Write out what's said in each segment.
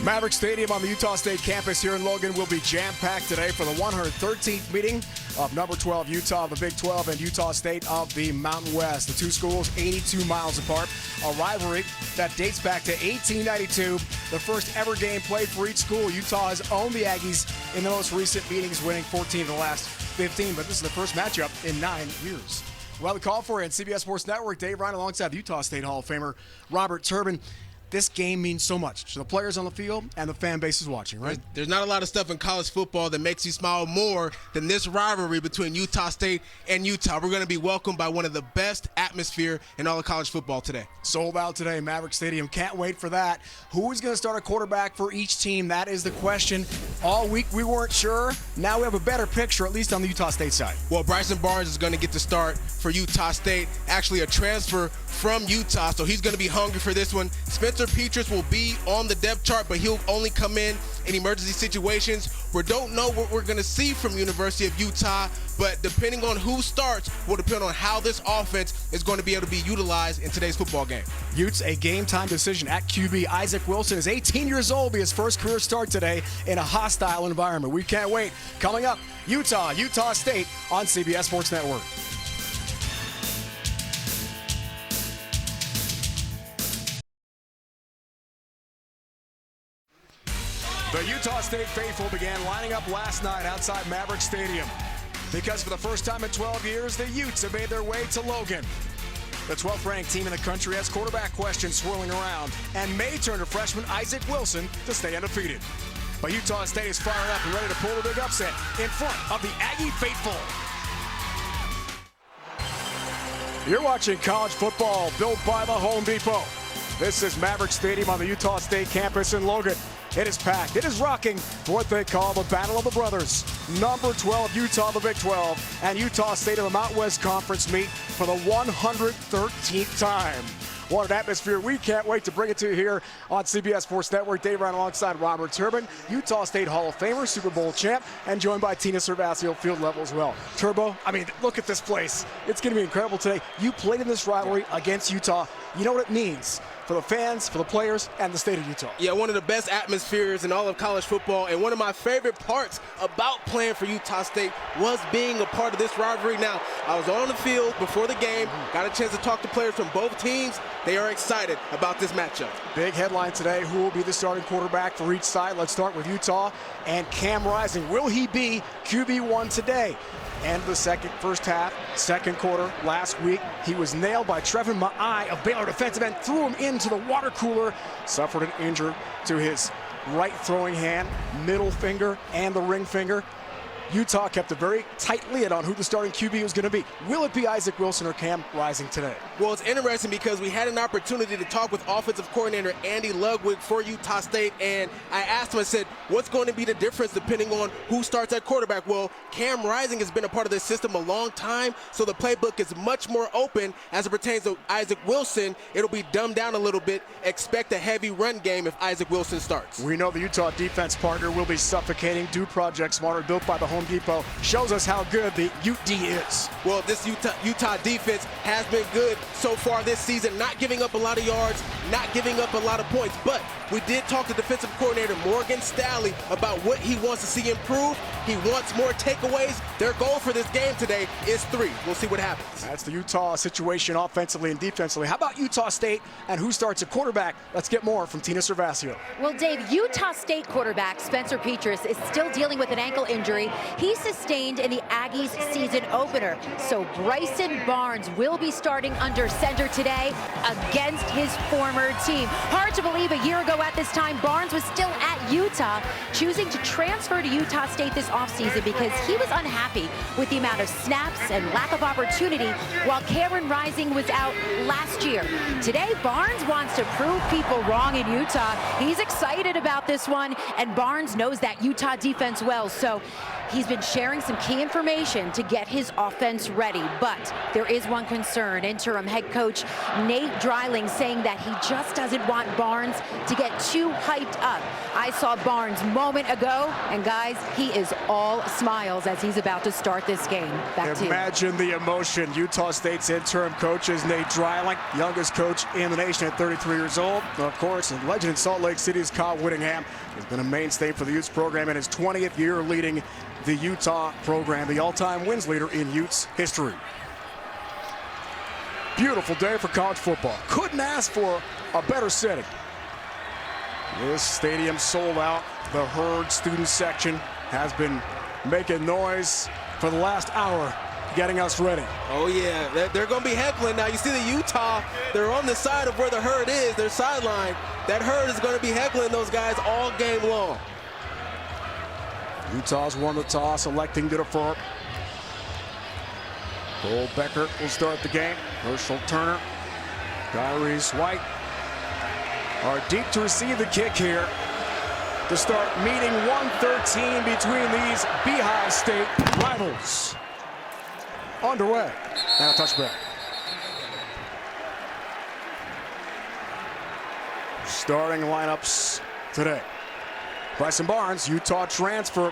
Maverick Stadium on the Utah State campus here in Logan will be jam-packed today for the 113th meeting of number 12 Utah of the Big 12 and Utah State of the Mountain West. The two schools 82 miles apart, a rivalry that dates back to 1892, the first ever game played for each school. Utah has owned the Aggies in the most recent meetings, winning 14 of the last 15, but this is the first matchup in 9 years. Well, the call for it on CBS Sports Network, Dave Ryan alongside the Utah State Hall of Famer Robert Turbin. This game means so much to the players on the field and the fan bases watching, right? There's not a lot of stuff in college football that makes you smile more than this rivalry between Utah State and Utah. We're going to be welcomed by one of the best atmosphere in all of college football today. Sold out today, Maverick Stadium. Can't wait for that. Who is going to start a quarterback for each team? That is the question. All week we weren't sure. Now we have a better picture, at least on the Utah State side. Well, Bryson Barnes is going to get the start for Utah State. Actually a transfer from Utah, so he's going to be hungry for this one. Spencer Petras will be on the depth chart, but he'll only come in emergency situations. We don't know what we're going to see from University of Utah, but depending on who starts will depend on how this offense is going to be able to be utilized in today's football game. Utes, a game-time decision at QB. Isaac Wilson is 18 years old, be his first career start today in a hostile environment. We can't wait. Coming up, Utah State on CBS Sports Network. The Utah State faithful began lining up last night outside Maverick Stadium because for the first time in 12 years, the Utes have made their way to Logan. The 12th-ranked team in the country has quarterback questions swirling around and may turn to freshman Isaac Wilson to stay undefeated. But Utah State is fired up and ready to pull the big upset in front of the Aggie faithful. You're watching college football built by the Home Depot. This is Maverick Stadium on the Utah State campus in Logan. It is packed. It is rocking for what they call the Battle of the Brothers. Number 12, Utah, the Big 12, and Utah State of the Mountain West Conference meet for the 113th time. What an atmosphere. We can't wait to bring it to you here on CBS Sports Network. Dave Ryan alongside Robert Turbin, Utah State Hall of Famer, Super Bowl champ, and joined by Tina Servasio, field level as well. Turbo, I mean, look at this place. It's going to be incredible today. You played in this rivalry against Utah. You know what it means for the fans, for the players, and the state of Utah. Yeah, one of the best atmospheres in all of college football, and one of my favorite parts about playing for Utah State was being a part of this rivalry. Now, I was on the field before the game, got a chance to talk to players from both teams. They are excited about this matchup. Big headline today, who will be the starting quarterback for each side? Let's start with Utah and Cam Rising. Will he be QB1 today? End of the first half, second quarter last week. He was nailed by Trevin Ma'ai, a Baylor defensive end, threw him into the water cooler, suffered an injury to his right throwing hand, middle finger, and the ring finger. Utah kept a very tight lid on who the starting QB was going to be. Will it be Isaac Wilson or Cam Rising today? Well, it's interesting because we had an opportunity to talk with offensive coordinator Andy Ludwig for Utah State, and I asked him, I said, what's going to be the difference depending on who starts at quarterback? Well, Cam Rising has been a part of this system a long time, so the playbook is much more open as it pertains to Isaac Wilson. It'll be dumbed down a little bit. Expect a heavy run game if Isaac Wilson starts. We know the Utah defense partner will be suffocating. Do Project Smarter, built by the Home Depot, shows us how good the UD is. Well, this Utah defense has been good so far this season, not giving up a lot of yards, not giving up a lot of points, but we did talk to defensive coordinator Morgan Stalley about what he wants to see improve. He wants more takeaways. Their goal for this game today is 3. We'll see what happens. That's the Utah situation offensively and defensively. How about Utah State and who starts at quarterback? Let's get more from Tina Servasio. Well, Dave, Utah State quarterback Spencer Petras is still dealing with an ankle injury he sustained in the Aggies season opener. So Bryson Barnes will be starting under center today against his former team. Hard to believe a year ago at this time, Barnes was still at Utah, choosing to transfer to Utah State this offseason because he was unhappy with the amount of snaps and lack of opportunity while Cameron Rising was out last year. Today, Barnes wants to prove people wrong in Utah. He's excited about this one, and Barnes knows that Utah defense well. So He's been sharing some key information to get his offense ready, but there is one concern. Interim head coach Nate Dreiling saying that he just doesn't want Barnes to get too hyped up. I saw Barnes moment ago, and guys, he is all smiles as he's about to start this game. Back to you. Imagine the emotion. Utah State's interim coach is Nate Dreiling, youngest coach in the nation at 33 years old. Of course, and legend in Salt Lake City's Kyle Whittingham has been a mainstay for the Utes program in his 20th year leading the Utah program, the all-time wins leader in Utes history. Beautiful day for college football. Couldn't ask for a better setting. This stadium sold out. The Herd student section has been making noise for the last hour, getting us ready. Oh yeah, they're going to be heckling now. You see the Utah, they're on the side of where the Herd is, their sideline. That Herd is going to be heckling those guys all game long. Utah's won the toss, electing to defer. Cole Becker will start the game. Herschel Turner, Tyrese White are deep to receive the kick here to start meeting 113 between these Beehive State rivals. Underway, and a touchback. Starting lineups today. Bryson Barnes, Utah transfer,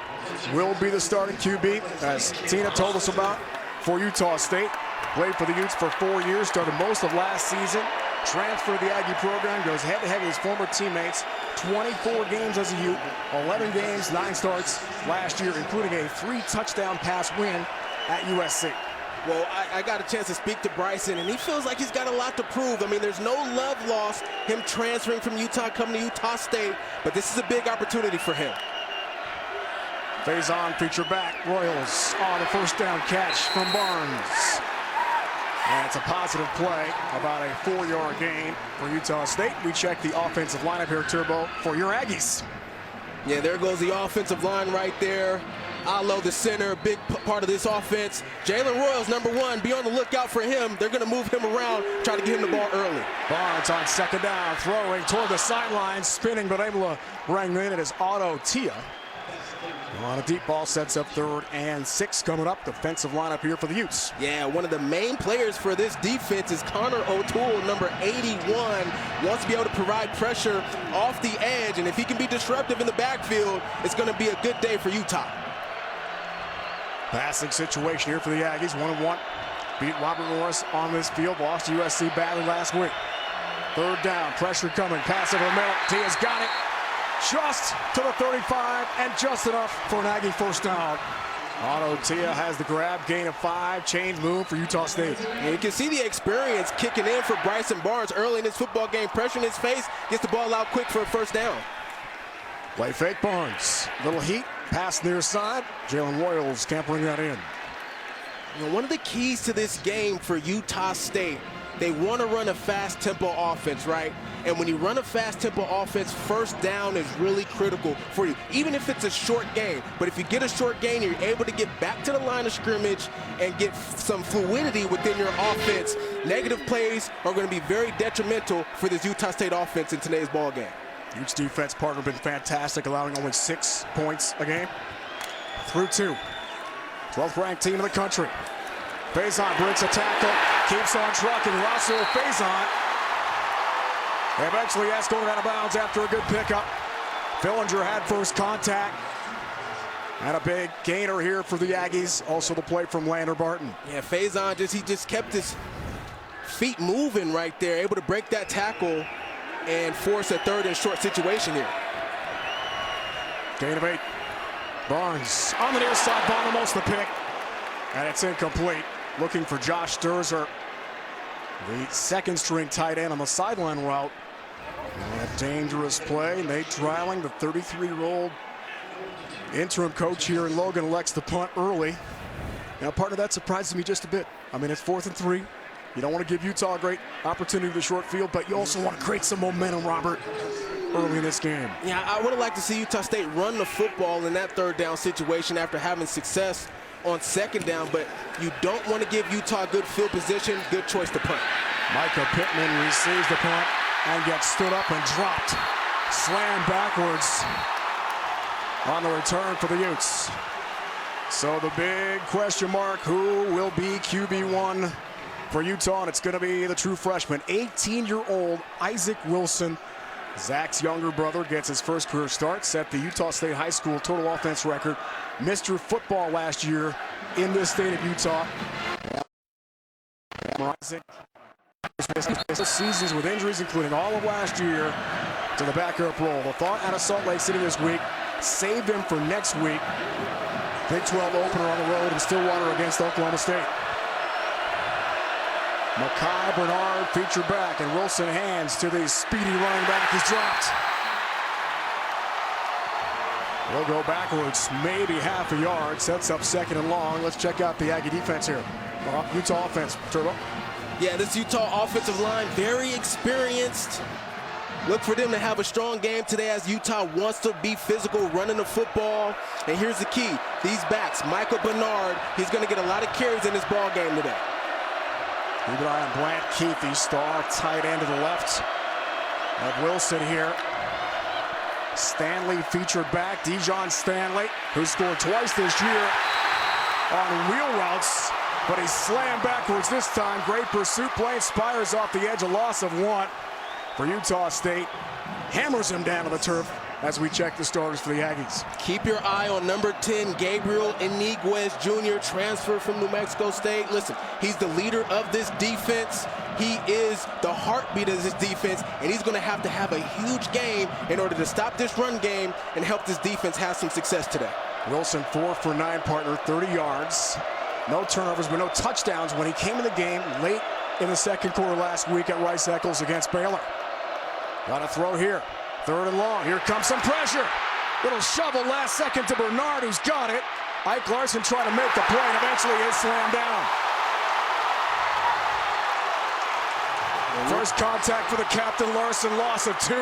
will be the starting QB, as Tina told us about, for Utah State. Played for the Utes for 4 years, started most of last season. Transferred to the Aggie program, goes head-to-head with his former teammates. 24 games as a Ute, 11 games, 9 starts last year, including a 3-touchdown pass win at USC. Well, I got a chance to speak to Bryson, and he feels like he's got a lot to prove. I mean, there's no love lost, him transferring from Utah, coming to Utah State, but this is a big opportunity for him. Faison feature back, Royals on the first down catch from Barnes. And it's a positive play, about a 4-yard gain for Utah State. We check the offensive lineup here, Turbo, for your Aggies. Yeah, there goes the offensive line right there. Alo, the center, big part of this offense. Jalen Royals, number 1, be on the lookout for him. They're going to move him around, try to get him the ball early. Barnes on second down, throwing toward the sideline, spinning, but able to bring in. It is Otto Tia. On a deep ball, sets up 3rd and 6 coming up. Defensive lineup here for the Utes. Yeah, one of the main players for this defense is Connor O'Toole, number 81. Wants to be able to provide pressure off the edge, and if he can be disruptive in the backfield, it's going to be a good day for Utah. Passing situation here for the Aggies, 1-1. Beat Robert Morris on this field, lost to USC badly last week. 3rd down, pressure coming, pass over the middle. Tia's got it. Just to the 35, and just enough for an Aggie first down. Otto Tia has the grab, gain of 5, change move for Utah State. And you can see the experience kicking in for Bryson Barnes early in this football game. Pressure in his face, gets the ball out quick for a first down. Play fake Barnes, little heat, pass near side. Jalen Royals can't bring that in. You know, one of the keys to this game for Utah State, they want to run a fast tempo offense, right? And when you run a fast tempo offense, first down is really critical for you, even if it's a short gain. But if you get a short gain, you're able to get back to the line of scrimmage and get some fluidity within your offense. Negative plays are going to be very detrimental for this Utah State offense in today's ball game. Utes defense partner been fantastic, allowing only 6 points a game through 2. 12th ranked team in the country. Faison breaks a tackle, keeps on trucking. Russell Faison eventually escorted out of bounds after a good pickup. Fillinger had first contact. And a big gainer here for the Aggies. Also the play from Lander Barton. Yeah, Faison just kept his feet moving right there, able to break that tackle and force a 3rd and short situation here. Gain of 8. Barnes on the near side, ball almost the pick. And it's incomplete. Looking for Josh Sturzer, the 2nd string tight end on the sideline route. And a dangerous play. Nate Dreiling, the 33-year-old interim coach here in Logan, elects to punt early. Now, partner, that surprises me just a bit. I mean, it's 4th and 3. You don't want to give Utah a great opportunity to short field, but you also want to create some momentum, Robert, early in this game. Yeah, I would have liked to see Utah State run the football in that 3rd down situation after having success on 2nd down, but you don't want to give Utah good field position. Good choice to punt. Micah Pittman receives the punt and gets stood up and dropped. Slammed backwards on the return for the Utes. So the big question mark, who will be QB1 for Utah? And it's going to be the true freshman, 18-year-old Isaac Wilson. Zach's younger brother gets his first career start, set the Utah State High School total offense record. Mr. Football last year in this state of Utah. Isaac seasons with injuries, including all of last year, to the backup role. The thought out of Salt Lake City this week, save him for next week. Big 12 opener on the road in Stillwater against Oklahoma State. Makai Bernard featured back, and Wilson hands to the speedy running back. He's dropped. We'll go backwards, maybe half a yard. Sets up second and long. Let's check out the Aggie defense here. Utah offense, Turbo. Yeah, this Utah offensive line, very experienced. Look for them to have a strong game today as Utah wants to be physical, running the football. And here's the key. These backs, Michael Bernard, he's going to get a lot of carries in this ball game today. Keep an eye on Blant Keith, the star tight end to the left of Wilson here. Stanley featured back, Dijon Stanley, who scored twice this year on wheel routes, but he's slammed backwards this time. Great pursuit play, Spires off the edge, a loss of 1 for Utah State. Hammers him down to the turf as we check the starters for the Aggies. Keep your eye on number 10, Gabriel Iniguez Jr., transfer from New Mexico State. Listen, he's the leader of this defense. He is the heartbeat of this defense, and he's going to have a huge game in order to stop this run game and help this defense have some success today. Wilson 4 for 9, partner, 30 yards. No turnovers, but no touchdowns when he came in the game late in the second quarter last week at Rice-Eccles against Baylor. Got a throw here. 3rd and long. Here comes some pressure. Little shovel last second to Bernard, who's got it. Ike Larson trying to make the play, and eventually is slammed down. First contact for the captain, Larson, loss of 2.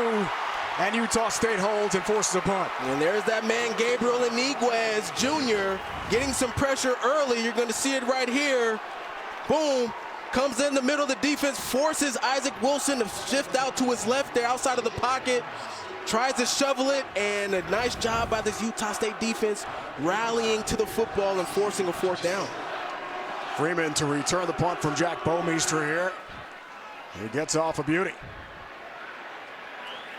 And Utah State holds and forces a punt. And there's that man, Gabriel Iniguez Jr., getting some pressure early. You're going to see it right here. Boom. Comes in the middle of the defense, forces Isaac Wilson to shift out to his left there outside of the pocket. Tries to shovel it, and a nice job by this Utah State defense rallying to the football and forcing a 4th down. Freeman to return the punt from Jack Bomeister here. He gets off a beauty.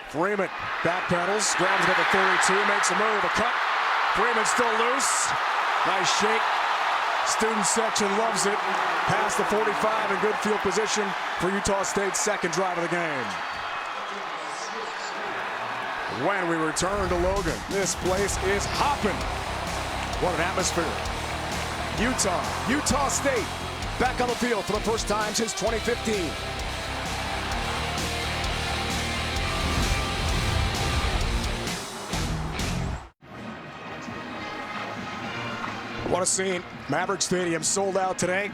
Freeman backpedals, grabs it at the 32, makes a move, a cut. Freeman still loose. Nice shake. Student section loves it. Past the 45 in good field position for Utah State's second drive of the game. When we return to Logan, this place is hopping. What an atmosphere. Utah State back on the field for the first time since 2015. What a scene. Maverick Stadium sold out today.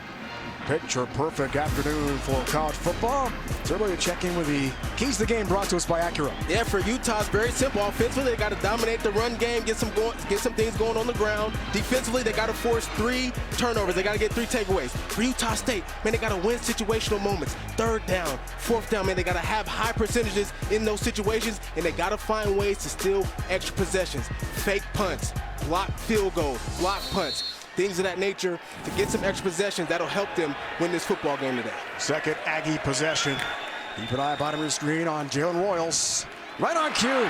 Picture perfect afternoon for college football. Turbo, you check in with the keys to the game brought to us by Acura. Yeah, for Utah, it's very simple. Offensively, they got to dominate the run game, get some things going on the ground. Defensively, they got to force 3 turnovers. They got to get 3 takeaways. For Utah State, man, they got to win situational moments. 3rd down, 4th down, man, they got to have high percentages in those situations, and they got to find ways to steal extra possessions. Fake punts, block field goals, block punts. Things of that nature to get some extra possessions that'll help them win this football game today. Second Aggie possession. Keep an eye bottom of the screen on Jalen Royals. Right on cue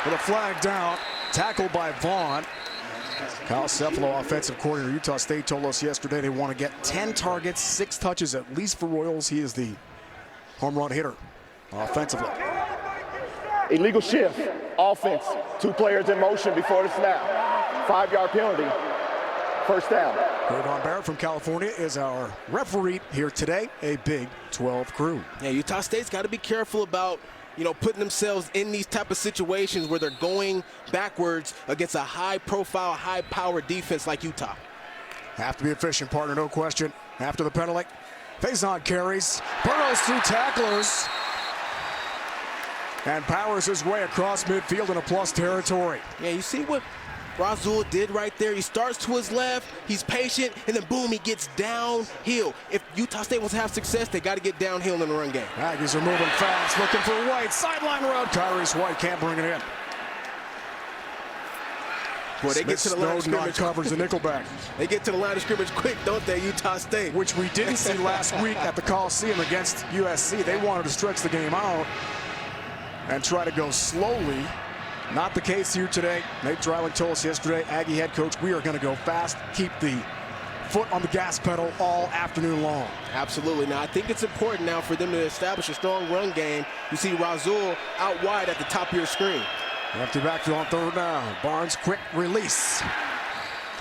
with a flag down. Tackled by Vaughn. Kyle Cefalo, offensive coordinator, Utah State, told us yesterday they want to get 10 targets, 6 touches at least for Royals. He is the home run hitter offensively. Illegal shift, offense, 2 players in motion before the snap. 5-yard penalty. 1st down. Ron Barrett from California is our referee here today, a Big 12 crew. Yeah, Utah State's got to be careful about, putting themselves in these type of situations where they're going backwards against a high-profile, high-power defense like Utah. Have to be efficient, partner, no question. After the penalty, Faison carries, burrows through tacklers, and powers his way across midfield into plus territory. Yeah, you see what Razul did right there. He starts to his left, he's patient, and then boom, he gets downhill. If Utah State wants to have success, they got to get downhill in the run game. Aggies are moving fast, looking for White. Sideline route. Tyrese White can't bring it in. Boy, they get to the line of scrimmage. Covers the nickelback. They get to the line of scrimmage quick, don't they, Utah State? Which we didn't see last week at the Coliseum against USC. They wanted to stretch the game out and try to go slowly. Not the case here today. Nate Dreiling told us yesterday, Aggie head coach, we are going to go fast, keep the foot on the gas pedal all afternoon long. Absolutely. Now, I think it's important now for them to establish a strong run game. You see Razul out wide at the top of your screen. Empty backfield on third down. Barnes, quick release.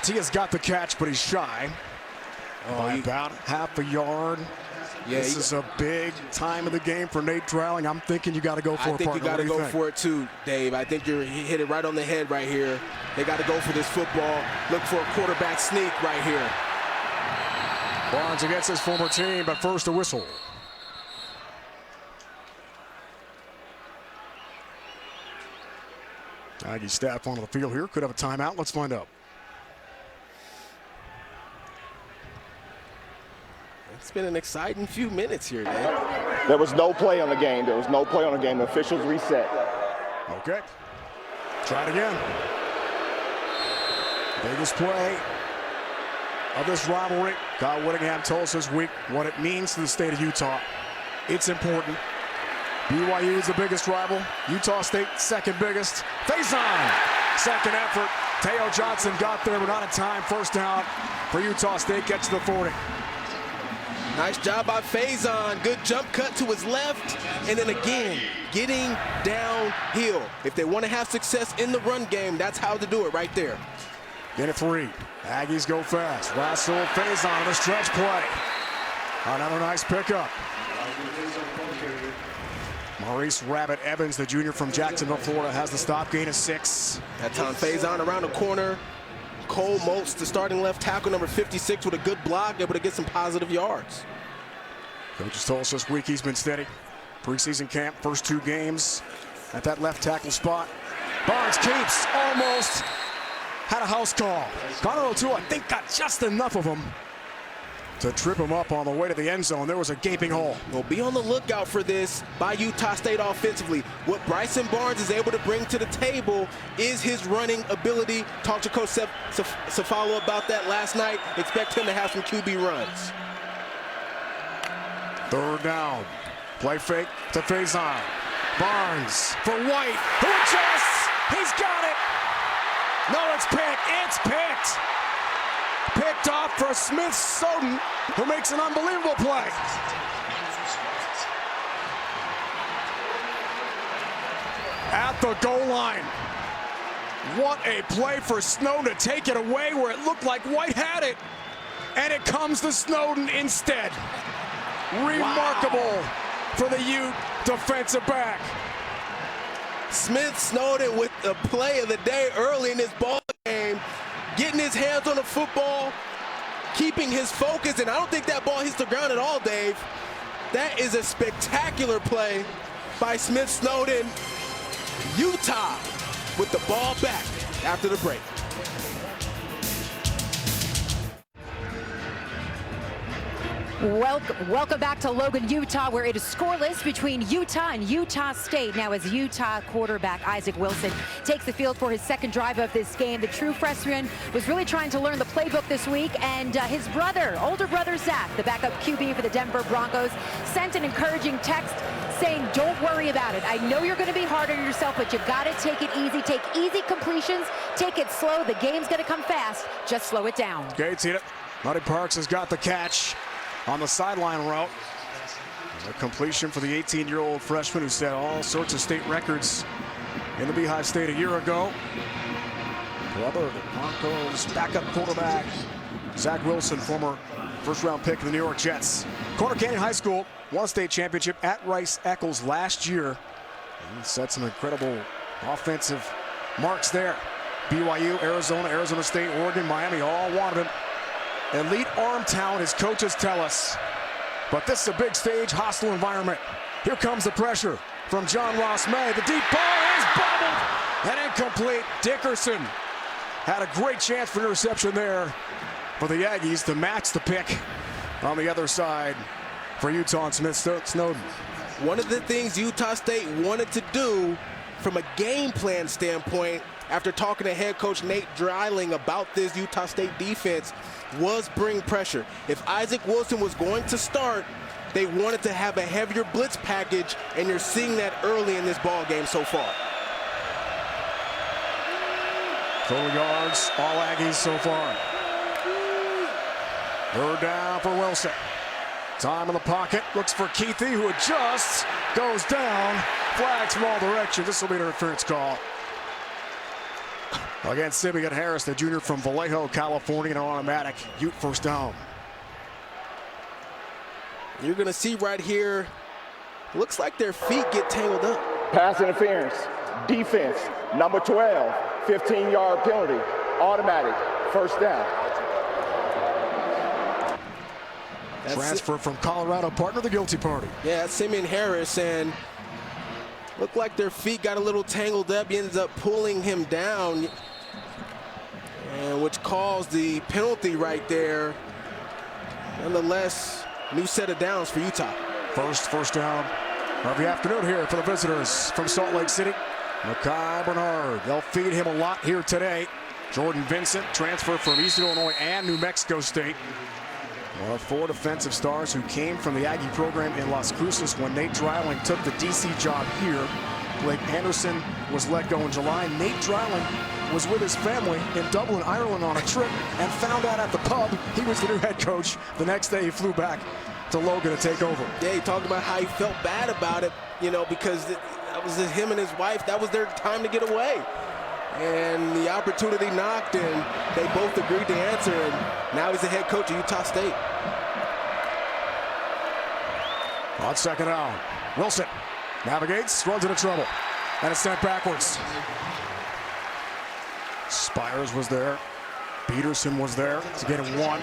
Tia's got the catch, but he's shy by about half a yard. Yeah, this is a big time of the game for Nate Dreiling. I'm thinking you got to go for it, I think you got to go for it too, Dave. I think he hit it right on the head right here. They got to go for this football. Look for a quarterback sneak right here. Barnes against his former team, but first a whistle. Aggie staff onto the field here. Could have a timeout. Let's find out. It's been an exciting few minutes here, Dave. There was no play on the game. There was no play on the game. The officials reset. Okay. Try it again. Biggest play of this rivalry. Kyle Whittingham told us this week what it means to the state of Utah. It's important. BYU is the biggest rival. Utah State, second biggest. Faison, second effort. Teo Johnson got there, but not in time. First down for Utah State. Gets to the 40. Nice job by Faison. Good jump cut to his left. And then again, getting downhill. If they want to have success in the run game, that's how to do it right there. In at 3. Aggies go fast. Russell Faison on the stretch play. Another nice pickup. Maurice Rabbit Evans, the junior from Jacksonville, Florida, has the stop, gain of 6. That time Faison around the corner. Cole Moats, the starting left tackle, number 56, with a good block, able to get some positive yards. Coach told us this week he's been steady. Preseason camp, first 2 games at that left tackle spot. Barnes keeps, almost had a house call. Connor O'Toole, I think, got just enough of him to trip him up on the way to the end zone. There was a gaping hole. Well, be on the lookout for this by Utah State offensively. What Bryson Barnes is able to bring to the table is his running ability. Talked to Coach Cefalo about that last night. Expect him to have some QB runs. Third down. Play fake to Faison. Barnes for White, who adjusts. He's got it. No, it's picked. It's picked. Picked off for Smith Soden, who makes an unbelievable play. At the goal line. What a play for Snowden to take it away where it looked like White had it. And it comes to Snowden instead. Remarkable for the Ute defensive back. Smith Snowden with the play of the day early in this ball game. Getting his hands on the football, keeping his focus, and I don't think that ball hits the ground at all, Dave. That is a spectacular play by Smith Snowden. Utah with the ball back after the break. Welcome back to Logan, Utah, where it is scoreless between Utah and Utah State. Now, as Utah quarterback Isaac Wilson takes the field for his second drive of this game, the true freshman was really trying to learn the playbook this week, and his brother, older brother Zach, the backup QB for the Denver Broncos, sent an encouraging text saying, don't worry about it. I know you're going to be hard on yourself, but you got to take it easy. Take easy completions. Take it slow. The game's going to come fast. Just slow it down. Gates hit it. Buddy Parks has got the catch on the sideline route. A completion for the 18-year-old freshman who set all sorts of state records in the Beehive State a year ago. Brother of the Broncos backup quarterback Zach Wilson, former first-round pick of the New York Jets. Corner Canyon High School won a state championship at Rice Eccles last year. And set some incredible offensive marks there. BYU, Arizona, Arizona State, Oregon, Miami all wanted him. Elite arm talent, as coaches tell us. But this is a big stage, hostile environment. Here comes the pressure from John Ross May. The deep ball is bobbled and incomplete. Dickerson had a great chance for interception there for the Aggies to match the pick on the other side for Utah and Smith Snowden. One of the things Utah State wanted to do from a game plan standpoint, after talking to head coach Nate Dreiling about this Utah State defense, was bring pressure. If Isaac Wilson was going to start, they wanted to have a heavier blitz package, and you're seeing that early in this ball game so far. Total yards, all Aggies so far. Third down for Wilson. Time in the pocket, looks for Keithy, who adjusts, goes down, flags from all directions. This will be an interference call against Simeon Harris, the junior from Vallejo, California, an automatic Ute first down. You're going to see right here, looks like their feet get tangled up. Pass interference, defense, number 12, 15-yard penalty, automatic, first down. Transfer from Colorado, partner of the guilty party. Yeah, that's Simeon Harris, and looked like their feet got a little tangled up. He ends up pulling him down, and which caused the penalty right there. Nonetheless, new set of downs for Utah. First down of the afternoon here for the visitors from Salt Lake City. Mekhi Bernard, they'll feed him a lot here today. Jordan Vincent, transfer from Eastern Illinois and New Mexico State. One of 4 defensive stars who came from the Aggie program in Las Cruces when Nate Dreiling took the DC job here. Blake Anderson was let go in July. Nate Dreiling was with his family in Dublin, Ireland on a trip and found out at the pub he was the new head coach. The next day he flew back to Logan to take over. Yeah, he talked about how he felt bad about it, you know, because that was him and his wife. That was their time to get away. And the opportunity knocked, and they both agreed to answer, and now he's the head coach of Utah State. On second down, Wilson navigates, runs into trouble, and it's sent backwards. Spires was there. Peterson was there to get him 1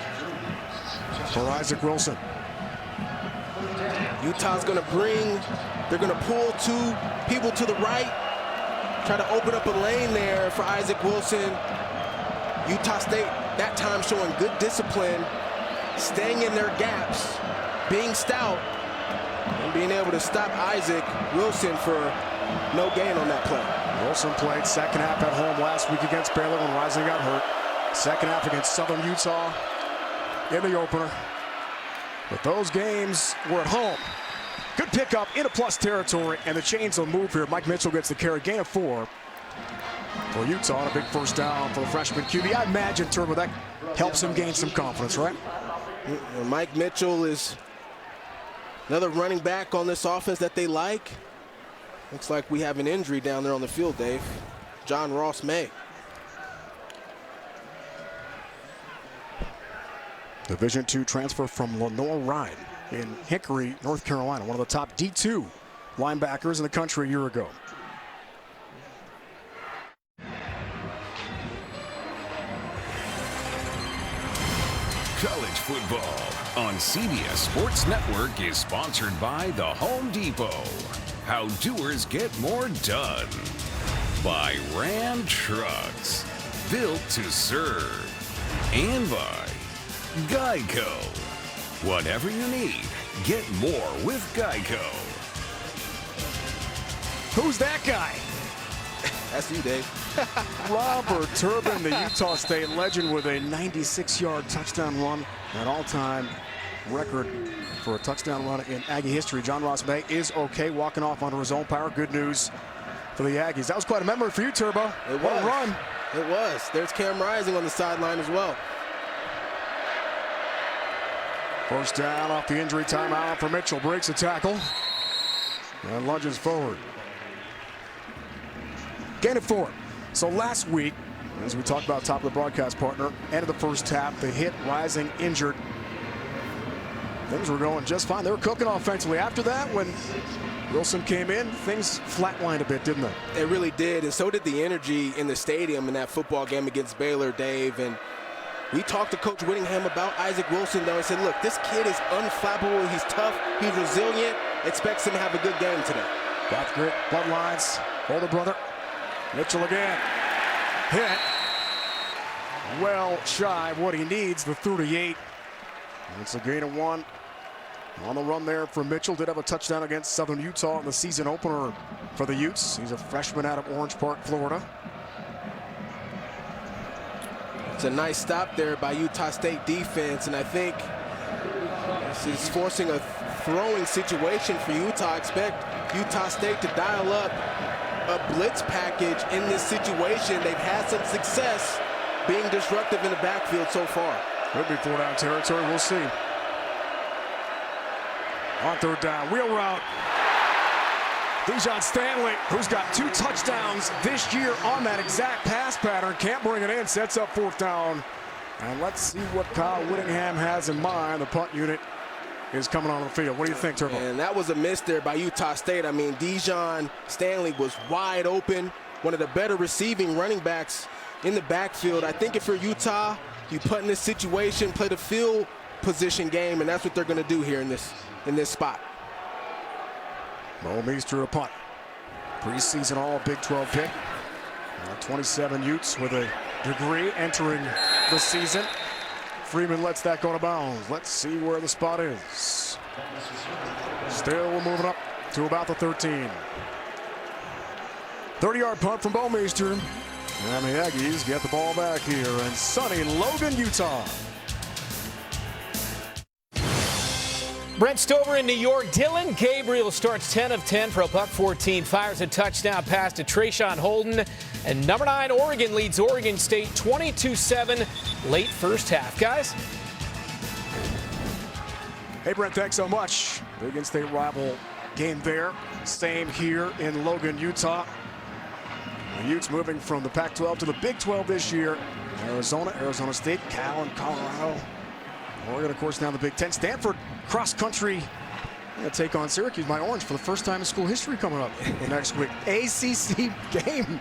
for Isaac Wilson. Utah's going to they're going to pull 2 people to the right, try to open up a lane there for Isaac Wilson. Utah State that time showing good discipline, staying in their gaps, being stout, and being able to stop Isaac Wilson for no gain on that play. Wilson played second half at home last week against Baylor when Rising got hurt. Second half against Southern Utah in the opener. But those games were at home. Good pickup into plus territory, and the chains will move here. Mike Mitchell gets the carry, gain of 4 for Utah, and a big first down for the freshman QB. I imagine, Turbo, that helps him gain some confidence, right? Mike Mitchell is another running back on this offense that they like. Looks like we have an injury down there on the field, Dave. John Ross May. Division II transfer from Lenore Ride in Hickory, North Carolina, one of the top D2 linebackers in the country a year ago. College football on CBS Sports Network is sponsored by The Home Depot. How doers get more done. By Ram Trucks, built to serve. And by Geico. Whatever you need, get more with Geico. Who's that guy? That's you, Dave. Robert Turbin, the Utah State legend, with a 96-yard touchdown run, an all-time record for a touchdown run in Aggie history. John Ross May is okay, walking off under his own power. Good news for the Aggies. That was quite a memory for you, Turbo. It was. What a run. It was. There's Cam Rising on the sideline as well. First down off the injury timeout for Mitchell. Breaks a tackle and lunges forward. Gain of 4. So last week, as we talked about top of the broadcast partner, end of the first half, the hit, Rising injured. Things were going just fine. They were cooking offensively. After that, when Wilson came in, things flatlined a bit, didn't they? It really did, and so did the energy in the stadium in that football game against Baylor, Dave. And we talked to Coach Whittingham about Isaac Wilson, though, and said, look, this kid is unflappable. He's tough. He's resilient. Expects him to have a good game today. Got grit, bloodlines, older brother. Mitchell again. Hit. Well shy of what he needs, the 38. It's a gain of 1 On the run there for Mitchell. Did have a touchdown against Southern Utah in the season opener for the Utes. He's a freshman out of Orange Park, Florida. It's a nice stop there by Utah State defense, and I think this is forcing a throwing situation for Utah. I expect Utah State to dial up a blitz package in this situation. They've had some success being disruptive in the backfield so far. Could be 4-down territory. We'll see. On third down, wheel route. Dijon Stanley, who's got 2 touchdowns this year on that exact pass pattern, can't bring it in, sets up 4th down. And let's see what Kyle Whittingham has in mind. The punt unit is coming on the field. What do you think, Turbo? And that was a miss there by Utah State. I mean, Dijon Stanley was wide open, one of the better receiving running backs in the backfield. I think if you're Utah, you put in this situation, play the field position game, and that's what they're going to do here in this spot. Bo Meester a punt. Preseason all Big 12 pick. 27 Utes with a degree entering the season. Freeman lets that go to bounds. Let's see where the spot is. Still moving up to about the 13. 30-yard punt from Bo Meester. And the Aggies get the ball back here in sunny Logan, Utah. Brent Stover in New York. Dylan Gabriel starts 10 of 10 for a $114. Fires a touchdown pass to Trayshawn Holden. And number 9, Oregon leads Oregon State 22-7 late first half. Guys? Hey, Brent, thanks so much. Big in-state rival game there. Same here in Logan, Utah. The Utes moving from the Pac-12 to the Big 12 this year. Arizona, Arizona State, Cal, and Colorado. Oregon, of course, now the Big 10. Stanford cross-country take on Syracuse, my Orange, for the first time in school history coming up next week. ACC game.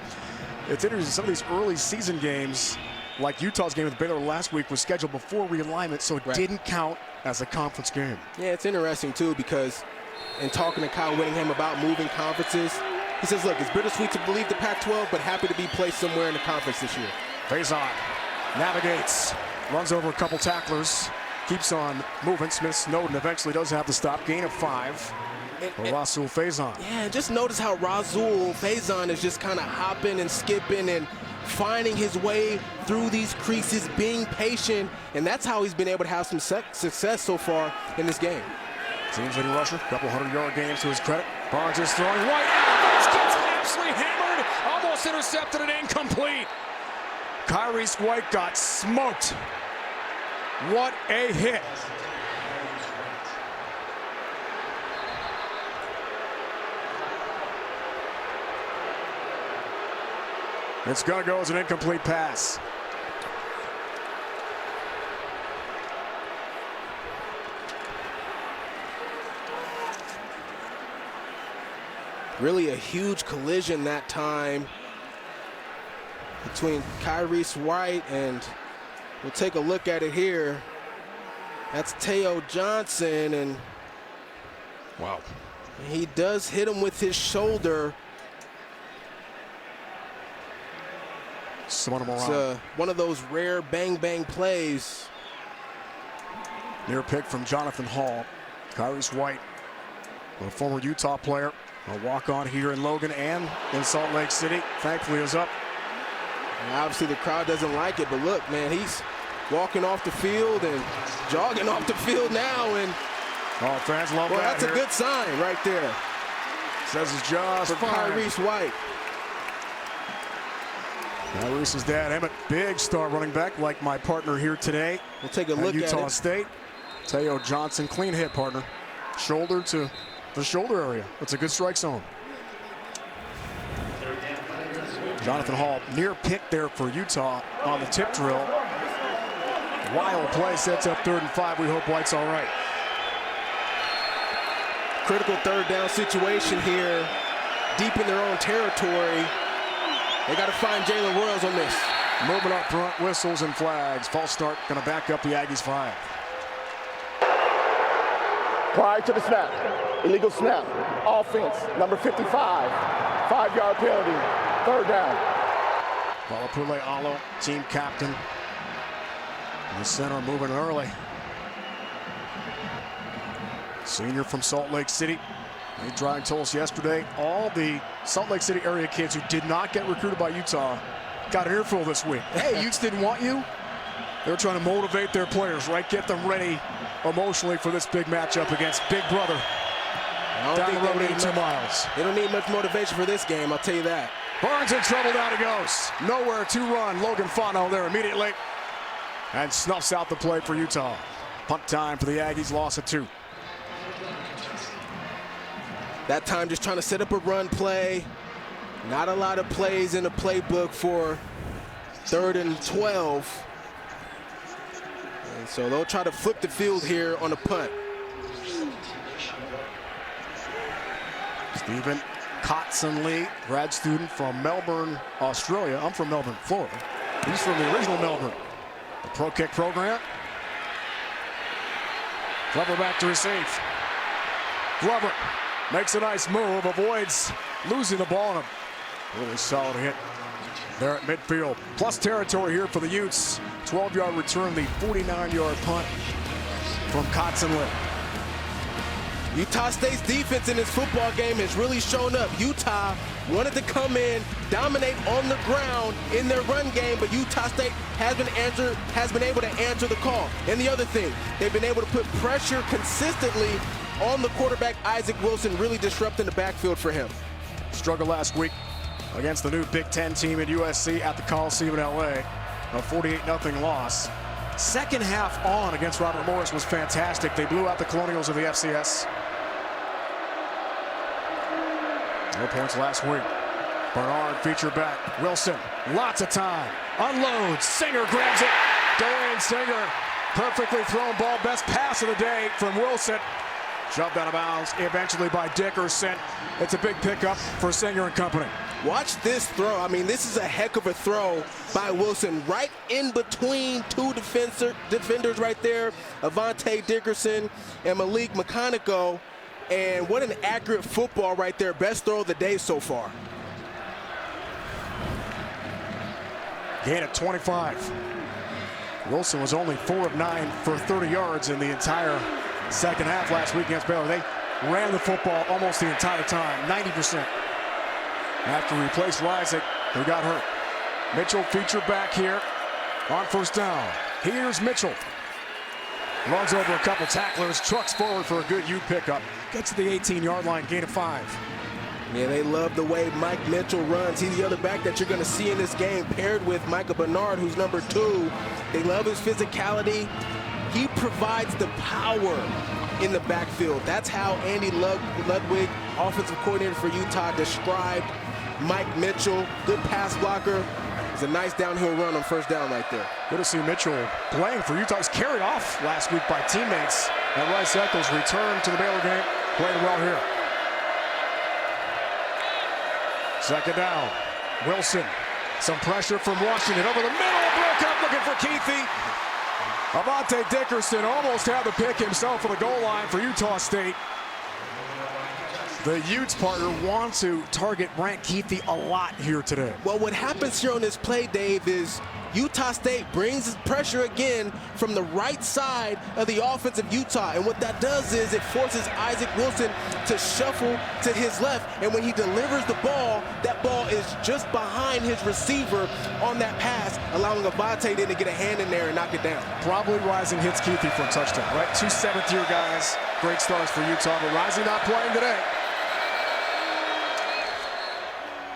It's interesting. Some of these early season games, like Utah's game with Baylor last week, was scheduled before realignment, so it didn't count as a conference game. Yeah, it's interesting, too, because in talking to Kyle Whittingham about moving conferences, he says, look, it's bittersweet to believe the Pac-12, but happy to be placed somewhere in the conference this year. Faison navigates, runs over a couple tacklers. Keeps on moving. Smith Snowden eventually does have to stop. Gain of 5 for Rasul Faison. Yeah, just notice how Rasul Faison is just kind of hopping and skipping and finding his way through these creases, being patient, and that's how he's been able to have some success so far in this game. Seems like a rusher. Couple 100-yard games to his credit. Barnes is throwing. White Adams gets absolutely hammered. Almost intercepted and incomplete. Kyrese White got smoked. What a hit. It's going to go as an incomplete pass. Really a huge collision that time between Kyrese White and we'll take a look at it here. That's Teo Johnson, and wow, he does hit him with his shoulder. It's one of those rare bang-bang plays. Near pick from Jonathan Hall. Kyrese White, a former Utah player, a walk-on here in Logan and in Salt Lake City. Thankfully is up. And obviously the crowd doesn't like it, but look, man, he's walking off the field and jogging off the field now, and fans love that. That's a good sign right there. Says it's just for Kyrese White. Kyrese's dad, Emmett, big star running back, like my partner here today. We'll take a look at Utah State. Teo Johnson, clean hit, partner. Shoulder to the shoulder area. That's a good strike zone. Jonathan Hall, near pick there for Utah on the tip drill. Wild play, sets up 3rd and 5. We hope White's all right. Critical 3rd down situation here, deep in their own territory. They got to find Jalen Royals on this. Moving up front, whistles and flags. False start, going to back up the Aggies 5. Prior to the snap, illegal snap, offense, number 55, 5-yard penalty, 3rd down. Valapule Alo, team captain. In the center, moving early. Senior from Salt Lake City. Nate Drying told us yesterday, all the Salt Lake City area kids who did not get recruited by Utah got an earful this week. Hey, Utes didn't want you. They're trying to motivate their players, right? Get them ready emotionally for this big matchup against Big Brother. Down the road 82 miles. They don't need much motivation for this game, I'll tell you that. Barnes in trouble, down he goes. Nowhere to run. Logan Fano there immediately. And snuffs out the play for Utah. Punt time for the Aggies, loss of 2. That time just trying to set up a run play. Not a lot of plays in the playbook for 3rd and 12. And so they'll try to flip the field here on a punt. Stephen Cotson-Lee, grad student from Melbourne, Australia. I'm from Melbourne, Florida. He's from the original Melbourne. The pro kick program. Glover back to receive. Glover makes a nice move, avoids losing the ball, and a really solid hit there at midfield. Plus territory here for the Utes. 12-yard return, the 49-yard punt from Cotson-Lee. Utah State's defense in this football game has really shown up. Utah wanted to come in, dominate on the ground in their run game, but Utah State has been able to answer the call. And the other thing, they've been able to put pressure consistently on the quarterback, Isaac Wilson, really disrupting the backfield for him. Struggled last week against the new Big Ten team at USC at the Coliseum in LA. A 48-0 loss. Second half on against Robert Morris was fantastic. They blew out the Colonials of the FCS. No points last week. Bernard feature back. Wilson, lots of time. Unloads. Singer grabs it. Dorian Singer, perfectly thrown ball. Best pass of the day from Wilson. Shoved out of bounds eventually by Dickerson. It's a big pickup for Singer and company. Watch this throw. I mean, this is a heck of a throw by Wilson. Right in between two defenders right there. Avante Dickerson and Malik McConaughey. And what an accurate football right there. Best throw of the day so far. Gain of 25. Wilson was only 4 of 9 for 30 yards in the entire second half last week against Baylor. They ran the football almost the entire time, 90%. After replaced Rysick, who got hurt. Mitchell featured back here on first down. Here's Mitchell. Runs over a couple tacklers, trucks forward for a good U pickup. Gets to the 18-yard line, gain of 5. Yeah, they love the way Mike Mitchell runs. He's the other back that you're going to see in this game, paired with Micah Bernard, who's number 2. They love his physicality. He provides the power in the backfield. That's how Andy Ludwig, offensive coordinator for Utah, described Mike Mitchell. Good pass blocker. It's a nice downhill run on first down right there. Good to see Mitchell playing for Utah. He's carried off last week by teammates. And Rice Eccles returned to the Baylor game, playing well here. Second down. Wilson. Some pressure from Washington over the middle. Broke up looking for Keithy. Avante Dickerson almost had the pick himself for the goal line for Utah State. The Utes partner wants to target Brant Keithy a lot here today. Well, what happens here on this play, Dave, is Utah State brings pressure again from the right side of the offense of Utah. And what that does is it forces Isaac Wilson to shuffle to his left. And when he delivers the ball, that ball is just behind his receiver on that pass, allowing Avante then to get a hand in there and knock it down. Probably Rising hits Keithy for a touchdown, right? 2 7th-year guys. Great starts for Utah, but Rising not playing today.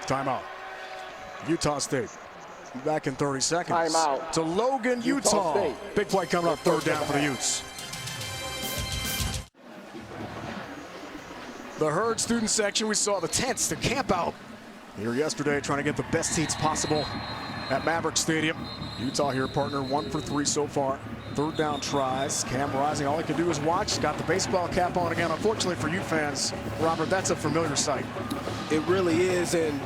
Timeout. Utah State. Back in 30 seconds. Timeout. To Logan, Utah. State. Big play coming up, third down for the Utes. The Herd student section, we saw the tents, the camp out here yesterday, trying to get the best seats possible at Maverick Stadium. Utah here, partner 1 for 3 so far. Third down tries. Cam Rising, all he can do is watch. Got the baseball cap on again. Unfortunately for Ute fans, Robert, that's a familiar sight. It really is, and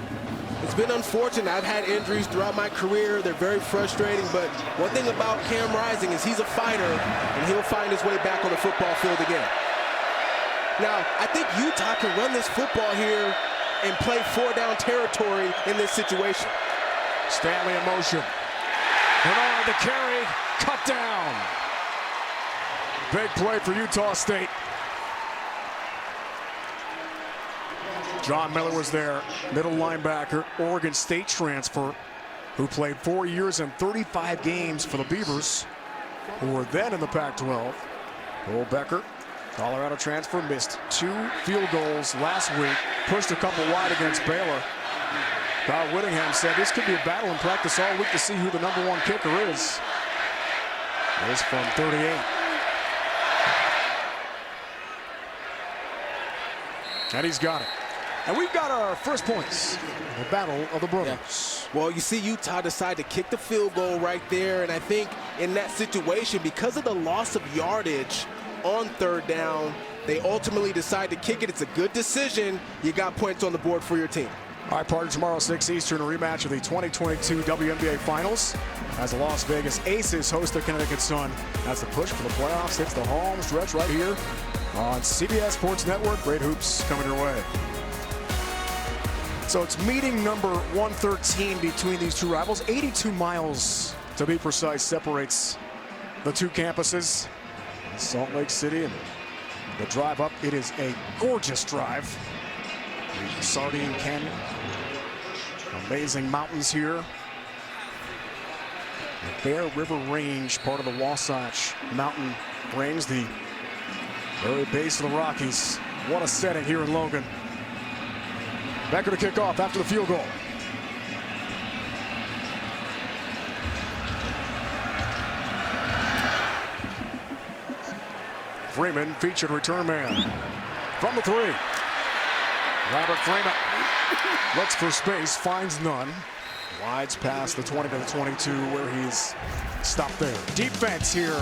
it's been unfortunate. I've had injuries throughout my career. They're very frustrating, but one thing about Cam Rising is he's a fighter, and he'll find his way back on the football field again. Now, I think Utah can run this football here and play 4-down territory in this situation. Stanley in motion. Bernard the carry, cut down. Big play for Utah State. John Miller was there, middle linebacker, Oregon State transfer, who played 4 years and 35 games for the Beavers, who were then in the Pac-12. Earl Becker, Colorado transfer, missed 2 field goals last week, pushed a couple wide against Baylor. Kyle Whittingham said this could be a battle in practice all week to see who the #1 kicker is. It is from 38. And he's got it. And we've got our first points in the battle of the brothers. Yeah. Well, you see Utah decide to kick the field goal right there, and I think in that situation, because of the loss of yardage on 3rd down, they ultimately decide to kick it. It's a good decision. You got points on the board for your team. All right, partner, tomorrow 6 Eastern, a rematch of the 2022 WNBA Finals as the Las Vegas Aces host the Connecticut Sun. That's the push for the playoffs. It's the home stretch right here on CBS Sports Network. Great hoops coming your way. So it's meeting number 113 between these two rivals. 82 miles, to be precise, separates the two campuses. Salt Lake City, and the drive up, it is a gorgeous drive. The Sardine Canyon. Amazing mountains here. The Bear River Range, part of the Wasatch Mountain Range, the very base of the Rockies. What a setting here in Logan. Becker to kick off after the field goal. Freeman, featured return man. From the 3. Robert Freeman looks for space, finds none. Wides past the 20 to the 22 where he's stopped there. Defense here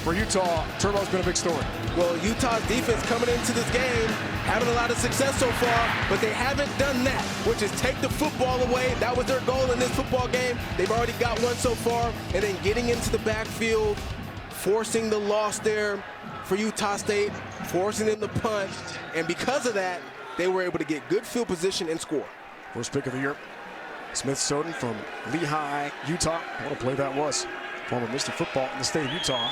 for Utah. Turbo's been a big story. Well, Utah's defense coming into this game, having a lot of success so far, but they haven't done that, which is take the football away. That was their goal in this football game. They've already got one so far, and then getting into the backfield, forcing the loss there for Utah State, forcing them to punt, and because of that, they were able to get good field position and score. First pick of the year, Smith Soden from Lehigh, Utah. What a play that was. Former Mr. Football in the state of Utah.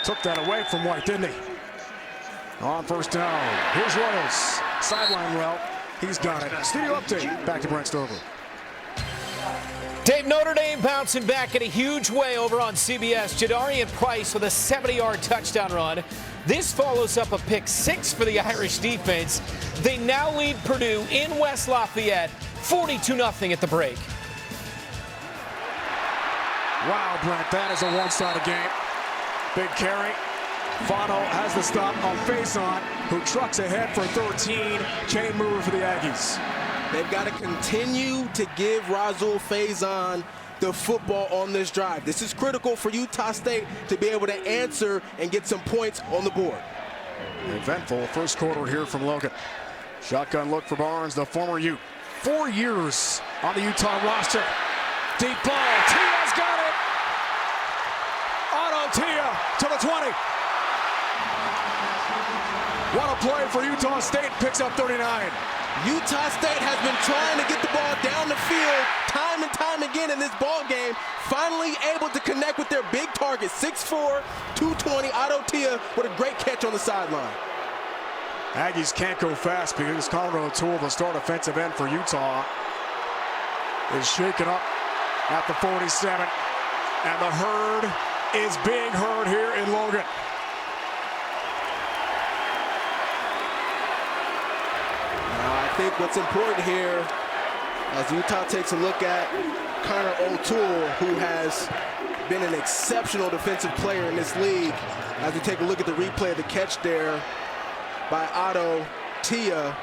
Took that away from White, didn't he? On first down, here's Royals. Sideline route, he's got it. Studio update, back to Brent Stover. Dave, Notre Dame bouncing back in a huge way over on CBS. Jadarian Price with a 70-yard touchdown run. This follows up a pick 6 for the Irish defense. They now lead Purdue in West Lafayette 42-0 at the break. Wow, Brent, that is a one-sided game. Big carry. Fano has the stop on Faison, who trucks ahead for 13. Chain mover for the Aggies. They've got to continue to give Razul Faison the football on this drive. This is critical for Utah State to be able to answer and get some points on the board. Eventful first quarter here from Logan. Shotgun look for Barnes, the former Ute. 4 years on the Utah roster. Deep ball. Tia's got it. Otto Tia to the 20. What a play for Utah State. Picks up 39. Utah State has been trying to get the ball down the field time and time again in this ball game. Finally able to connect with their big target, 6'4", 220, Otto Tia with a great catch on the sideline. Aggies can't go fast because Colorado Toole, the start offensive end for Utah, is shaken up at the 47. And the herd is being heard here in Logan. I think what's important here, as Utah takes a look at Connor O'Toole, who has been an exceptional defensive player in this league, as we take a look at the replay of the catch there by Otto Tia,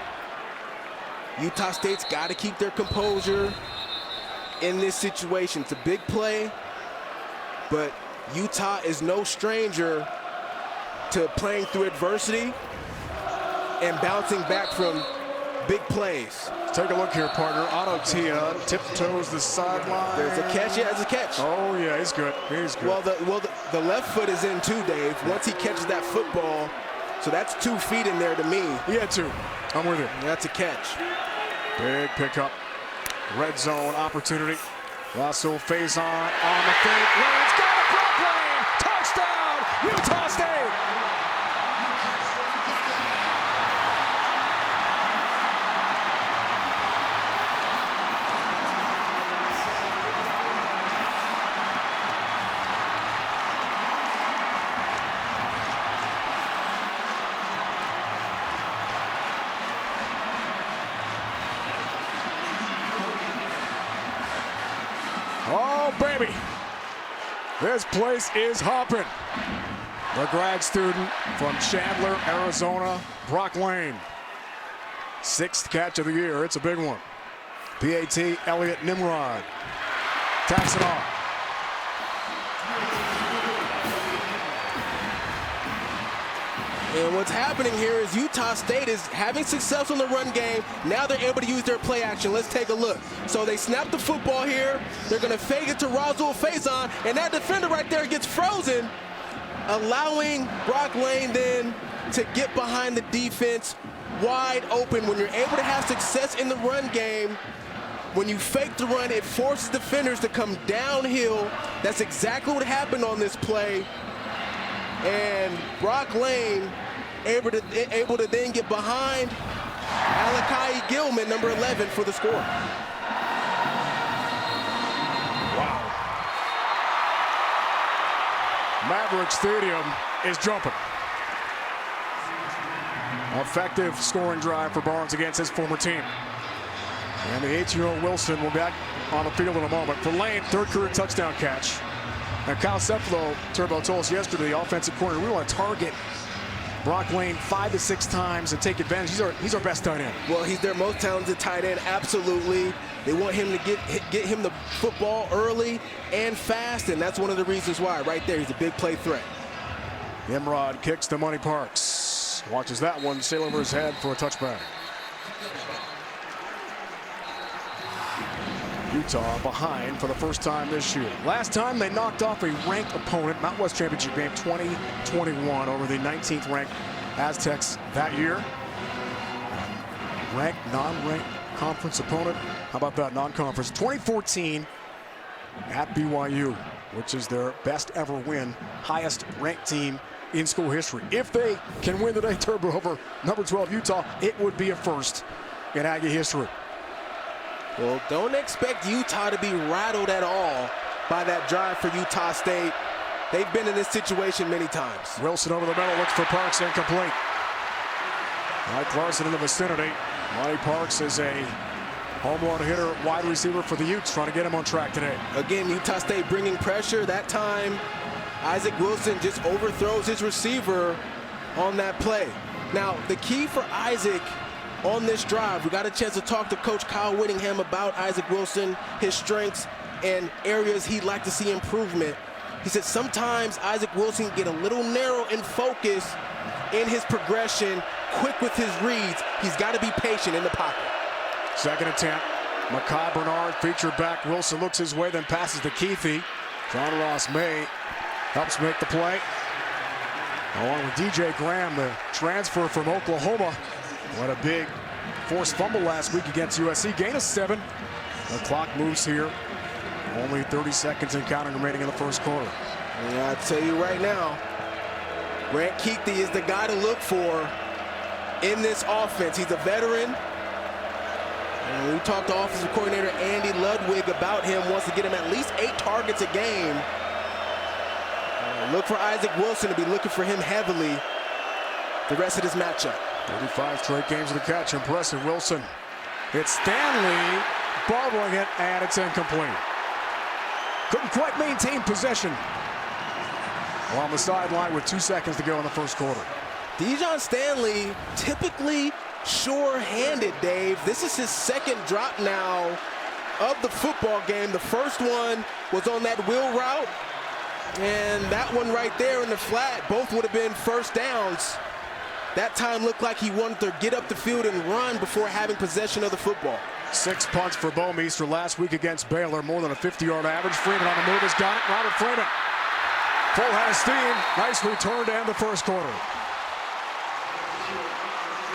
Utah State's got to keep their composure in this situation. It's a big play, but Utah is no stranger to playing through adversity and bouncing back from big plays. Take a look here, partner. Otto Tia tiptoes the sideline. There's a catch. Yeah, there's a catch. Oh, yeah, he's good. He's good. Well, the left foot is in too, Dave. Once he catches that football, so that's 2 feet in there to me. He had 2. I'm with you. That's a catch. Big pickup. Red zone opportunity. Russell Faison on the fake. Lance got it. Brooklyn. Touchdown, Utah State. Oh, baby. This place is hopping. The grad student from Chandler, Arizona, Brock Lane. 6th catch of the year. It's a big one. PAT Elliott Nimrod tacks it off. And what's happening here is Utah State is having success on the run game. Now they're able to use their play action. Let's take a look. So they snap the football here. They're going to fake it to Razul Faison, and that defender right there gets frozen, allowing Brock Lane then to get behind the defense wide open. When you're able to have success in the run game, when you fake the run, it forces defenders to come downhill. That's exactly what happened on this play. And Brock Lane able to then get behind Alakai Gilman, number 11, for the score. Wow. Maverick Stadium is jumping. Effective scoring drive for Barnes against his former team. And the 18-year-old Wilson will be back on the field in a moment. For Lane, 3rd career touchdown catch. Now, Kyle Cefalo, Turbo, told us yesterday, the offensive corner, we want to target Brock Lane 5 to 6 times and take advantage. He's our best tight end. Well, he's their most talented tight end, absolutely. They want him to get him the football early and fast, and that's one of the reasons why. Right there, he's a big play threat. Nimrod kicks to Money Parks. Watches that one sail over his head for a touchback. Utah behind for the first time this year. Last time they knocked off a ranked opponent, Mountain West Championship game 2021 over the 19th ranked Aztecs that year. Ranked, non-ranked conference opponent. How about that, non-conference? 2014 at BYU, which is their best ever win, highest ranked team in school history. If they can win today, Turbo, over number 12 Utah, it would be a first in Aggie history. Well, don't expect Utah to be rattled at all by that drive for Utah State. They've been in this situation many times. Wilson over the middle, looks for Parks, incomplete. Mike Larson in the vicinity. Monty Parks is a home run hitter, wide receiver for the Utes, trying to get him on track today. Again, Utah State bringing pressure. That time, Isaac Wilson just overthrows his receiver on that play. Now, the key for Isaac on this drive, we got a chance to talk to Coach Kyle Whittingham about Isaac Wilson, his strengths, and areas he'd like to see improvement. He said sometimes Isaac Wilson can get a little narrow in focus in his progression, quick with his reads. He's got to be patient in the pocket. Second attempt. Makai Bernard featured back. Wilson looks his way, then passes to Keithy. John Ross May helps make the play. Along with DJ Graham, the transfer from Oklahoma. What a big forced fumble last week against USC. Gain of 7. The clock moves here. Only 30 seconds and counting remaining in the first quarter. Yeah, I'll tell you right now, Grant Keithy is the guy to look for in this offense. He's a veteran. And we talked to offensive coordinator Andy Ludwig about him. Wants to get him at least 8 targets a game. Look for Isaac Wilson to be looking for him heavily the rest of this matchup. 35 straight games of the catch. Impressive. Wilson hits Stanley, bubbling it, and it's incomplete. Couldn't quite maintain possession. On the sideline with 2 seconds to go in the first quarter. Dejon Stanley, typically sure-handed, Dave. This is his 2nd drop now of the football game. The first one was on that wheel route, and that one right there in the flat, both would have been first downs. That time looked like he wanted to get up the field and run before having possession of the football. 6 punts for Bowmeister last week against Baylor. More than a 50-yard average. Freeman on the move has got it. Robert Freeman. Full head of steam. Nice return to end the first quarter.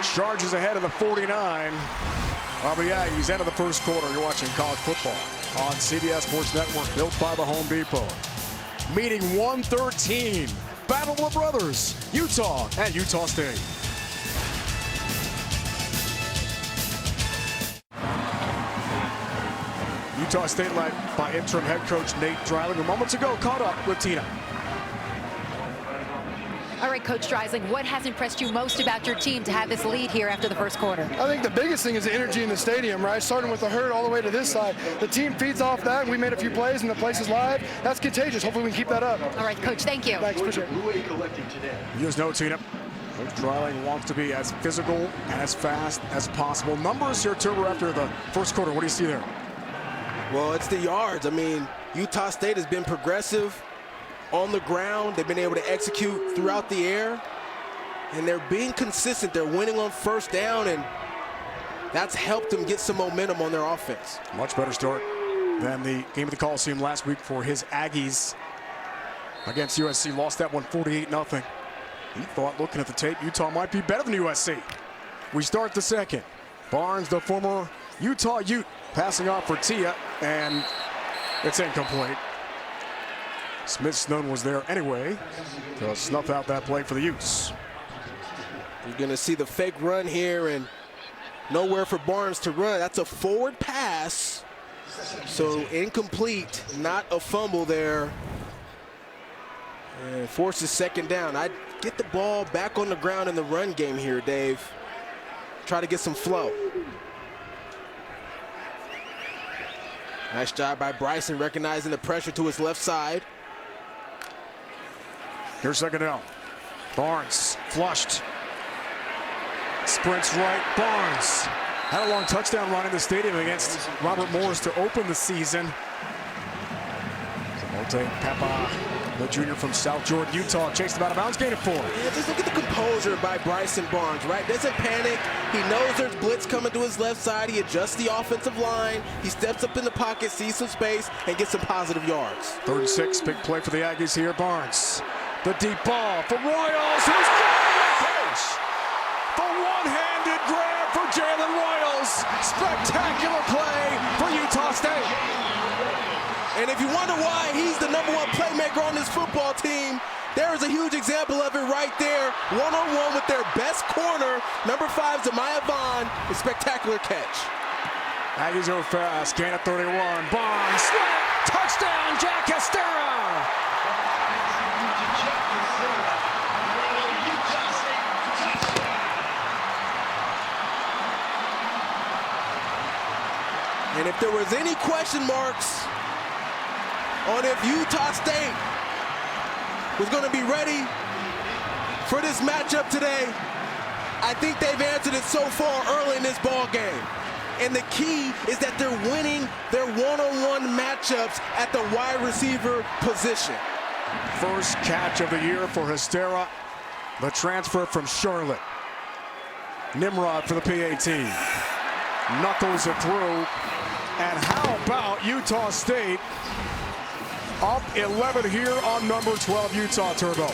Charges ahead of the 49. Of the Aggies, end of the first quarter. You're watching college football on CBS Sports Network, built by the Home Depot. Meeting 113. Battle of the Brothers, Utah and Utah State. Utah State led by interim head coach Nate Dreiling, who moments ago caught up with Tina. All right, Coach Dreisling, what has impressed you most about your team to have this lead here after the first quarter? I think the biggest thing is the energy in the stadium, right? Starting with the herd all the way to this side. The team feeds off that, and we made a few plays, and the place is live. That's contagious. Hopefully we can keep that up. All right, Coach, thank you. Thanks, appreciate it. You just know, Tina, Coach Dreisling wants to be as physical and as fast as possible. Numbers here, Turbo, after the first quarter. What do you see there? Well, it's the yards. I mean, Utah State has been progressive on the ground. They've been able to execute throughout the air, and they're being consistent. They're winning on first down, and that's helped them get some momentum on their offense. Much better start than the game of the Coliseum last week for his Aggies against USC. Lost that one 48-0. He thought, looking at the tape, Utah might be better than USC. We start the second. Barnes, the former Utah Ute, passing off for Tia, and it's incomplete. Smith-Snunn was there anyway to snuff out that play for the Utes. You're going to see the fake run here and nowhere for Barnes to run. That's a forward pass, so incomplete, not a fumble there. And forces second down. I'd get the ball back on the ground in the run game here, Dave. Try to get some flow. Nice job by Bryson recognizing the pressure to his left side. Here's second down. Barnes flushed. Sprints right. Barnes had a long touchdown run in the stadium against Robert Morris to open the season. Monte Papa, the junior from South Jordan, Utah, chased about a bounds, gain of 4. Yeah, just look at the composure by Bryson Barnes, right? Doesn't panic. He knows there's blitz coming to his left side. He adjusts the offensive line. He steps up in the pocket, sees some space, and gets some positive yards. 3rd and 6, big play for the Aggies here. Barnes, the deep ball for Royals, who's got the pitch. The one-handed grab for Jalen Royals. Spectacular play for Utah State. And if you wonder why he's the #1 playmaker on this football team, there is a huge example of it right there. One-on-one with their best corner, number 5, Zamaya Vaughn, a spectacular catch. Aggies go fast, gain of 31. Barnes, touchdown, Jack Castera. And if there was any question marks on if Utah State was going to be ready for this matchup today, I think they've answered it so far early in this ball game. And the key is that they're winning their one-on-one matchups at the wide receiver position. First catch of the year for Hystera, the transfer from Charlotte. Nimrod for the PAT. Knuckles it through. And how about Utah State up 11 here on number 12 Utah, Turbo.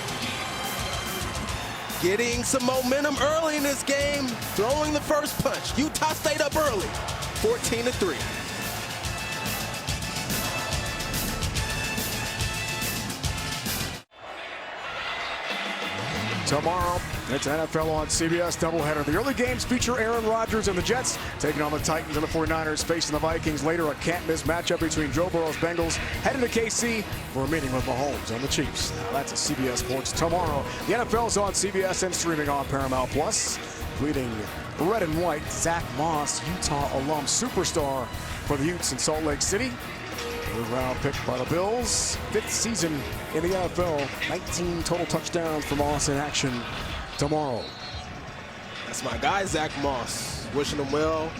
Getting some momentum early in this game, throwing the first punch. Utah State up early, 14-3. Tomorrow, it's NFL on CBS doubleheader. The early games feature Aaron Rodgers and the Jets taking on the Titans and the 49ers, facing the Vikings. Later, a can't-miss matchup between Joe Burrow's Bengals heading to KC for a meeting with Mahomes and the Chiefs. Now, that's a CBS Sports tomorrow. The NFL's on CBS and streaming on Paramount+. Leading red and white, Zach Moss, Utah alum superstar for the Utes in Salt Lake City. Third-round pick by the Bills. 5th season in the NFL. 19 total touchdowns for Moss in action tomorrow. That's my guy, Zach Moss. Wishing him well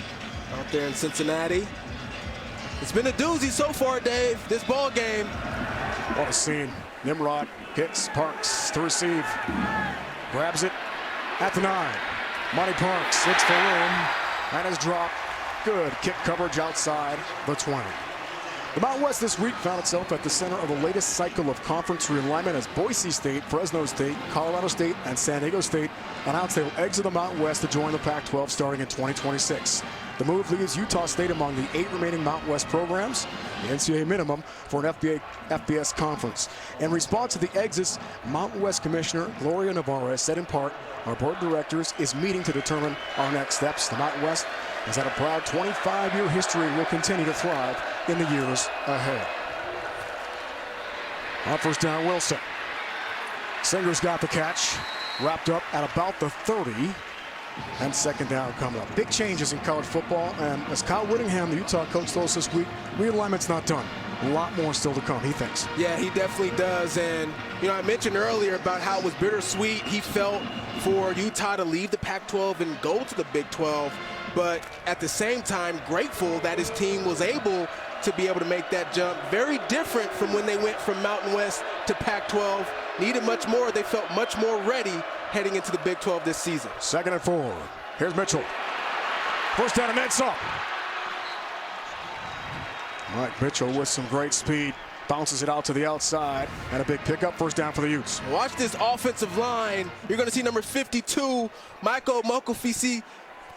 out there in Cincinnati. It's been a doozy so far, Dave, this ball game. What a scene. Nimrod hits Parks to receive. Grabs it at the 9. Monty Parks looks for room and is dropped. Good kick coverage outside the 20. The Mountain West this week found itself at the center of the latest cycle of conference realignment as Boise State, Fresno State, Colorado State, and San Diego State announced they will exit the Mountain West to join the Pac-12 starting in 2026. The move leaves Utah State among the 8 remaining Mountain West programs, the NCAA minimum for an FBS conference. In response to the exits, Mountain West Commissioner Gloria Navarro said in part, our board of directors is meeting to determine our next steps. The Mountain West has had a proud 25-year history and will continue to thrive in the years ahead. On first down, Wilson. Singer's got the catch. Wrapped up at about the 30. And second down coming up. Big changes in college football. And as Kyle Whittingham, the Utah coach, told us this week, realignment's not done. A lot more still to come, he thinks. Yeah, he definitely does. And, I mentioned earlier about how it was bittersweet. He felt for Utah to leave the Pac-12 and go to the Big 12. But at the same time, grateful that his team was able to be able to make that jump. Very different from when they went from Mountain West to Pac-12. Needed much more. They felt much more ready heading into the Big 12 this season. 2nd and 4. Here's Mitchell. First down and then some. Mike Mitchell with some great speed. Bounces it out to the outside. And a big pickup. First down for the Utes. Watch this offensive line. You're going to see number 52, Michael Mokofisi,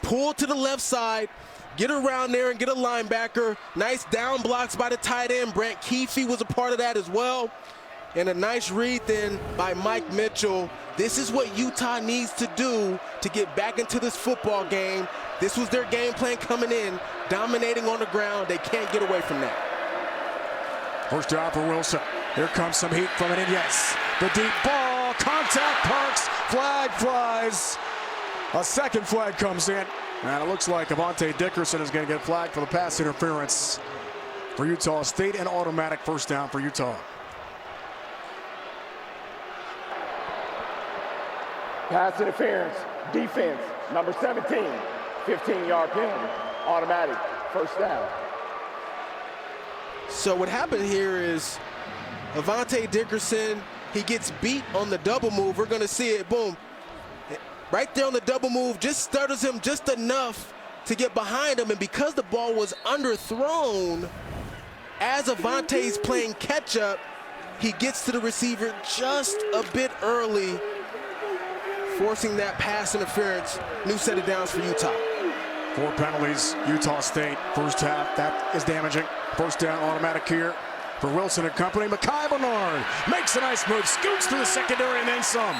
pull to the left side, get around there and get a linebacker. Nice down blocks by the tight end. Brant Keefe was a part of that as well. And a nice read then by Mike Mitchell. This is what Utah needs to do to get back into this football game. This was their game plan coming in, dominating on the ground. They can't get away from that. First down for Wilson. Here comes some heat from it, and yes, the deep ball, contact, Parks, flag flies. A second flag comes in, and it looks like Avante Dickerson is going to get flagged for the pass interference for Utah State, and automatic first down for Utah. Pass interference, defense, number 17, 15-yard penalty, automatic, first down. So what happened here is Avante Dickerson, he gets beat on the double move. We're going to see it, boom. Right there on the double move, just stutters him just enough to get behind him. And because the ball was underthrown, as Avante's playing catch-up, he gets to the receiver just a bit early, forcing that pass interference. New set of downs for Utah. 4 penalties, Utah State, first half. That is damaging. First down automatic here for Wilson and company. Mekhi Bernard makes a nice move, scoots through the secondary and then some.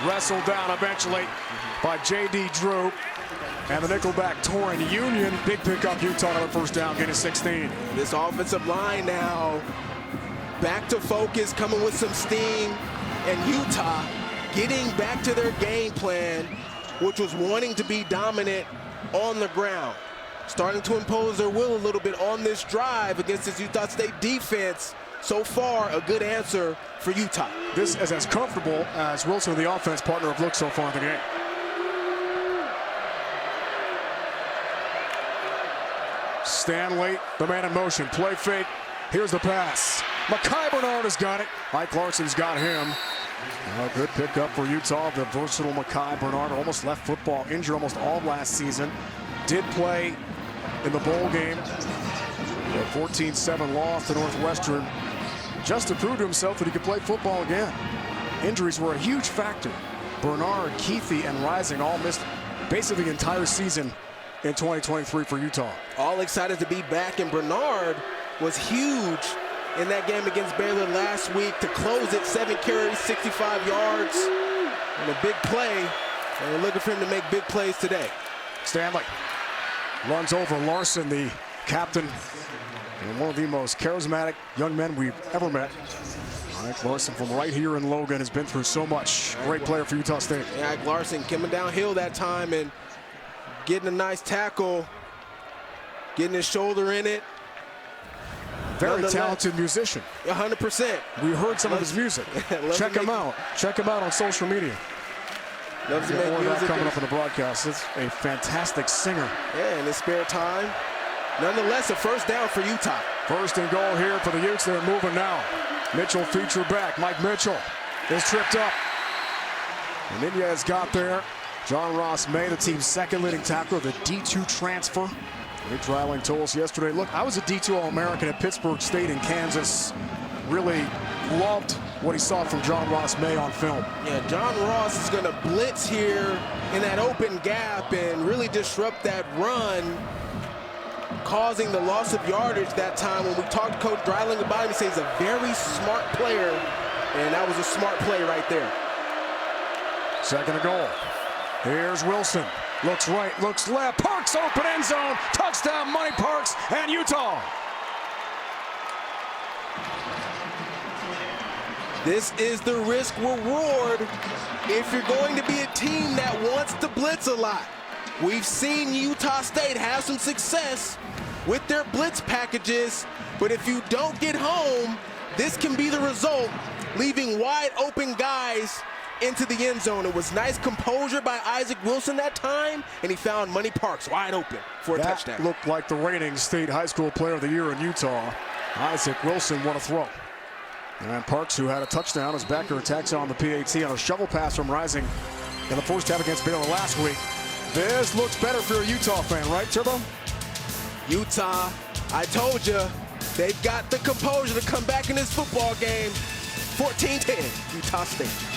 Wrestled down eventually by J.D. Drew. And the nickelback Torrin Union. Big pickup, Utah on the first down, getting 16. This offensive line now back to focus, coming with some steam. And Utah getting back to their game plan, which was wanting to be dominant on the ground. Starting to impose their will a little bit on this drive against this Utah State defense. So far, a good answer for Utah. This is as comfortable as Wilson and the offense partner have looked so far in the game. Stanley, the man in motion, play fake. Here's the pass. Mekhi Bernard has got it. Ike Larson's got him. A good pickup for Utah. The versatile Mekhi Bernard almost left football, injured almost all last season. Did play in the bowl game. A 14-7 loss to Northwestern. Just to prove to himself that he could play football again. Injuries were a huge factor. Bernard, Keefe, and Rising all missed basically the entire season in 2023 for Utah. All excited to be back, and Bernard was huge in that game against Baylor last week to close it. 7 carries, 65 yards, and a big play. And we're looking for him to make big plays today. Stanley runs over Larson, the captain, and one of the most charismatic young men we've ever met. Ike Larson from right here in Logan has been through so much. Great player for Utah State. Yeah, Ike Larson coming downhill that time and getting a nice tackle, getting his shoulder in it. Very talented musician. 100%. We heard some of his music. Check him out. Check him out on social media. Loves to make more of that music. Coming up in the broadcast. It's a fantastic singer. Yeah, in his spare time. Nonetheless, a first down for Utah. First and goal here for the Utes. They're moving now. Mitchell feature back. Mike Mitchell is tripped up. And Inez got there. John Ross May, the team's second leading tackler, the D2 transfer. Rick Dreiling told us yesterday, look, I was a D2 All-American at Pittsburgh State in Kansas. Really loved what he saw from John Ross May on film. Yeah, John Ross is going to blitz here in that open gap and really disrupt that run, causing the loss of yardage that time. When we talked to Coach Dreiling about him, he says he's a very smart player, and that was a smart play right there. Second and goal. Here's Wilson. Looks right, looks left. Parks open end zone. Touchdown, Money Parks and Utah. This is the risk reward if you're going to be a team that wants to blitz a lot. We've seen Utah State have some success with their blitz packages, but if you don't get home, this can be the result, leaving wide open guys into the end zone. It was nice composure by Isaac Wilson that time, and he found Money Parks wide open for a touchdown. Looked like the reigning state high school player of the year in Utah. Isaac Wilson won a throw. And Parks, who had a touchdown, as Becker attacks on the PAT on a shovel pass from Rising in the first half against Baylor last week. This looks better for a Utah fan, right, Turbo? Utah, I told you, they've got the composure to come back in this football game. 14-10, Utah State.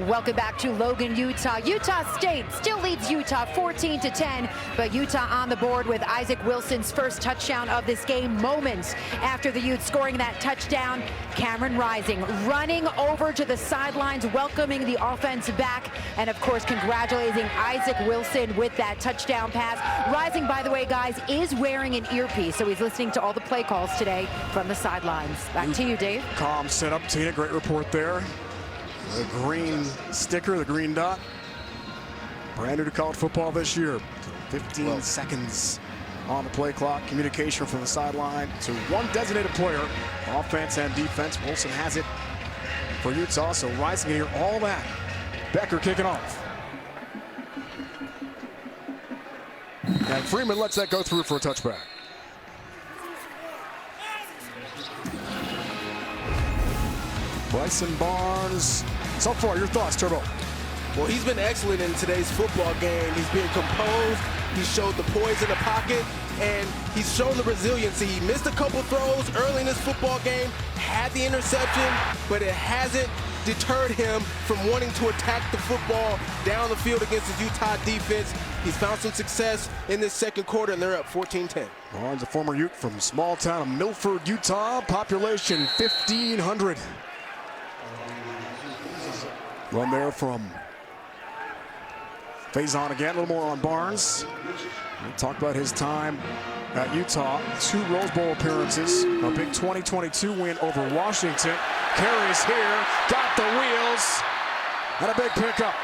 Welcome back to Logan, Utah. Utah State still leads Utah 14-10, but Utah on the board with Isaac Wilson's first touchdown of this game moments after the Utes scoring that touchdown. Cameron Rising running over to the sidelines, welcoming the offense back, and of course congratulating Isaac Wilson with that touchdown pass. Rising, by the way, guys, is wearing an earpiece, so he's listening to all the play calls today from the sidelines. Back to you, Dave. Calm setup, Tina, great report there. The green sticker, the green dot. Brand new to college football this year. 15 seconds on the play clock. Communication from the sideline to one designated player, offense and defense. Wilson has it for Utah, so Rising here, all that. Becker kicking off. And Freeman lets that go through for a touchback. Bryson Barnes. So far, your thoughts, Turbo? Well, he's been excellent in today's football game. He's been composed. He showed the poise in the pocket, and he's shown the resiliency. He missed a couple throws early in this football game, had the interception, but it hasn't deterred him from wanting to attack the football down the field against his Utah defense. He's found some success in this second quarter, and they're up 14-10. Barnes, a former Ute from small town of Milford, Utah. Population 1,500. Run there from Faison again, a little more on Barnes. We'll talk about his time at Utah. 2 Rose Bowl appearances, a big 2022 win over Washington. Carries here, got the wheels, and a big pickup.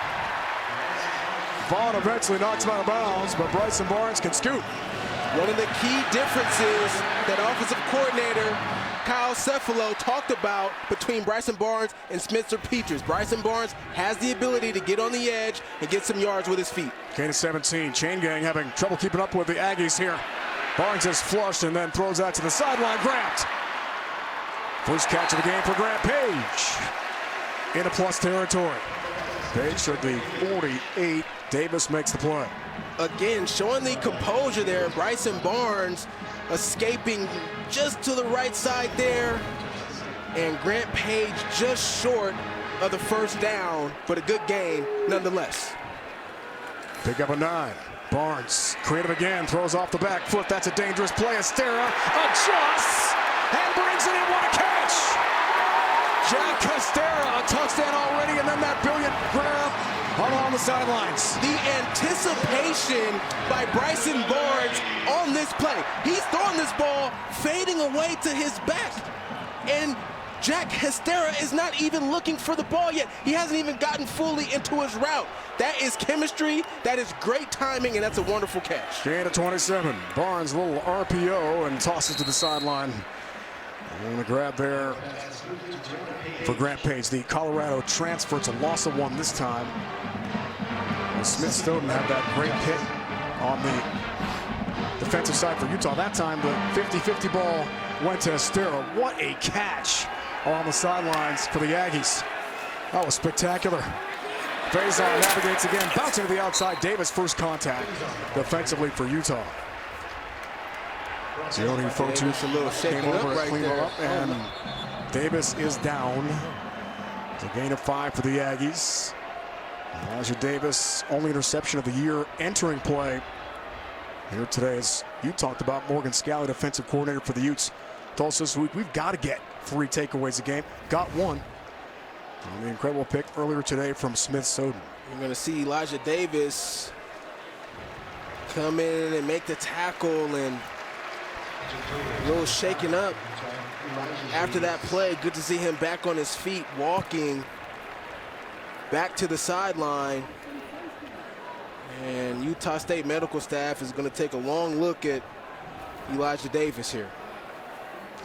Vaughn eventually knocks him out of bounds, but Bryson Barnes can scoot. One of the key differences that offensive coordinator Kyle Cefalo talked about between Bryson Barnes and Spencer Petras. Bryson Barnes has the ability to get on the edge and get some yards with his feet. Gain of 17. Chain gang having trouble keeping up with the Aggies here. Barnes is flushed and then throws out to the sideline. Grant. First catch of the game for Grant Page. Into plus territory. Page should be 48. Davis makes the play. Again, showing the composure there. Bryson Barnes escaping just to the right side there, and Grant Page just short of the first down, but a good gain nonetheless. Pick up a 9. Barnes, creative again, throws off the back foot. That's a dangerous play. Estera adjusts and brings it in. What a catch! Jack Estera, a touchdown already, and then that brilliant grab along the sidelines. The anticipation by Bryson Barnes on this play. He's throwing this ball fading away to his back, and Jack Estera is not even looking for the ball yet. He hasn't even gotten fully into his route. That is chemistry, that is great timing, and that's a wonderful catch. Gain of 27. Barnes, a little RPO, and tosses to the sideline. And a grab there for Grant Page, the Colorado transfer. It's a loss of 1 this time. And Smith Stoughton had that great hit on the defensive side for Utah. That time, the 50-50 ball went to Estera. What a catch on the sidelines for the Aggies. That was spectacular. Faison navigates again, bouncing to the outside. Davis first contact defensively for Utah. Zioni Fotu came over and cleaned it up, and Davis is down. It's a gain of 5 for the Aggies. Elijah Davis, only interception of the year entering play here today. As you talked about, Morgan Scalley, defensive coordinator for the Utes, told us this week we've got to get 3 takeaways a game. Got 1. And the incredible pick earlier today from Smith Stoughton. You're going to see Elijah Davis come in and make the tackle, and A little shaken up after that play. Good to see him back on his feet, walking back to the sideline. And Utah State medical staff is going to take a long look at Elijah Davis here.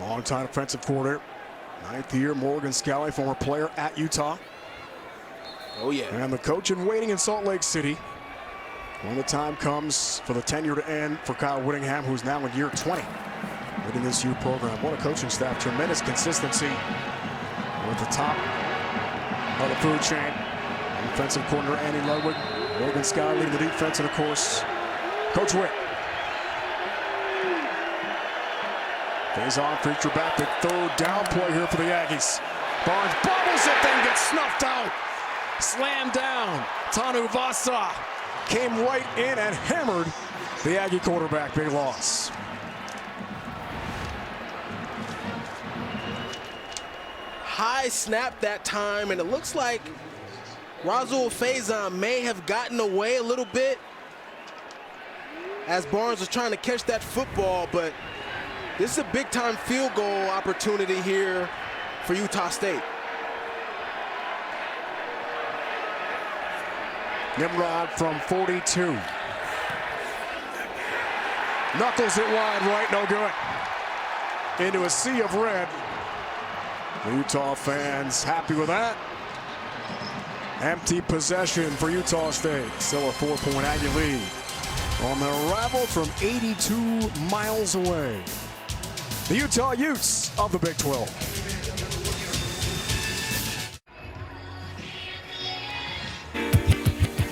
Long-time defensive coordinator, 9th year, Morgan Scalley, former player at Utah. Oh, yeah. And the coach in waiting in Salt Lake City. When the time comes for the tenure to end for Kyle Whittingham, who's now in year 20 leading this youth program. What a coaching staff. Tremendous consistency with the top of the food chain. Defensive coordinator Andy Ludwig, Morgan Scott leading the defense, and of course, Coach Witt. Days on, feature back, big third down play here for the Aggies. Barnes bobbles it, then gets snuffed out. Slammed down. Tanu Vasa came right in and hammered the Aggie quarterback. Big loss. High snap that time, and it looks like Rasul Faison may have gotten away a little bit as Barnes was trying to catch that football, but this is a big-time field goal opportunity here for Utah State. Nimrod from 42. Knuckles it wide right, no good. Into a sea of red. The Utah fans happy with that. Empty possession for Utah State. Still a 4-point Aggie lead on the arrival from 82 miles away. The Utah Utes of the Big 12.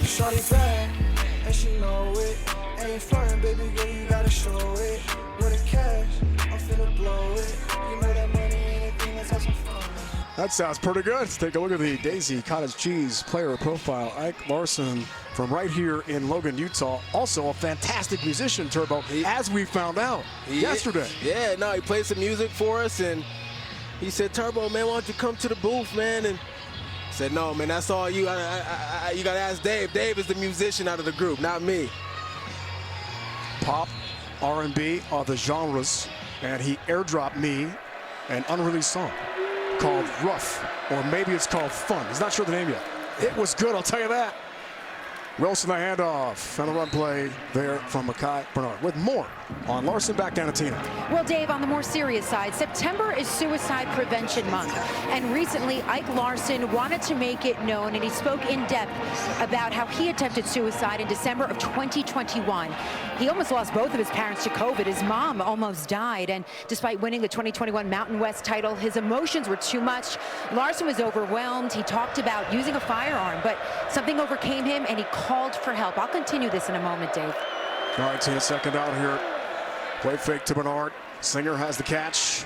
Shawty bad, and she know it. Ain't flirting, baby girl, you gotta show it. With the cash, I'm finna blow it. You know that money ain't a thing, let's have some fun. That sounds pretty good. Let's take a look at the Daisy Cottage Cheese player profile. Ike Larson from right here in Logan, Utah. Also a fantastic musician, Turbo, as we found out yesterday. Yeah, no, he played some music for us, and he said, Turbo, man, why don't you come to the booth, man? And I said, no, man, that's all you. You got to ask Dave. Dave is the musician out of the group, not me. Pop, R&B are the genres, and he airdropped me an unreleased song called Rough, or maybe it's called Fun. He's not sure the name yet. It was good, I'll tell you that. Wilson the handoff, and the run play there from Mekhi Bernard. With more on Larson, back down to Tina. Well, Dave, on the more serious side, September is Suicide Prevention Month. And recently, Ike Larson wanted to make it known, and he spoke in depth about how he attempted suicide in December of 2021. He almost lost both of his parents to COVID. His mom almost died. And despite winning the 2021 Mountain West title, his emotions were too much. Larson was overwhelmed. He talked about using a firearm, but something overcame him, and he called for help. I'll continue this in a moment, Dave. All right, Tina, second out here. Play fake to Bernard. Singer has the catch.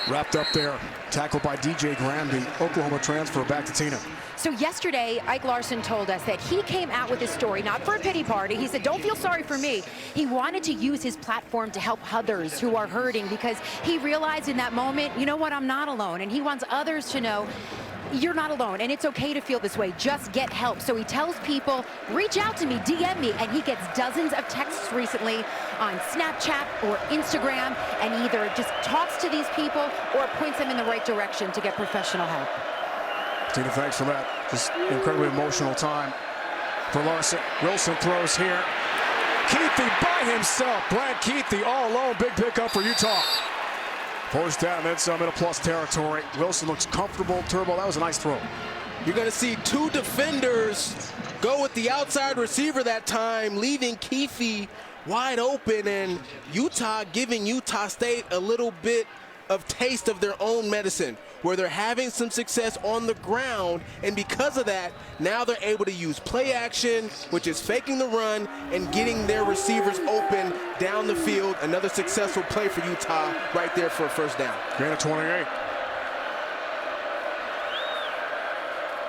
Wrapped up there. Tackled by DJ Graham, the Oklahoma transfer, back to Tina. So yesterday, Ike Larson told us that he came out with his story, not for a pity party. He said, don't feel sorry for me. He wanted to use his platform to help others who are hurting, because he realized in that moment, you know what, I'm not alone. And he wants others to know you're not alone, and it's okay to feel this way. Just get help. So he tells people, reach out to me, DM me, and he gets dozens of texts recently on Snapchat or Instagram, and either just talks to these people or points them in the right direction to get professional help. Tina, thanks for that. Just incredibly emotional time for Larson. Wilson throws here. Keithy by himself. Brad Keithy all alone. Big pickup for Utah. First down, then some in a plus territory. Wilson looks comfortable. Turbo, that was a nice throw. You're going to see two defenders go with the outside receiver that time, leaving Keithy wide open, and Utah giving Utah State a little bit of taste of their own medicine, where they're having some success on the ground, and because of that, now they're able to use play action, which is faking the run and getting their receivers open down the field. Another successful play for Utah right there for a first down. Gain of 28.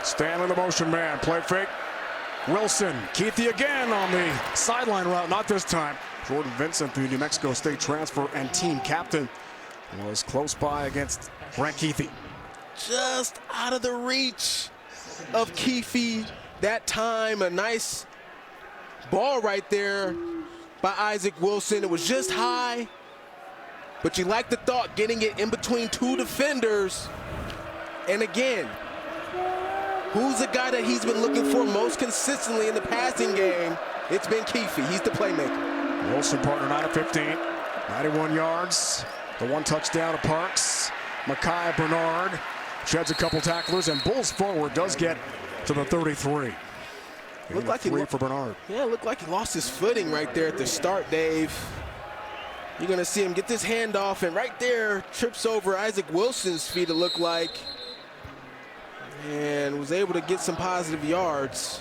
Stanley the motion man, play fake. Wilson, Keithy again on the sideline route, not this time. Jordan Vincent, the New Mexico State transfer and team captain, was close by against Brent Keithy. Just out of the reach of Keithy that time. A nice ball right there by Isaac Wilson. It was just high, but you like the thought, getting it in between two defenders. And again, who's the guy that he's been looking for most consistently in the passing game? It's been Keefe. He's the playmaker. Wilson partner 9 of 15, 91 yards, the 1 touchdown to Parks. Mekhi Bernard sheds a couple tacklers and bulls forward, does get to the 33. Looked like three for Bernard. Yeah, it looked like he lost his footing right there at the start, Dave. You're going to see him get this handoff, and right there trips over Isaac Wilson's feet, it looked like, and was able to get some positive yards.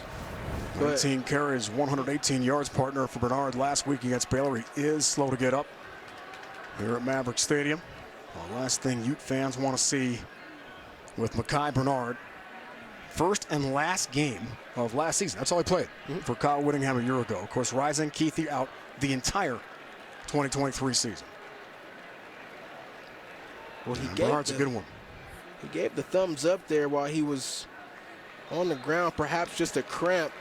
19 carries, 118 yards partner for Bernard last week against Baylor. He is slow to get up here at Maverick Stadium. The last thing Ute fans want to see with Mekhi Bernard, first and last game of last season. That's all he played for Kyle Whittingham a year ago. Of course, Rising, Keefe out the entire 2023 season. Well, Bernard's a good one. He gave the thumbs up there while he was on the ground, perhaps just a cramp.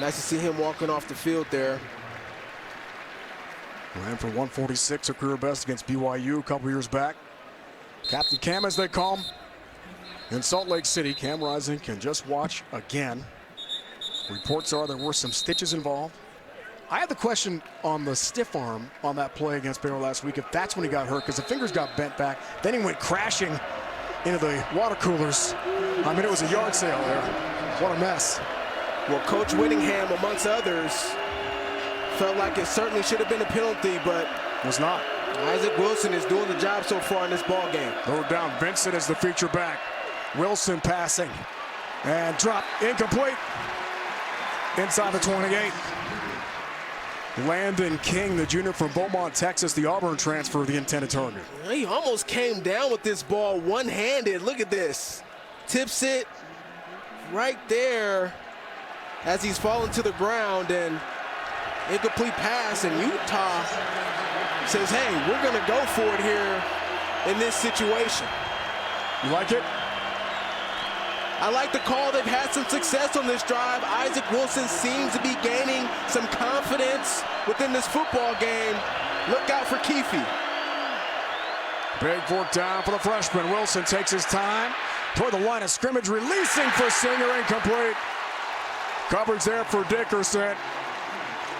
Nice to see him walking off the field there. Ran for 146, a career best against BYU a couple years back. Captain Cam, as they call him, in Salt Lake City. Cam Rising can just watch again. Reports are there were some stitches involved. I had the question on the stiff arm on that play against Baylor last week, if that's when he got hurt, because the fingers got bent back. Then he went crashing into the water coolers. I mean, it was a yard sale there. What a mess. Well, Coach Whittingham, amongst others, felt like it certainly should have been a penalty, but was not. Isaac Wilson is doing the job so far in this ball game. Throw down. Vincent is the feature back. Wilson passing and drop incomplete inside the 28. Landon King, the junior from Beaumont, Texas, the Auburn transfer, the intended target. He almost came down with this ball one-handed. Look at this. Tips it right there as he's falling to the ground, and incomplete pass, and Utah says, hey, we're going to go for it here in this situation. You like it? I like the call. They've had some success on this drive. Isaac Wilson seems to be gaining some confidence within this football game. Look out for Keefe. Big fourth down for the freshman. Wilson takes his time toward the line of scrimmage, releasing for Singer, incomplete. Coverage there for Dickerson.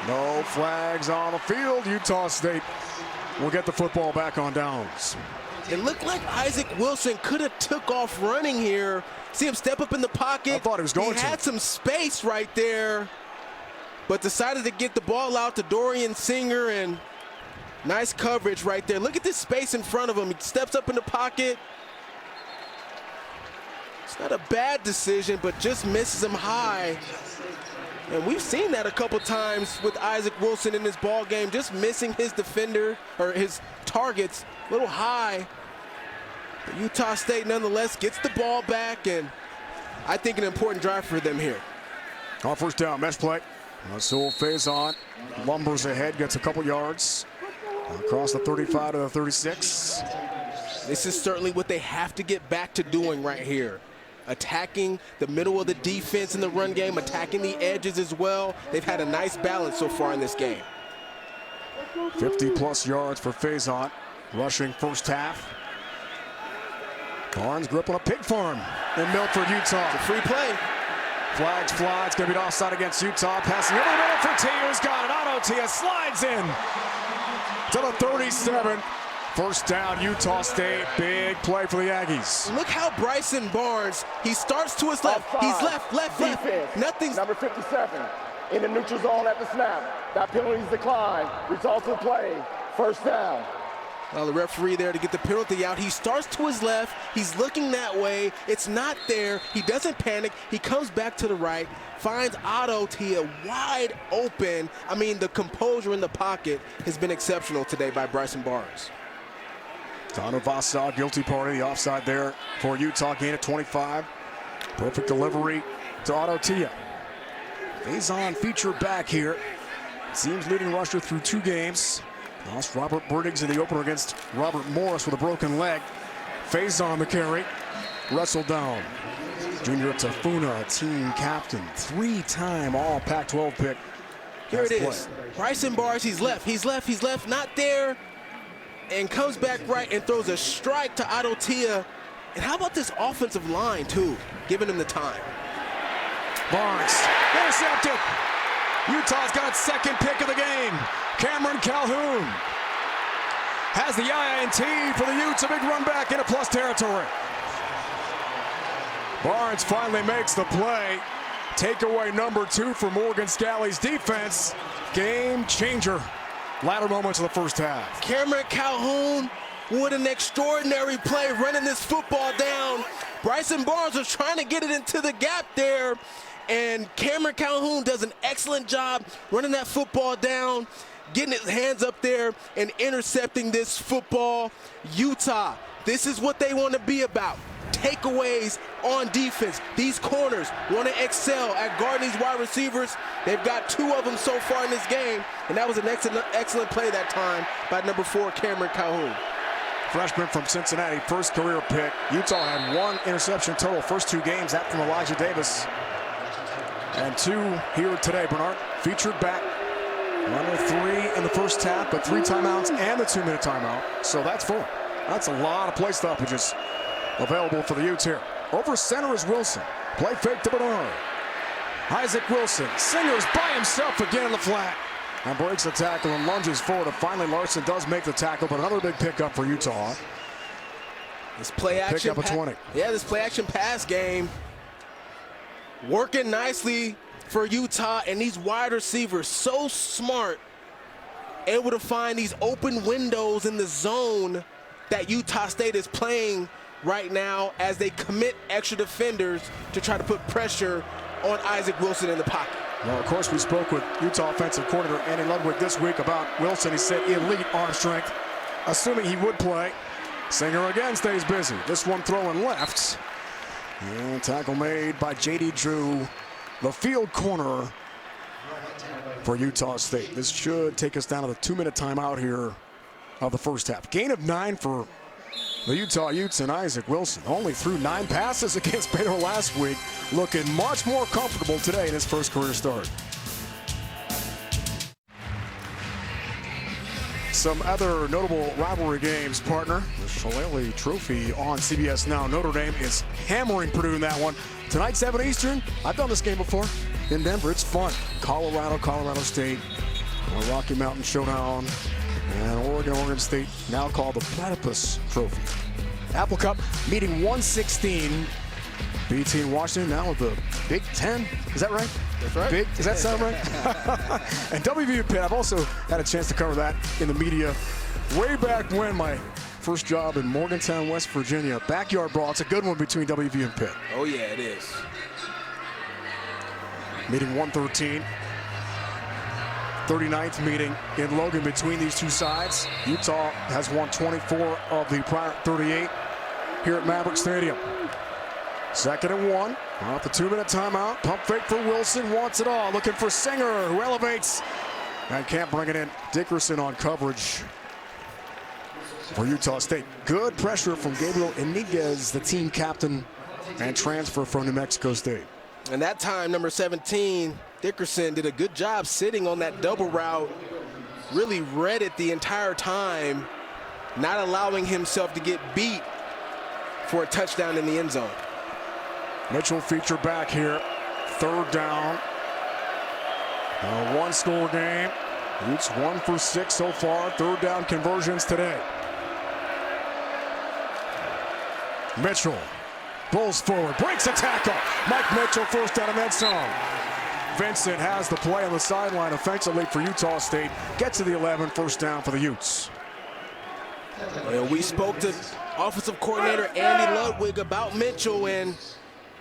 No flags on the field. Utah State will get the football back on downs. It looked like Isaac Wilson could have took off running here. See him step up in the pocket. I thought he was going to. He had some space right there, but decided to get the ball out to Dorian Singer, and nice coverage right there. Look at this space in front of him. He steps up in the pocket. It's not a bad decision, but just misses him high. And we've seen that a couple times with Isaac Wilson in this ball game, just missing his defender or his targets a little high. But Utah State nonetheless gets the ball back, and I think an important drive for them here. On first down, mesh play. Sewell Faison lumbers ahead, gets a couple yards across the 35 to the 36. This is certainly what they have to get back to doing right here. Attacking the middle of the defense in the run game, attacking the edges as well. They've had a nice balance so far in this game. 50-plus yards for Faison, rushing first half. Barnes grew up on a pig farm in Milford, Utah. It's a free play. Flags fly. It's going to be offside against Utah. Passing over the middle for Tia, who's got it. Otto Tia slides in to the 37. First down, Utah State. Big play for the Aggies. Look how Bryson Barnes, he starts to his left. He's left. Defense. Nothing's. Number 57 in the neutral zone at the snap. That penalty's declined. Results of play. First down. Well, the referee there to get the penalty out. He starts to his left. He's looking that way. It's not there. He doesn't panic. He comes back to the right, finds Otto Tia wide open. I mean, the composure in the pocket has been exceptional today by Bryson Barnes. Donner Vasa, guilty party, the offside there for Utah, gain at 25. Perfect delivery to Otto Tia. Faison featured back here. Seems leading rusher through 2 games. Lost Robert Briggs in the opener against Robert Morris with a broken leg. Faison the carry. Wrestled down. Junior Tafuna, team captain, 3-time all Pac-12 pick. Here it is. Bryson Barnes, he's left. Not there. and comes back right and throws a strike to Adotia. And how about this offensive line, too, giving him the time? Barnes, intercepted. Utah's got its second pick of the game. Cameron Calhoun has the INT for the Utes, a big run back into plus territory. Barnes finally makes the play. Takeaway number 2 for Morgan Scalley's defense. Game changer. Latter moments of the first half. Cameron Calhoun with an extraordinary play running this football down. Bryson Barnes was trying to get it into the gap there, and Cameron Calhoun does an excellent job running that football down, getting his hands up there and intercepting this football. Utah, this is what they want to be about. Takeaways on defense. These corners want to excel at guarding these wide receivers. They've got 2 of them so far in this game, and that was an excellent play that time by number 4, Cameron Calhoun. Freshman from Cincinnati, first career pick. Utah had 1 interception total first 2 games, that from Elijah Davis. And 2 here today. Bernard featured back. 1 of 3 in the first half, but 3 timeouts and the 2-minute timeout. So that's 4. That's a lot of play stoppages available for the Utes here. Over center is Wilson. Play fake to Bernard. Isaac Wilson. Singer's by himself again in the flat. And breaks the tackle and lunges forward. And finally, Larson does make the tackle, but another big pickup for Utah. This play action. Pick up a 20. Yeah, this play action pass game working nicely for Utah, and these wide receivers so smart, able to find these open windows in the zone that Utah State is playing right now as they commit extra defenders to try to put pressure on Isaac Wilson in the pocket. Well, of course, we spoke with Utah offensive coordinator Andy Ludwig this week about Wilson. He said elite arm strength, assuming he would play. Singer again stays busy. This one throwing left. And tackle made by J.D. Drew, the field corner for Utah State. This should take us down to the 2-minute timeout here of the first half. Gain of 9 for the Utah Utes, and Isaac Wilson only threw 9 passes against Baylor last week, looking much more comfortable today in his first career start. Some other notable rivalry games, partner. The Shillelagh Trophy on CBS Now. Notre Dame is hammering Purdue in that one. Tonight, 7 Eastern. I've done this game before in Denver. It's fun. Colorado State, the Rocky Mountain Showdown, and Oregon State, now called the Platypus Trophy. Apple Cup meeting 116. BT in Washington now with the Big Ten. Is that right? That's right. Big, does that sound right? And WVU Pitt, I've also had a chance to cover that in the media way back when, my first job in Morgantown, West Virginia. Backyard brawl. It's a good one between WVU and Pitt. Oh, yeah, it is. Meeting 113. 39th meeting in Logan between these two sides. Utah has won 24 of the prior 38 here at Maverick Stadium. 2nd and 1. Off the 2-minute timeout. Pump fake for Wilson. Wants it all. Looking for Singer, who elevates and can't bring it in. Dickerson on coverage for Utah State. Good pressure from Gabriel Iniguez, the team captain and transfer from New Mexico State. And that time, number 17, Dickerson, did a good job sitting on that double route. Really read it the entire time, not allowing himself to get beat for a touchdown in the end zone. Mitchell feature back here. 3rd down. A 1-score game. Utes 1 for 6 so far. 3rd down conversions today. Mitchell pulls forward, breaks a tackle. Mike Mitchell, 1st down in that zone. Vincent has the play on the sideline offensively for Utah State. Gets to the 11, 1st down for the Utes. And we spoke to offensive coordinator Andy Ludwig about Mitchell, and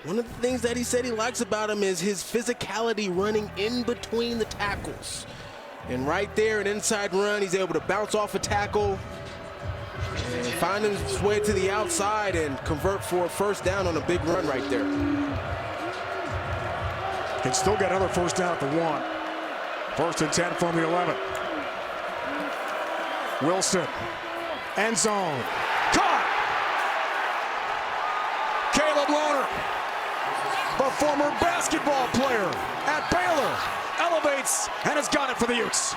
one of the things that he said he likes about him is his physicality running in between the tackles. And right there, an inside run, he's able to bounce off a tackle and find his way to the outside and convert for a 1st down on a big run right there. Can still get another 1st down at the 1. 1st and 10 from the 11. Wilson, end zone, caught! Caleb Lohner, the former basketball player at Baylor, elevates and has got it for the Utes.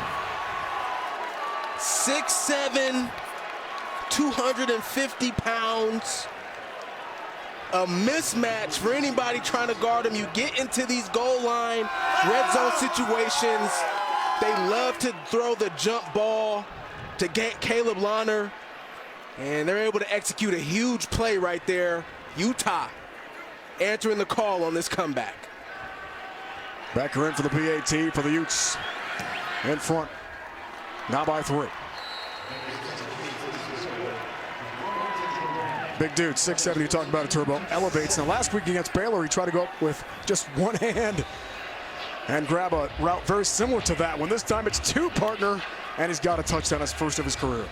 6'7", 250 pounds. A mismatch for anybody trying to guard him. You get into these goal line, red zone situations. They love to throw the jump ball to get Caleb Lahner, and they're able to execute a huge play right there. Utah answering the call on this comeback. Becker in for the PAT for the Utes. In front, now by 3. Big dude, 6'7", you talked about a Turbo, elevates. Now last week against Baylor, he tried to go up with just one hand and grab a route very similar to that one. This time it's 2, partner, and he's got a touchdown, his first of his career.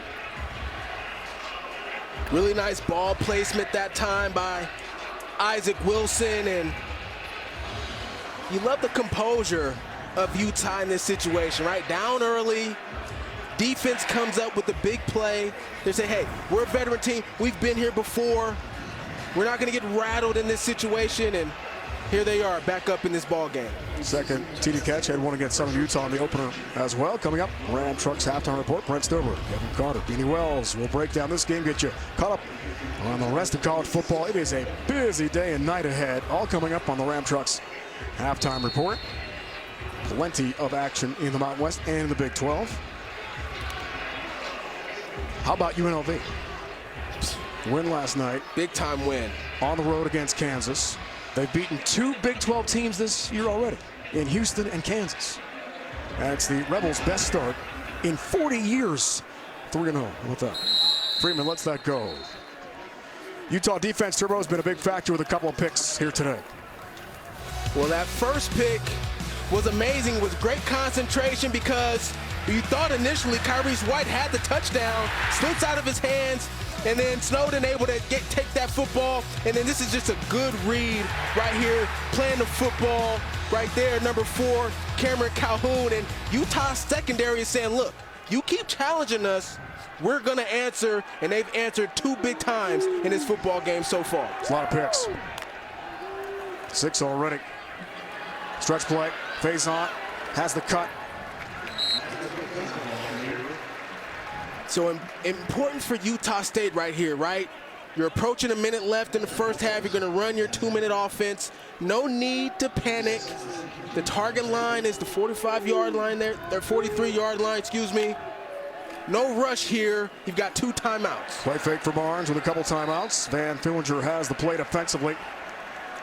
Really nice ball placement that time by Isaac Wilson, and you love the composure of Utah in this situation, right? Down early, defense comes up with the big play. They say, hey, we're a veteran team. We've been here before. We're not going to get rattled in this situation, and here they are back up in this ball game. Second TD catch, had one against Southern Utah in the opener as well. Coming up, Ram Trucks halftime report. Brent Stover, Kevin Carter, Beanie Wells will break down this game, get you caught up on the rest of college football. It is a busy day and night ahead, all coming up on the Ram Trucks halftime report. Plenty of action in the Mountain West and in the Big 12. How about UNLV? Win last night. Big time win. On the road against Kansas. They've beaten 2 Big 12 teams this year already, in Houston and Kansas. And it's the Rebels' best start in 40 years. 3-0. How about that? Freeman lets that go. Utah defense, Turbo, has been a big factor with a couple of picks here today. Well, that first pick was amazing. It was great concentration because you thought initially Kyrese White had the touchdown, slips out of his hands, and then Snowden able to take that football. And then this is just a good read right here, playing the football right there, number 4, Cameron Calhoun. And Utah's secondary is saying, look, you keep challenging us, we're going to answer. And they've answered 2 big times in this football game so far. It's a lot of picks. 6 already. Stretch play, phase on, has the cut. So important for Utah State right here, right? You're approaching a minute left in the first half. You're going to run your 2-minute offense. No need to panic. The target line is the 45-yard line there, their 43-yard line, excuse me. No rush here. You've got 2 timeouts. Play fake for Barnes with a couple timeouts. Van Fillinger has the play defensively.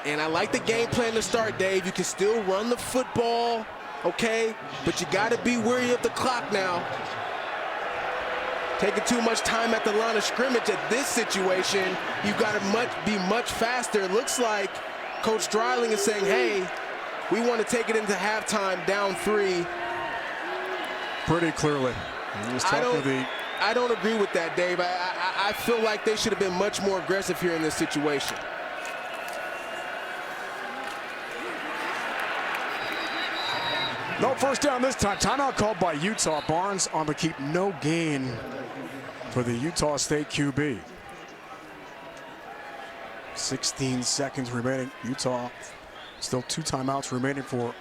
And I like the game plan to start, Dave. You can still run the football, okay? But you got to be wary of the clock now. Taking too much time at the line of scrimmage at this situation, you've got to be much faster. It looks like Coach Dreiling is saying, hey, we want to take it into halftime down 3. Pretty clearly. I don't agree with that, Dave. I feel like they should have been much more aggressive here in this situation. No first down this time. Timeout called by Utah. Barnes on the keep, no gain for the Utah State QB. 16 seconds remaining. Utah still 2 timeouts remaining for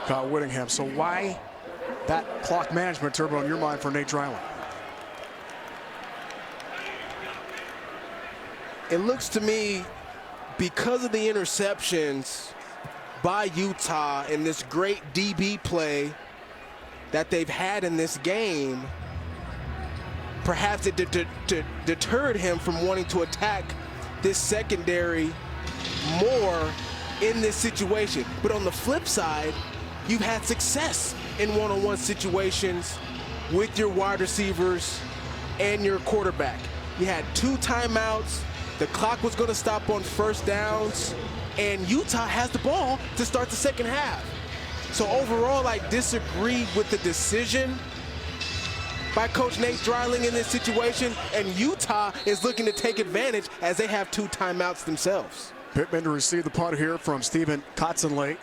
Kyle Whittingham. So why that clock management, Turbo, in your mind for Nate Dreiling? It looks to me, because of the interceptions by Utah and this great DB play that they've had in this game, perhaps it deterred him from wanting to attack this secondary more in this situation. But on the flip side, you've had success in one-on-one situations with your wide receivers and your quarterback. You had 2 timeouts. The clock was going to stop on first downs, and Utah has the ball to start the second half. So overall, I disagree with the decision by Coach Nate Dreiling in this situation, and Utah is looking to take advantage as they have 2 timeouts themselves. Pittman to receive the punt here from Stephen Kotzenley.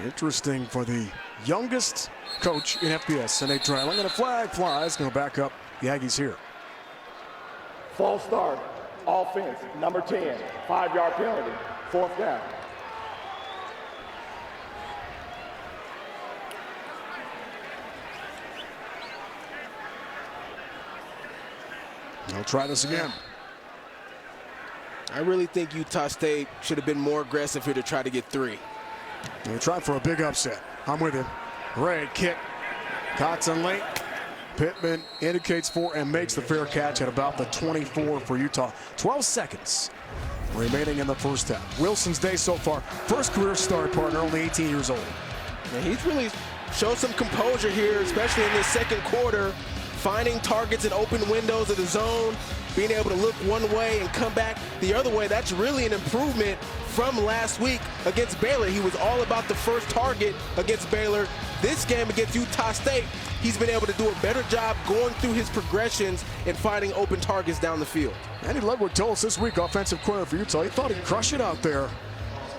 Interesting for the youngest coach in FBS, Nate Dreiling, and a flag flies, going to back up the Aggies here. False start, offense, number 10, 5-yard penalty, 4th down. They'll try this again. I really think Utah State should have been more aggressive here to try to get 3. They're trying for a big upset. I'm with you. Ray kick. Cotton late. Pittman indicates for and makes the fair catch at about the 24 for Utah. 12 seconds remaining in the first half. Wilson's day so far. First career start, partner, only 18 years old. And he's really showed some composure here, especially in this second quarter, finding targets in open windows of the zone, being able to look one way and come back the other way. That's really an improvement from last week against Baylor. He was all about the first target against Baylor. This game against Utah State, he's been able to do a better job going through his progressions and finding open targets down the field. Andy Ludwig told us this week, offensive corner for Utah, he thought he'd crush it out there.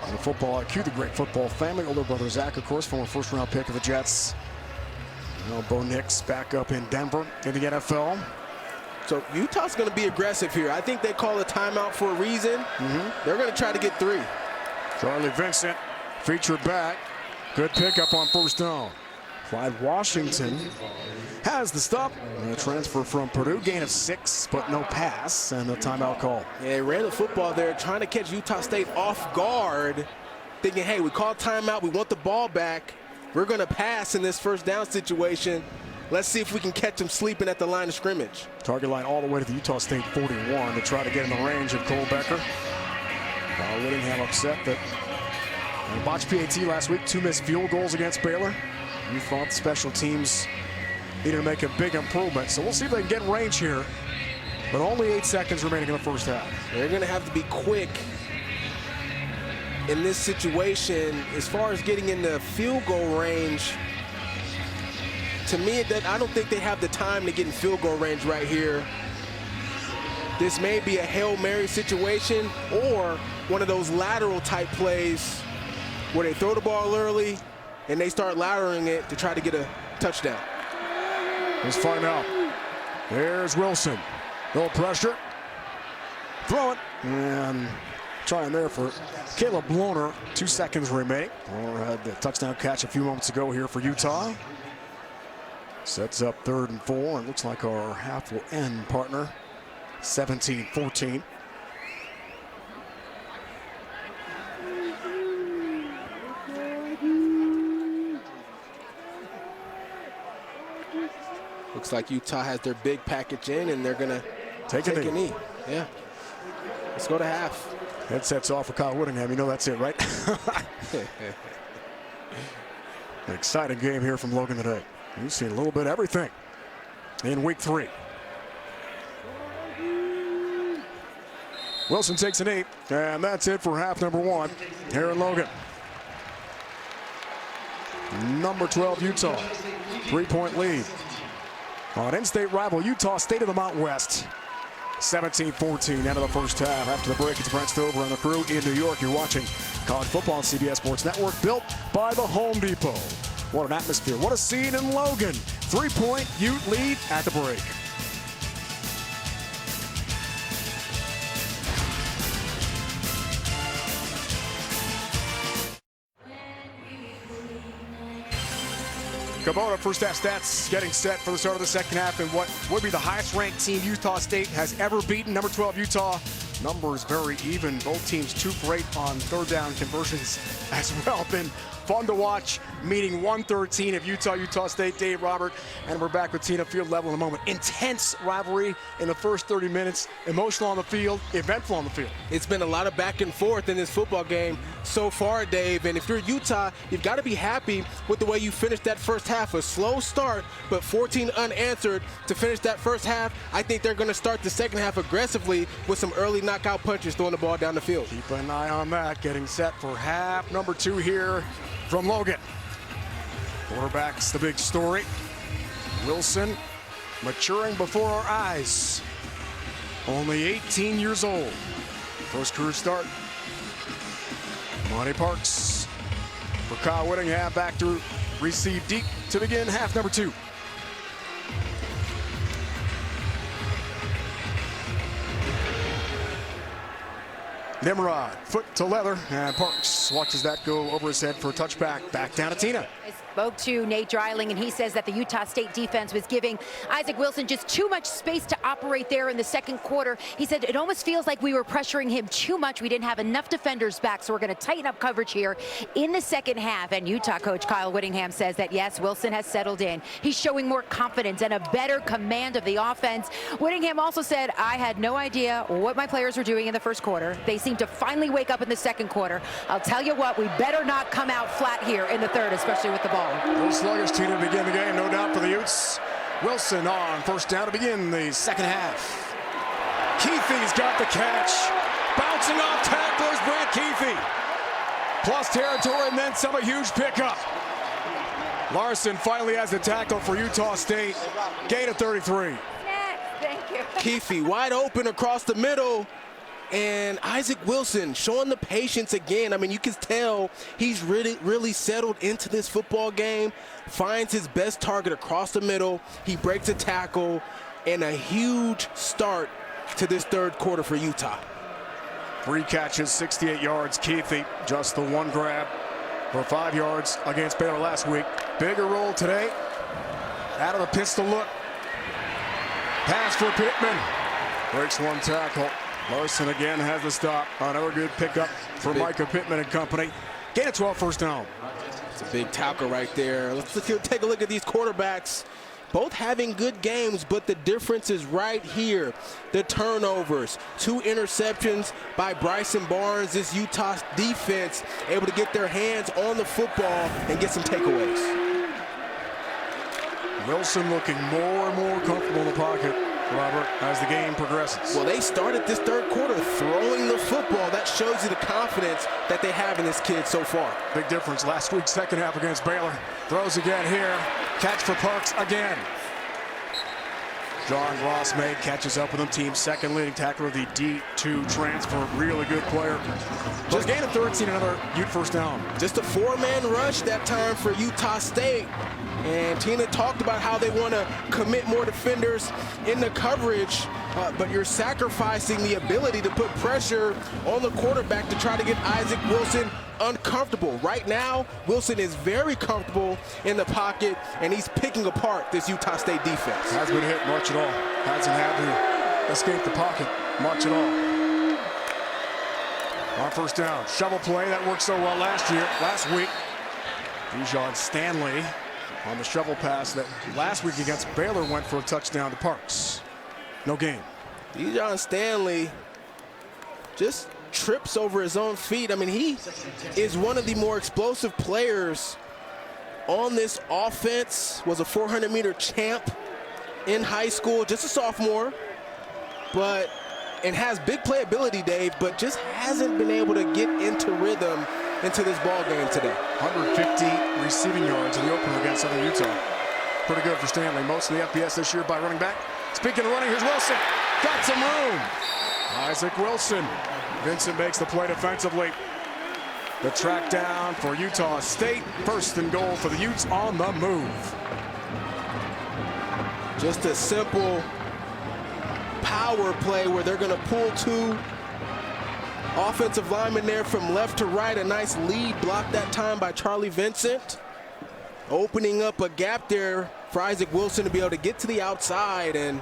And the football IQ, the great football family. Older brother Zach, of course, former first-round pick of the Jets. You know, Bo Nix back up in Denver in the NFL. So Utah's going to be aggressive here. I think they call a timeout for a reason. They're going to try to get 3. Charlie Vincent featured back. Good pickup on first down. Clyde Washington has the stop. And a transfer from Purdue, gain of 6, but no pass, and a timeout call. Yeah, they ran the football there, trying to catch Utah State off guard, thinking, hey, we called timeout, we want the ball back. We're going to pass in this first down situation. Let's see if we can catch them sleeping at the line of scrimmage. Target line all the way to the Utah State 41 to try to get in the range of Cole Becker. Kyle Whittingham upset that botched PAT last week, 2 missed field goals against Baylor. You thought the special teams needed to make a big improvement. So we'll see if they can get in range here. But only 8 seconds remaining in the first half. They're going to have to be quick in this situation. As far as getting in the field goal range, to me, I don't think they have the time to get in field goal range right here. This may be a Hail Mary situation or one of those lateral type plays where they throw the ball early and they start lateraling it to try to get a touchdown. Let's find out. There's Wilson. No pressure. Throw it. And trying there for Caleb Lohner. 2 seconds remaining. Lohner had the touchdown catch a few moments ago here for Utah. Sets up 3rd and 4. And looks like our half will end, partner. 17-14. Looks like Utah has their big package in, and they're going to take a knee. Yeah. Let's go to half. Headsets off for Kyle Whittingham. You know that's it, right? An exciting game here from Logan today. You've seen a little bit of everything in week 3. Wilson takes a knee, and that's it for half number 1 here in Logan. Number 12, Utah. 3-point lead on in-state rival Utah State of the Mountain West. 17-14, end of the first half. After the break, it's Brent Stover and the crew in New York. You're watching college football on CBS Sports Network, built by the Home Depot. What an atmosphere. What a scene in Logan. 3-point Ute lead at the break. Kubota first half stats getting set for the start of the second half, and what would be the highest ranked team Utah State has ever beaten. Number 12 Utah. Numbers very even. Both teams 2 for 8 on 3rd down conversions as well. Been fun to watch. Meeting 113 of Utah State, Dave Robert, and we're back with Tina field level in a moment. Intense rivalry in the first 30 minutes. Emotional on the field, eventful on the field. It's been a lot of back and forth in this football game so far, Dave. And if you're Utah, you've got to be happy with the way you finished that first half. A slow start, but 14 unanswered to finish that first half. I think they're going to start the second half aggressively with some early knockout punches throwing the ball down the field. Keep an eye on that. Getting set for half number 2 here from Logan. Quarterback's the big story. Wilson maturing before our eyes. Only 18 years old. First career start. Monty Parks for Kyle Whittingham, back to receive deep to begin half number 2. Nimrod, foot to leather, and Parks watches that go over his head for a touchback. Back down to Tina. I spoke to Nate Dreiling, and he says that the Utah State defense was giving Isaac Wilson just too much space to operate there in the second quarter. He said it almost feels like we were pressuring him too much. We didn't have enough defenders back, so we're going to tighten up coverage here in the second half. And Utah coach Kyle Whittingham says that, yes, Wilson has settled in. He's showing more confidence and a better command of the offense. Whittingham also said, I had no idea what my players were doing in the first quarter. They seemed to finally wake up in the second quarter. I'll tell you what, we better not come out flat here in the third, especially with the ball. No sluggish team to begin the game, no doubt for the Utes. Wilson on first down to begin the second half. Keithie's got the catch. Bouncing off tacklers, Brant Keithie. Plus territory and then some, a huge pickup. Larson finally has the tackle for Utah State. Gain of 33. Thank you. Keithie wide open across the middle. And Isaac Wilson showing the patience again. I mean, you can tell he's really settled into this football game. Finds his best target across the middle. He breaks a tackle, and a huge start to this third quarter for Utah. 3 catches, 68 yards. Keithie, just the one grab for 5 yards against Baylor last week. Bigger roll today. Out of the pistol look. Pass for Pittman. Breaks one tackle. Larson again has the stop. Another good pickup for Micah Pittman and company. Gain of 12, first down. It's a big tackle right there. Let's take a look at these quarterbacks. Both having good games, but the difference is right here. The turnovers, 2 interceptions by Bryson Barnes. This Utah defense able to get their hands on the football and get some takeaways. Wilson looking more and more comfortable in the pocket, Robert, as the game progresses. Well, they started this third quarter throwing the football. That shows you the confidence that they have in this kid so far. Big difference last week's second half against Baylor. Throws again here. Catch for Parks again. John Ross May catches up with him. Team's second leading tackler, the D2 transfer. Really good player. Just gain of 13, another Ute first down. Just a 4-man rush that time for Utah State. And Tina talked about how they want to commit more defenders in the coverage, but you're sacrificing the ability to put pressure on the quarterback to try to get Isaac Wilson uncomfortable. Right now, Wilson is very comfortable in the pocket, and he's picking apart this Utah State defense. Hasn't been hit much at all. Hasn't had to escape the pocket much at all. On first down, shovel play that worked so well last week. Dijon Stanley on the shovel pass that last week against Baylor went for a touchdown to Parks. No gain. Dijon Stanley just trips over his own feet. I mean, he is one of the more explosive players on this offense. Was a 400-meter champ in high school, just a sophomore, and has big playability, Dave, but just hasn't been able to get into rhythm into this ball game today. 150 receiving yards in the opener against Southern Utah. Pretty good for Stanley. Most of the FBS this year by running back. Speaking of running, here's Wilson. Got some room. Isaac Wilson. Vincent makes the play defensively. The track down for Utah State. First and goal for the Utes on the move. Just a simple power play where they're going to pull 2 offensive linemen there from left to right. A nice lead block that time by Charlie Vincent. Opening up a gap there for Isaac Wilson to be able to get to the outside and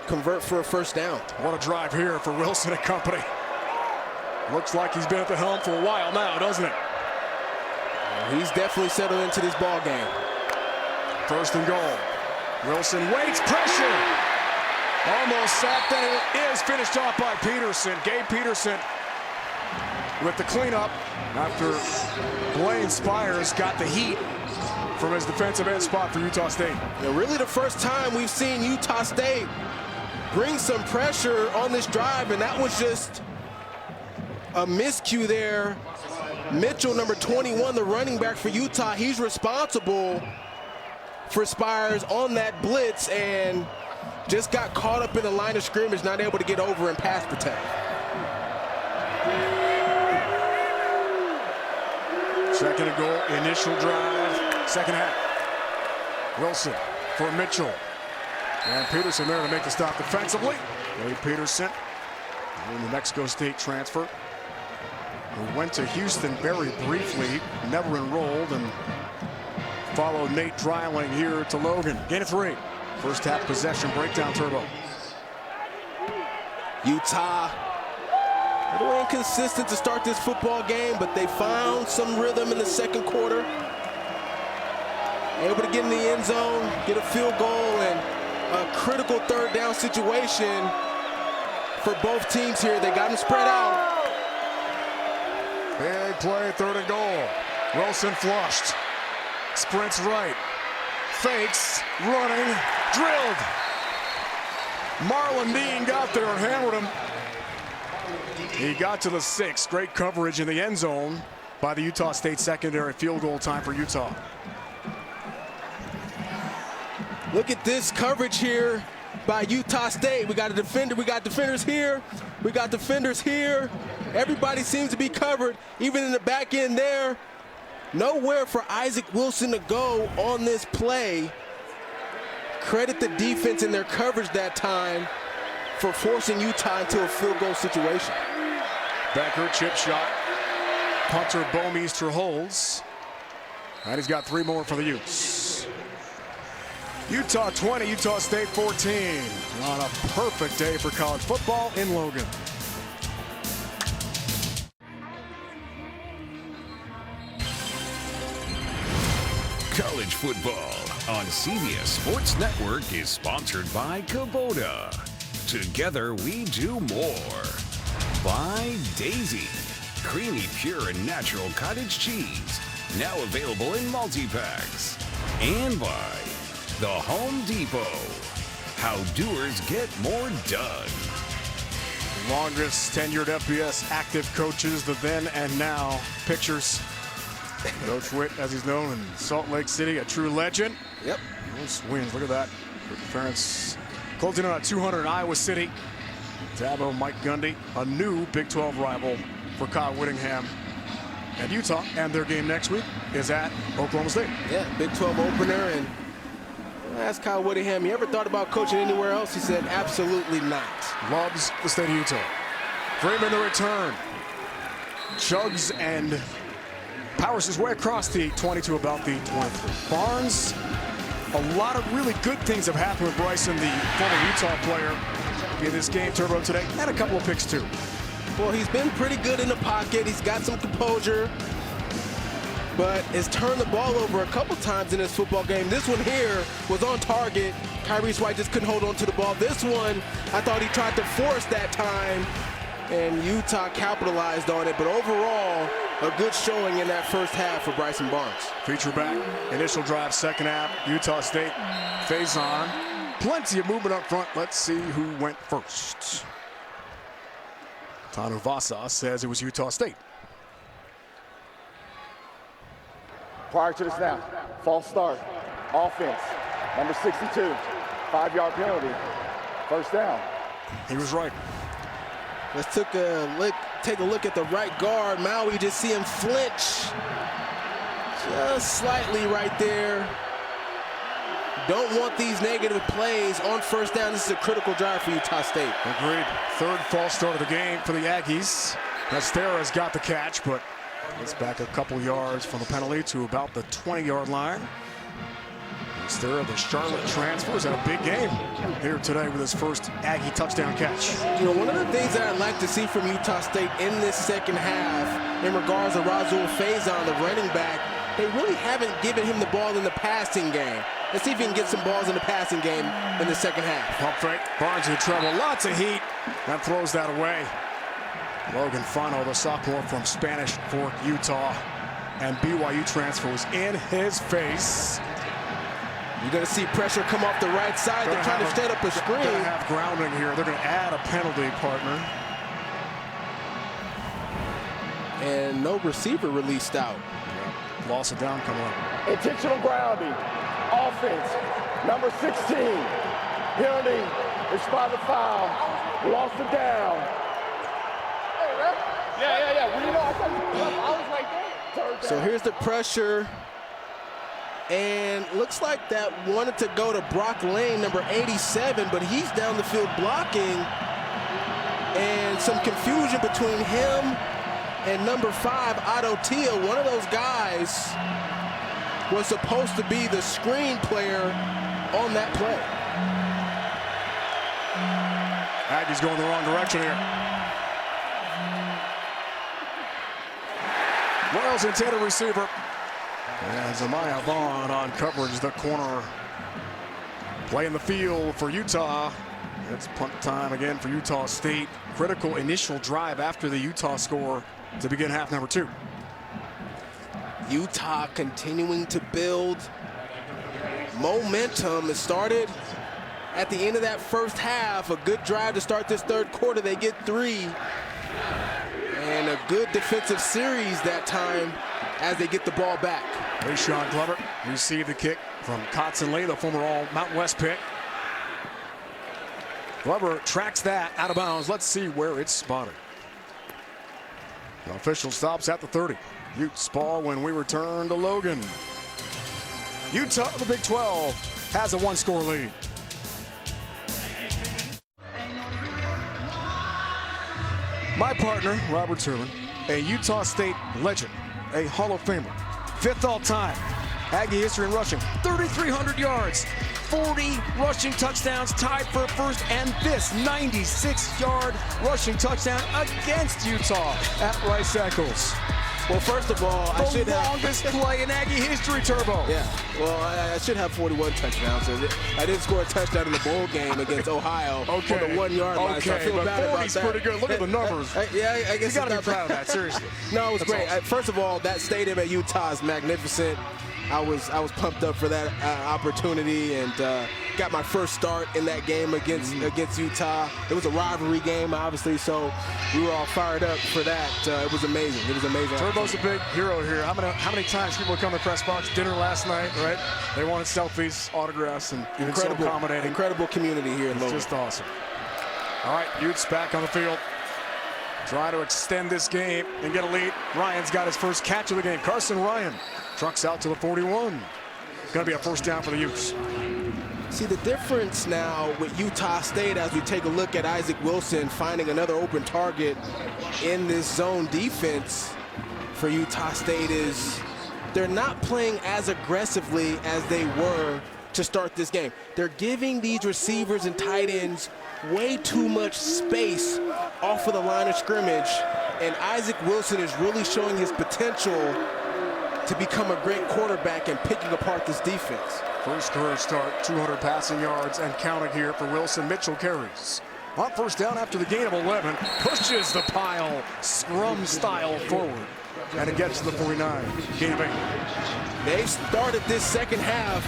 convert for a first down. What a drive here for Wilson and company. Looks like he's been at the helm for a while now, doesn't it? He's definitely settled into this ball game. First and goal. Wilson waits, pressure. Almost sacked, and it is finished off by Peterson. Gabe Peterson with the cleanup after Blaine Spires got the heat from his defensive end spot for Utah State. Really the first time we've seen Utah State bring some pressure on this drive, and that was just a miscue there. Mitchell, number 21, the running back for Utah, he's responsible for Spires on that blitz and just got caught up in the line of scrimmage, not able to get over and pass protect. Second and goal, initial drive, second half. Wilson for Mitchell. And Peterson there to make the stop defensively. Ray Peterson, the New Mexico State transfer. who went to Houston very briefly, never enrolled, and followed Nate Dreiling here to Logan. Gain of 3. First half possession breakdown, Turbo. Utah, a little inconsistent to start this football game, but they found some rhythm in the second quarter. Able to get in the end zone, get a field goal, and a critical third down situation for both teams here. They got them spread out. Big play, 3rd and goal. Wilson flushed. Sprints right. Fakes, running, drilled. Marlon Dean got there and hammered him. He got to the 6. Great coverage in the end zone by the Utah State secondary. Field goal time for Utah. Look at this coverage here by Utah State. We got a defender. We got defenders here. We got defenders here. Everybody seems to be covered, even in the back end there. Nowhere for Isaac Wilson to go on this play. Credit the defense in their coverage that time for forcing Utah into a field goal situation. Becker chip shot. Punter Bomeister holds. And he's got 3 more for the Utes. Utah 20, Utah State 14. On a perfect day for college football in Logan. College football on CBS Sports Network is sponsored by Kubota. Together we do more. By Daisy, creamy, pure, and natural cottage cheese, now available in multi-packs. And by The Home Depot, how doers get more done. Longest tenured FBS active coaches, the then and now pictures. Coach Witt, as he's known in Salt Lake City, a true legend. Yep. Those wins, look at that. Ferentz closing in on 200 in Iowa City. Dabo, Mike Gundy, a new Big 12 rival for Kyle Whittingham and Utah. And their game next week is at Oklahoma State. Yeah, Big 12 opener. And I asked Kyle Whittingham, you ever thought about coaching anywhere else? He said, absolutely not. Loves the state of Utah. Freeman the return. Chugs and powers his way across the 20 to about the 23. Barnes, a lot of really good things have happened with Bryson, the former Utah player, in this game, Turbo, today, and a couple of picks too. Well, he's been pretty good in the pocket. He's got some composure, but has turned the ball over a couple times in this football game. This one here was on target. Tyrese White just couldn't hold on to the ball. This one, I thought he tried to force that time, and Utah capitalized on it. But overall, a good showing in that first half for Bryson Barnes. Feature back, initial drive, second half, Utah State phase on. Plenty of movement up front. Let's see who went first. Tanu Vasa says it was Utah State. Prior to the snap, false start, offense, number 62, 5-yard penalty, first down. He was right. Let's take a look at the right guard. Maui, just see him flinch just slightly right there. Don't want these negative plays on first down. This is a critical drive for Utah State. Agreed. 3rd false start of the game for the Aggies. Estera's got the catch, but it's back a couple yards from the penalty to about the 20-yard line. Estera, the Charlotte transfer, has had a big game here today with his first Aggie touchdown catch. You know, one of the things that I'd like to see from Utah State in this second half in regards to Razul Faison, the running back, they really haven't given him the ball in the passing game. Let's see if he can get some balls in the passing game in the second half. Pump fake, Barnes in trouble, lots of heat, and throws that away. Logan Fano, the sophomore from Spanish Fork, Utah, and BYU transfer was in his face. You're going to see pressure come off the right side. They're trying to set up a screen. They're going to have grounding here. They're going to add a penalty, partner. And no receiver released out. Yeah. Loss of down coming up. Intentional grounding, offense, number 16, penalty, it's by the foul, lost of down. Hey, ref? Yeah. Well, you know, I was right there. So here's the pressure. And looks like that wanted to go to Brock Lane, number 87, but he's down the field blocking. And some confusion between him And number 5, Otto Tia, one of those guys, was supposed to be the screen player on that play. Aggies going the wrong direction here. Royals intended receiver. And Zamaya Vaughn on coverage, the corner. Play in the field for Utah. It's punt time again for Utah State. Critical initial drive after the Utah score to begin half number 2. Utah continuing to build momentum. It started at the end of that first half. A good drive to start this third quarter. They get 3. And a good defensive series that time as they get the ball back. Rashawn Glover received the kick from Cotson Lee, the former All Mountain West pick. Glover tracks that out of bounds. Let's see where it's spotted. The official stops at the 30. Utes ball when we return to Logan. Utah, the Big 12, has a 1-score lead. My partner, Robert Sermon, a Utah State legend, a Hall of Famer, 5th all-time, Aggie history in rushing, 3,300 yards, 40 rushing touchdowns, tied for first, and this 96-yard rushing touchdown against Utah at Rice Eccles. Well, first of all, I should have... The longest play in Aggie history, Turbo. Yeah, well, I should have 41 touchdowns. I did score a touchdown in the bowl game against Ohio on the 1-yard line, so I feel but bad about 40's that. pretty good. Look at the numbers. Yeah, I guess you got to be proud of that, seriously. No, it was That's great. awesome. First of all, that stadium at Utah is magnificent. I was pumped up for that opportunity, and got my first start in that game against Utah. It was a rivalry game, obviously, so we were all fired up for that. It was amazing. It was amazing. Turbo's a big hero here. How many times people come to press box? Dinner last night, right? They wanted selfies, autographs, and Incredible, so accommodating. incredible community here in Logan. It's just awesome. All right, Utes back on the field. Try to extend this game and get a lead. Ryan's got his first catch of the game. Carson Ryan trucks out to the 41. Going to be a first down for the Utes. See the difference now with Utah State as we take a look at Isaac Wilson finding another open target in this zone defense for Utah State is they're not playing as aggressively as they were to start this game. They're giving these receivers and tight ends way too much space off of the line of scrimmage, and Isaac Wilson is really showing his potential to become a great quarterback and picking apart this defense. First career start, 200 passing yards and counting here for Wilson. Mitchell carries. On first down after the gain of 11, pushes the pile, scrum style forward, and it gets to the 49, gain of 8. They started this second half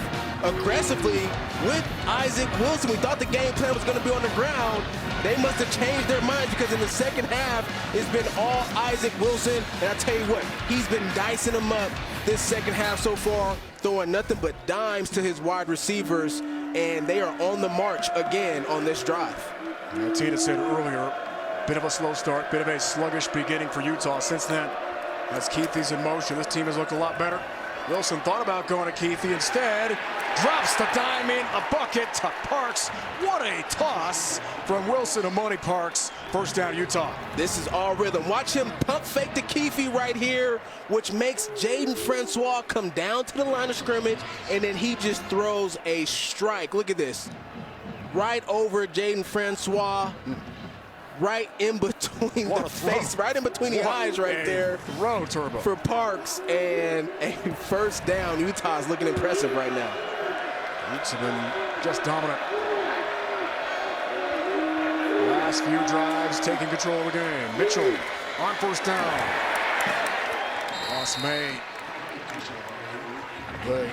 aggressively with Isaac Wilson. We thought the game plan was going to be on the ground. They must have changed their minds because in the second half, it's been all Isaac Wilson. And I tell you what, he's been dicing them up this second half so far, throwing nothing but dimes to his wide receivers, and they are on the march again on this drive. Tina said earlier, bit of a slow start, bit of a sluggish beginning for Utah. Since then, as Keithy's in motion, this team has looked a lot better. Wilson thought about going to Keithy. Instead, drops the dime in a bucket to Parks. What a toss from Wilson to Money Parks. First down, Utah. This is all rhythm. Watch him pump fake to Keithy right here, which makes Jaden Francois come down to the line of scrimmage, and then he just throws a strike. Look at this. Right over Jaden Francois. Right in between the face, right in between the eyes right there. Throw, Turbo. For Parks, and a first down. Utah's looking impressive right now. Utes have been just dominant. Last few drives taking control of the game. Mitchell on first down. Ross May. The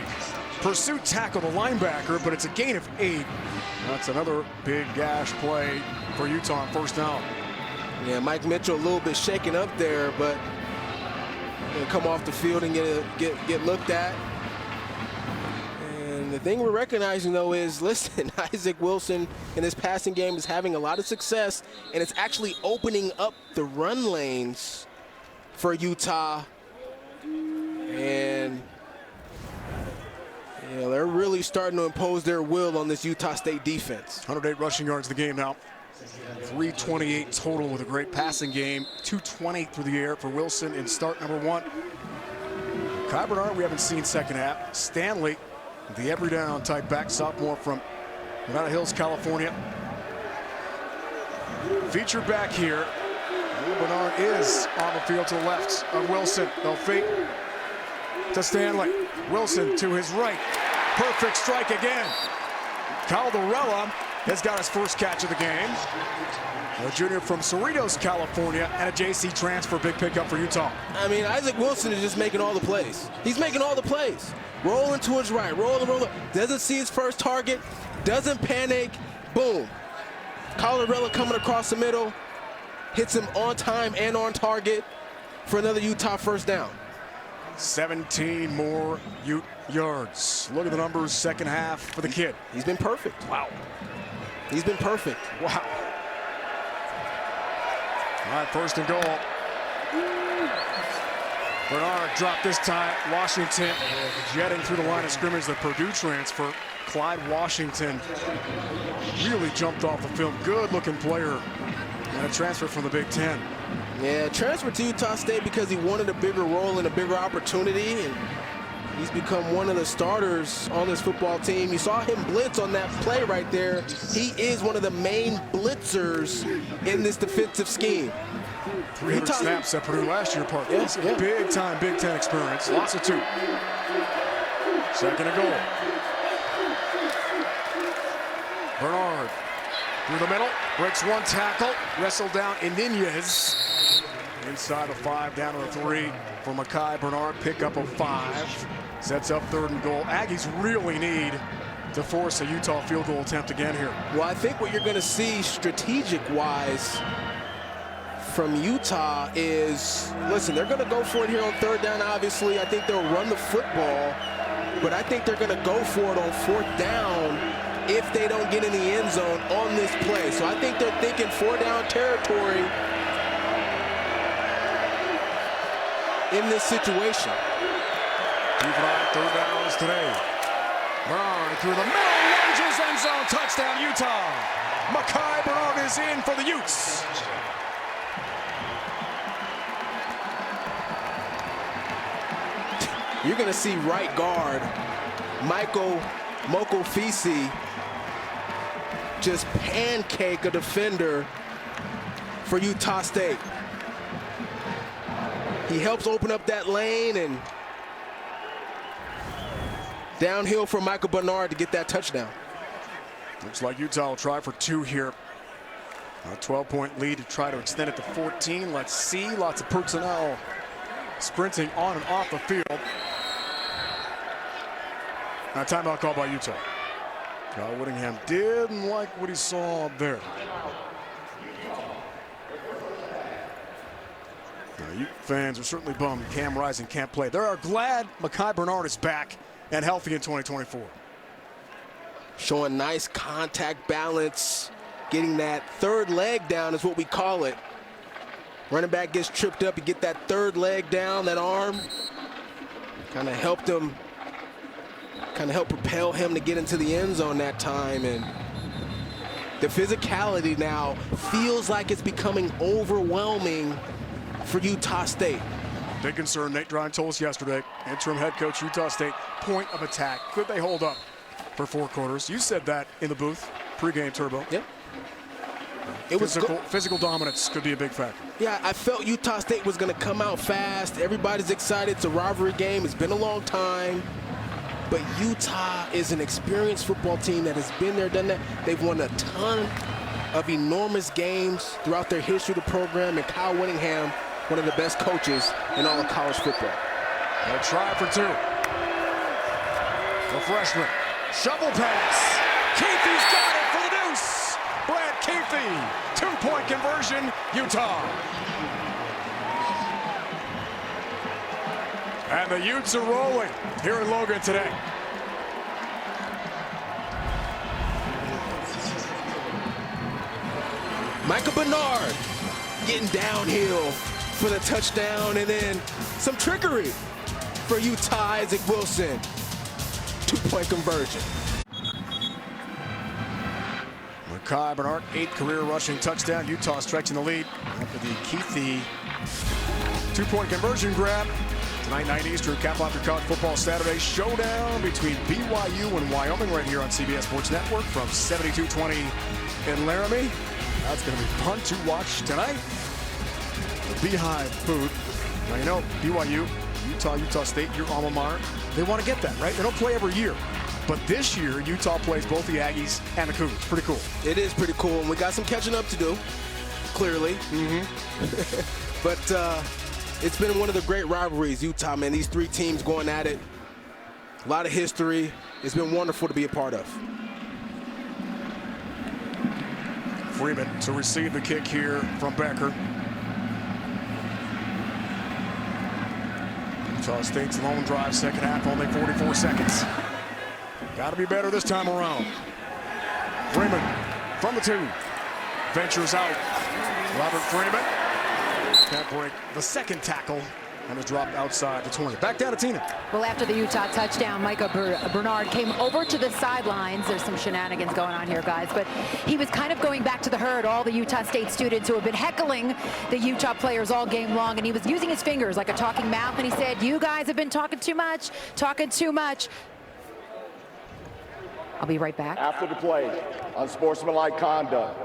pursuit tackle the linebacker, but it's a gain of 8. That's another big gash play for Utah on first down. Yeah, Mike Mitchell a little bit shaken up there, but he'll come off the field and get looked at. And the thing we're recognizing, though, is, listen, Isaac Wilson in his passing game is having a lot of success, and it's actually opening up the run lanes for Utah. And they're really starting to impose their will on this Utah State defense. 108 rushing yards the game now. 328 total with a great passing game. 220 through the air for Wilson in start number 1. Kai Bernard, we haven't seen second half. Stanley, the every down type back, sophomore from Nevada Hills, California. Featured back here. Bernard is on the field to the left of Wilson. They'll fake to Stanley. Wilson to his right. Perfect strike again. Caldarella has got his first catch of the game. A junior from Cerritos, California, and a JC transfer. Big pickup for Utah. I mean, Isaac Wilson is just making all the plays. He's making all the plays. Rolling to his right, rolling. Doesn't see his first target, doesn't panic, boom. Caldarella coming across the middle, hits him on time and on target for another Utah first down. 17 more Ute yards. Look at the numbers second half for the kid. He's been perfect. Wow. He's been perfect. Wow. All right, first and goal. Bernard dropped this time. Washington jetting through the line of scrimmage. The Purdue transfer, Clyde Washington, really jumped off the film. Good-looking player. And a transfer from the Big Ten. Yeah, transferred to Utah State because he wanted a bigger role and a bigger opportunity. And he's become one of the starters on this football team. You saw him blitz on that play right there. He is one of the main blitzers in this defensive scheme. 300 snaps at Purdue last year, Parker. Yeah, yeah. Big time Big Ten experience. Lots of 2. Second and goal. Bernard through the middle, breaks one tackle, wrestled down Inez. Inside the 5, down to the 3 for Mekhi Bernard. Pickup of 5. Sets up third and goal. Aggies really need to force a Utah field goal attempt again here. Well, I think what you're going to see strategic-wise from Utah is, listen, they're going to go for it here on third down, obviously. I think they'll run the football, but I think they're going to go for it on fourth down if they don't get in the end zone on this play. So I think they're thinking 4-down territory in this situation. Keep an eye on third downs today. Bernard through the middle, lunges, end zone, touchdown Utah. Mekhi Bernard is in for the Utes. You're going to see right guard Michael Mokofisi just pancake a defender for Utah State. He helps open up that lane and downhill for Michael Bernard to get that touchdown. Looks like Utah will try for 2 here. A 12-point lead to try to extend it to 14. Let's see. Lots of personnel sprinting on and off the field. Now, timeout call by Utah. Kyle Whittingham didn't like what he saw there. Now, Ute fans are certainly bummed Cam Rising can't play. They are glad Mekhi Bernard is back and healthy in 2024. Showing nice contact balance, getting that third leg down is what we call it. Running back gets tripped up, you get that third leg down, that arm. Kind of helped him, helped propel him to get into the end zone that time. And the physicality now feels like it's becoming overwhelming for Utah State. Big concern, Nate Drine told us yesterday, interim head coach Utah State, point of attack. Could they hold up for 4 quarters? You said that in the booth, pregame Turbo. Yep. Physical dominance could be a big factor. Yeah, I felt Utah State was going to come out fast. Everybody's excited. It's a rivalry game. It's been a long time. But Utah is an experienced football team that has been there, done that. They've won a ton of enormous games throughout their history of the program. And Kyle Whittingham, one of the best coaches in all of college football. They'll try for 2. The freshman. Shovel pass. Keithy's got it for the deuce. Brad Keithy. 2-point conversion, Utah. And the Utes are rolling here in Logan today. Michael Bernard getting downhill for the touchdown, and then some trickery for Utah. Isaac Wilson, 2-point conversion. Kai Bernard, 8th career rushing touchdown. Utah stretching the lead after the Keithy 2-point conversion grab. Tonight, 9 Eastern, cap off your college football Saturday showdown between BYU and Wyoming right here on CBS Sports Network from 7220 in Laramie. That's going to be fun to watch tonight. The Beehive boot. Now, you know, BYU, Utah State, your alma mater, they want to get that, right? They don't play every year. But this year, Utah plays both the Aggies and the Cougars. Pretty cool. It is pretty cool, and we got some catching up to do, clearly. But it's been one of the great rivalries, Utah, man. These three teams going at it. A lot of history. It's been wonderful to be a part of. Freeman to receive the kick here from Becker. Utah State's long drive, second half, only 44 seconds. Got to be better this time around. Freeman from the 2. Ventures out. Robert Freeman can't break the second tackle and is dropped outside the 20. Back down to Tina. Well, after the Utah touchdown, Micah Bernard came over to the sidelines. There's some shenanigans going on here, guys, but he was kind of going back to the herd, all the Utah State students who have been heckling the Utah players all game long, and he was using his fingers like a talking mouth, and he said, "You guys have been talking too much, talking too much." I'll be right back. After the play, unsportsmanlike conduct,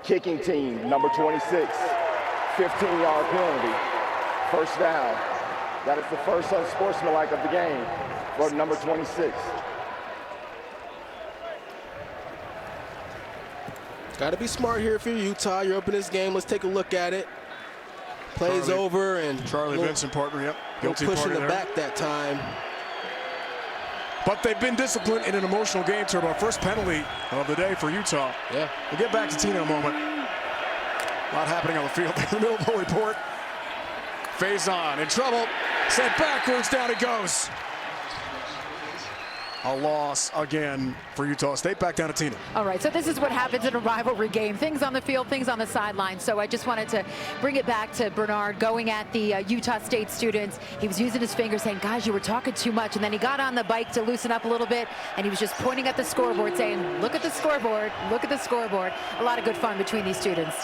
kicking team, number 26, 15-yard penalty, first down. That is the first unsportsmanlike of the game for number 26. Got to be smart here if you're Utah. You're up in this game. Let's take a look at it. Plays over and Charlie Vincent partner, yep. Guilty push in the back that time. But they've been disciplined in an emotional game, Turbo. First penalty of the day for Utah. Yeah. We'll get back to Tina in a moment. A lot happening on the field in the middle of the report. Faison in trouble. Sent backwards, down it goes. A loss again for Utah State. Back down to Tina. All right, so this is what happens in a rivalry game. Things on the field, things on the sideline. So I just wanted to bring it back to Bernard going at the Utah State students. He was using his fingers saying, "Guys, you were talking too much." And then he got on the bike to loosen up a little bit, and he was just pointing at the scoreboard saying, "Look at the scoreboard, look at the scoreboard." A lot of good fun between these students.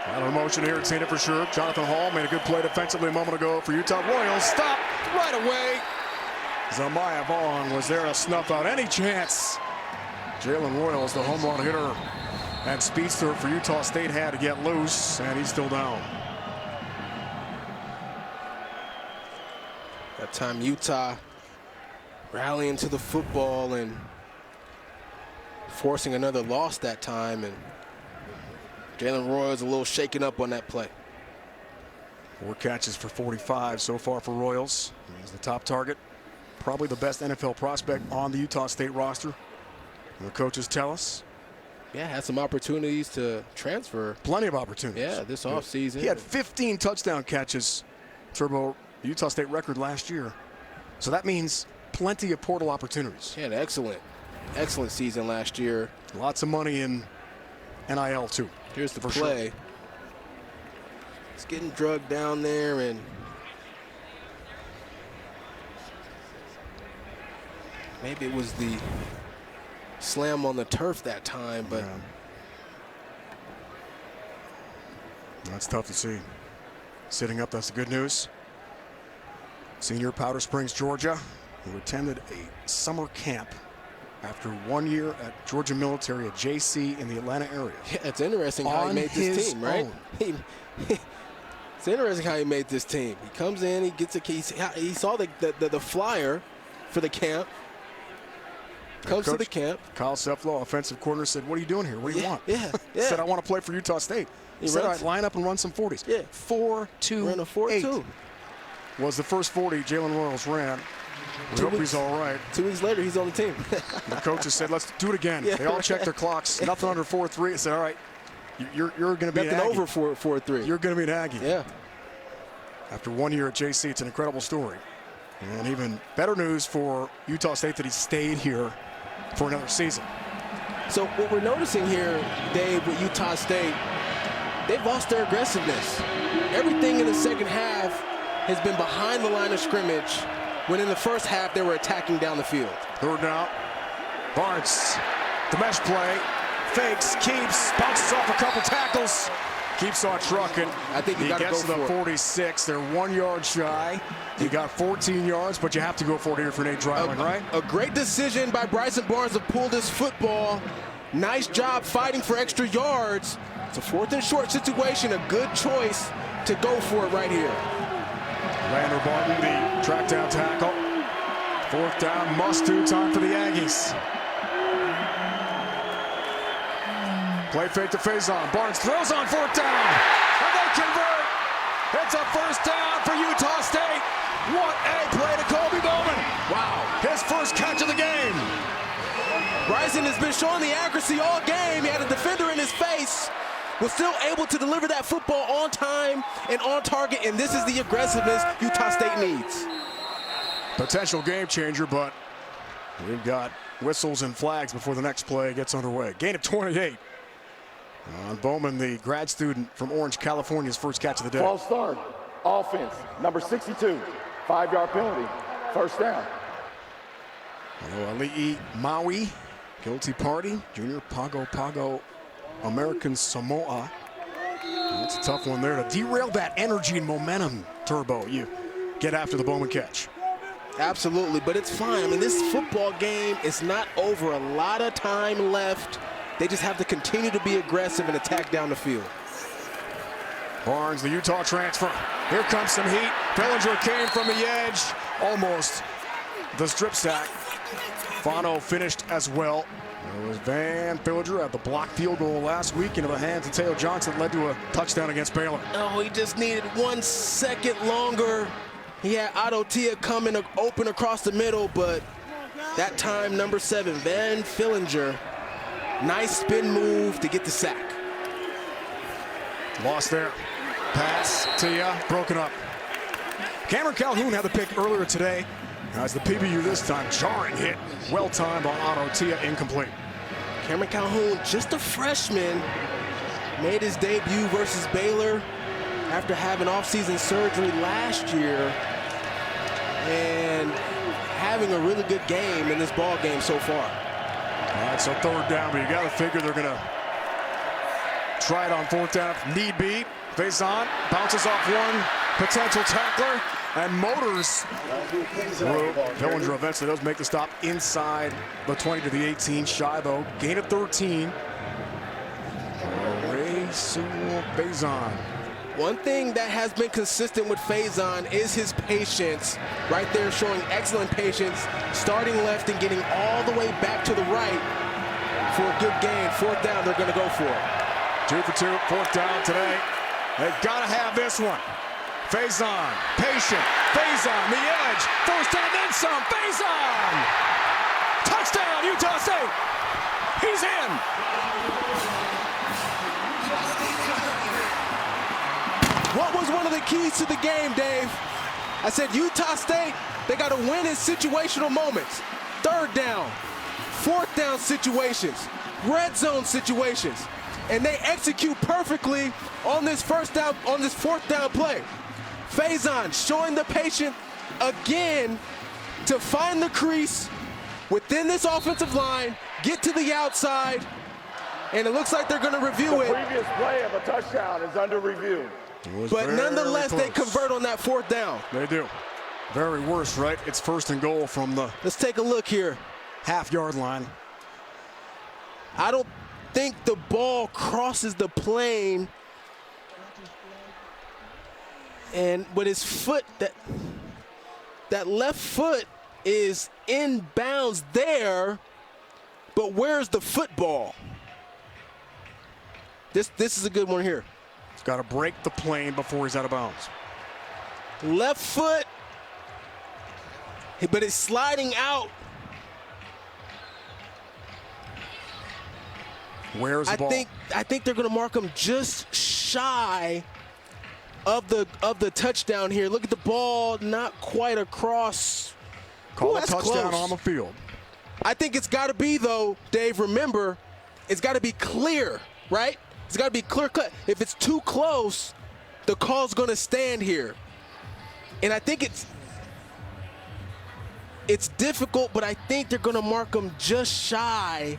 A lot of emotion here at Tina for sure. Jonathan Hall made a good play defensively a moment ago for Utah. Royals stopped right away. Zamaya Vaughn was there to snuff out any chance. Jalen Royals, the home run hitter and speedster for Utah State, had to get loose, and he's still down. That time Utah rallying to the football and forcing another loss that time, and Jalen Royals a little shaken up on that play. 4 catches for 45 so far for Royals. He's the top target. Probably the best NFL prospect on the Utah State roster. And the coaches tell us. Yeah, had some opportunities to transfer. Plenty of opportunities. Yeah, this offseason. He had 15 touchdown catches, Turbo, Utah State record last year. So that means plenty of portal opportunities. He had an excellent season last year. Lots of money in NIL too. Here's the play. Sure. It's getting drugged down there, and maybe it was the slam on the turf that time, but yeah. That's tough to see. Sitting up, that's the good news. Senior, Powder Springs, Georgia, who attended a summer camp after 1 year at Georgia Military at JC in the Atlanta area. Yeah, it's interesting how he made this team, right? It's interesting how he made this team. He comes in, he gets a key. He saw the flyer for the camp. Comes to the camp. Kyle Cefalo, offensive coordinator, said, "What are you doing here? What do you want?" Yeah. Said, "I want to play for Utah State." He said, "All right, line up and run some 40s." Yeah. 4-2-8 ran a 4-2. Was the first 40 Jalen Royals ran. We hope he's all right. 2 weeks later, he's on the team. The coaches said, "Let's do it again." Yeah, they all checked their clocks. Nothing under 4-3. They said, "All right, you're going to be an Aggie. Nothing over 4-3. You're going to be an Aggie." Yeah. After 1 year at JC, it's an incredible story. And even better news for Utah State that he stayed here for another season. So what we're noticing here, Dave, with Utah State, they've lost their aggressiveness. Everything in the second half has been behind the line of scrimmage, when in the first half they were attacking down the field. Third down. Barnes, the mesh play, fakes, keeps, bounces off a couple tackles, keeps on trucking. I think he gets go to the for 46. They're 1 yard shy. You got 14 yards, but you have to go for it here for Nate Dryland, right? A great decision by Bryson Barnes to pull this football. Nice job fighting for extra yards. It's a 4th and short situation. A good choice to go for it right here. Lander Barton, the track down tackle. 4th down, must-do time for the Aggies. Play fake to Faison. Barnes throws on 4th down, and they convert. It's a 1st down for Utah State. What a play to Kobe Bowman. Wow, his first catch of the game. Bryson has been showing the accuracy all game. He had a defender in his face. Was still able to deliver that football on time and on target, and this is the aggressiveness Utah State needs. Potential game changer, but we've got whistles and flags before the next play gets underway. Gain of 28. On Bowman, the grad student from Orange, California's first catch of the day. False start. Offense, number 62. 5-yard penalty. 1st down. Ali'i Maui, guilty party. Junior Pago American Samoa. That's a tough one there to derail that energy and momentum, Turbo. You get after the Bowman catch. Absolutely, but it's fine. I mean, this football game is not over. A lot of time left. They just have to continue to be aggressive and attack down the field. Barnes, the Utah transfer. Here comes some heat. Fillinger came from the edge. Almost the strip sack. Fano finished as well. It was Van Fillinger at the blocked field goal last week into the hands of Teo Johnson. Led to a touchdown against Baylor. Oh, he just needed 1 second longer. He had Otto Tia coming open across the middle, but that time, number 7, Van Fillinger. Nice spin move to get the sack. Lost there. Pass, Tia, broken up. Cameron Calhoun had the pick earlier today. As the PBU this time, jarring hit. Well-timed on Otto Tia, incomplete. Cameron Calhoun, just a freshman, made his debut versus Baylor after having off-season surgery last year and having a really good game in this ball game so far. All right, so 3rd down, but you got to figure they're going to try it on 4th down if need be. Faison bounces off one potential tackler and motors through. Fillinger eventually does make the stop inside the 20 to the 18. Shy though, gain of 13. Faison. One thing that has been consistent with Faison is his patience. Right there showing excellent patience, starting left and getting all the way back to the right for a good gain. 4th down, they're going to go for it. 2 for 2, 4th down today. They've got to have this one. Faison, patient. Faison, the edge. 1st down, then some. Faison! Touchdown, Utah State! He's in! What was one of the keys to the game, Dave? I said Utah State, they got to win in situational moments. 3rd down, 4th down situations, red zone situations. And they execute perfectly on this 4th down play. Faison showing the patience again to find the crease within this offensive line, get to the outside, and it looks like they're going to review it. The previous play of a touchdown is under review. But nonetheless, they convert on that 4th down. They do. Very worst, right? It's 1st and goal from the Let's take a look here. half-yard line. I don't think the ball crosses the plane, and with his foot, that left foot is in bounds there, but where's the football? This is a good one here. He's got to break the plane before he's out of bounds. Left foot, but it's sliding out. Where's the ball? I think they're going to mark him just shy of the touchdown here. Look at the ball, not quite across. Call a that's touchdown close. on the field. I think it's got to be, though, Dave, remember, it's got to be clear, right? It's got to be clear cut. If it's too close, the call's going to stand here. And I think it's difficult, but I think they're going to mark him just shy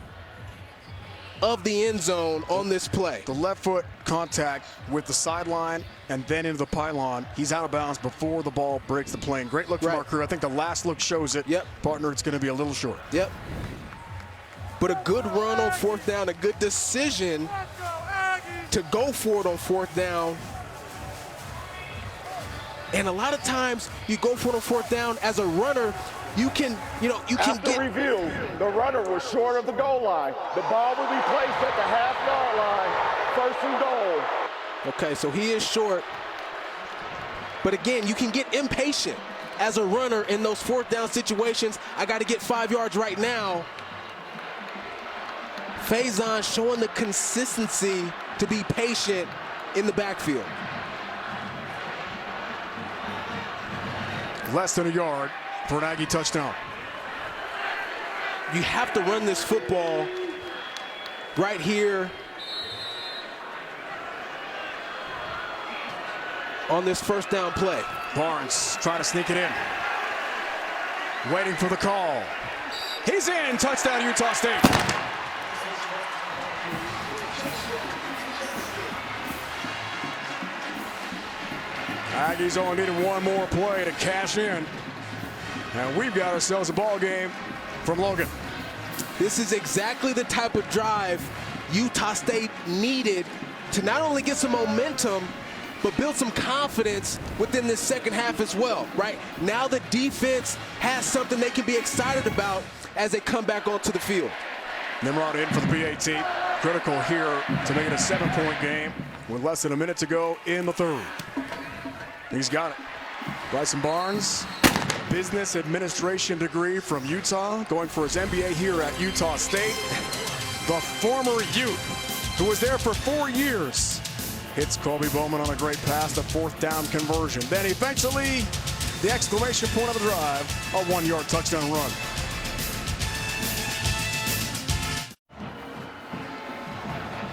of the end zone on this play. The left foot contact with the sideline and then into the pylon. He's out of bounds before the ball breaks the plane. Great look from our crew. I think the last look shows it. Yep. Partner, it's going to be a little short. Yep. But a good run on fourth down, a good decision to go for it on fourth down. And a lot of times you go for it on fourth down as a runner, you can After review, the runner was short of the goal line. The ball will be placed at the half-yard line, 1st and goal. Okay, so he is short. But again, you can get impatient as a runner in those fourth down situations. I got to get 5 yards right now. Faison showing the consistency to be patient in the backfield. Less than a yard for an Aggie touchdown. You have to run this football right here on this first down play. Barnes trying to sneak it in. Waiting for the call. He's in. Touchdown, Utah State. Aggies only needed one more play to cash in. And we've got ourselves a ball game from Logan. This is exactly the type of drive Utah State needed to not only get some momentum, but build some confidence within this second half as well, right? Now the defense has something they can be excited about as they come back onto the field. Nimrod in for the PAT. Critical here to make it a 7-point game with less than a minute to go in the third. He's got it. Bryson Barnes, business administration degree from Utah, going for his MBA here at Utah State. The former Ute, who was there for 4 years, hits Colby Bowman on a great pass, the fourth down conversion. Then eventually, the exclamation point of the drive, a 1-yard touchdown run.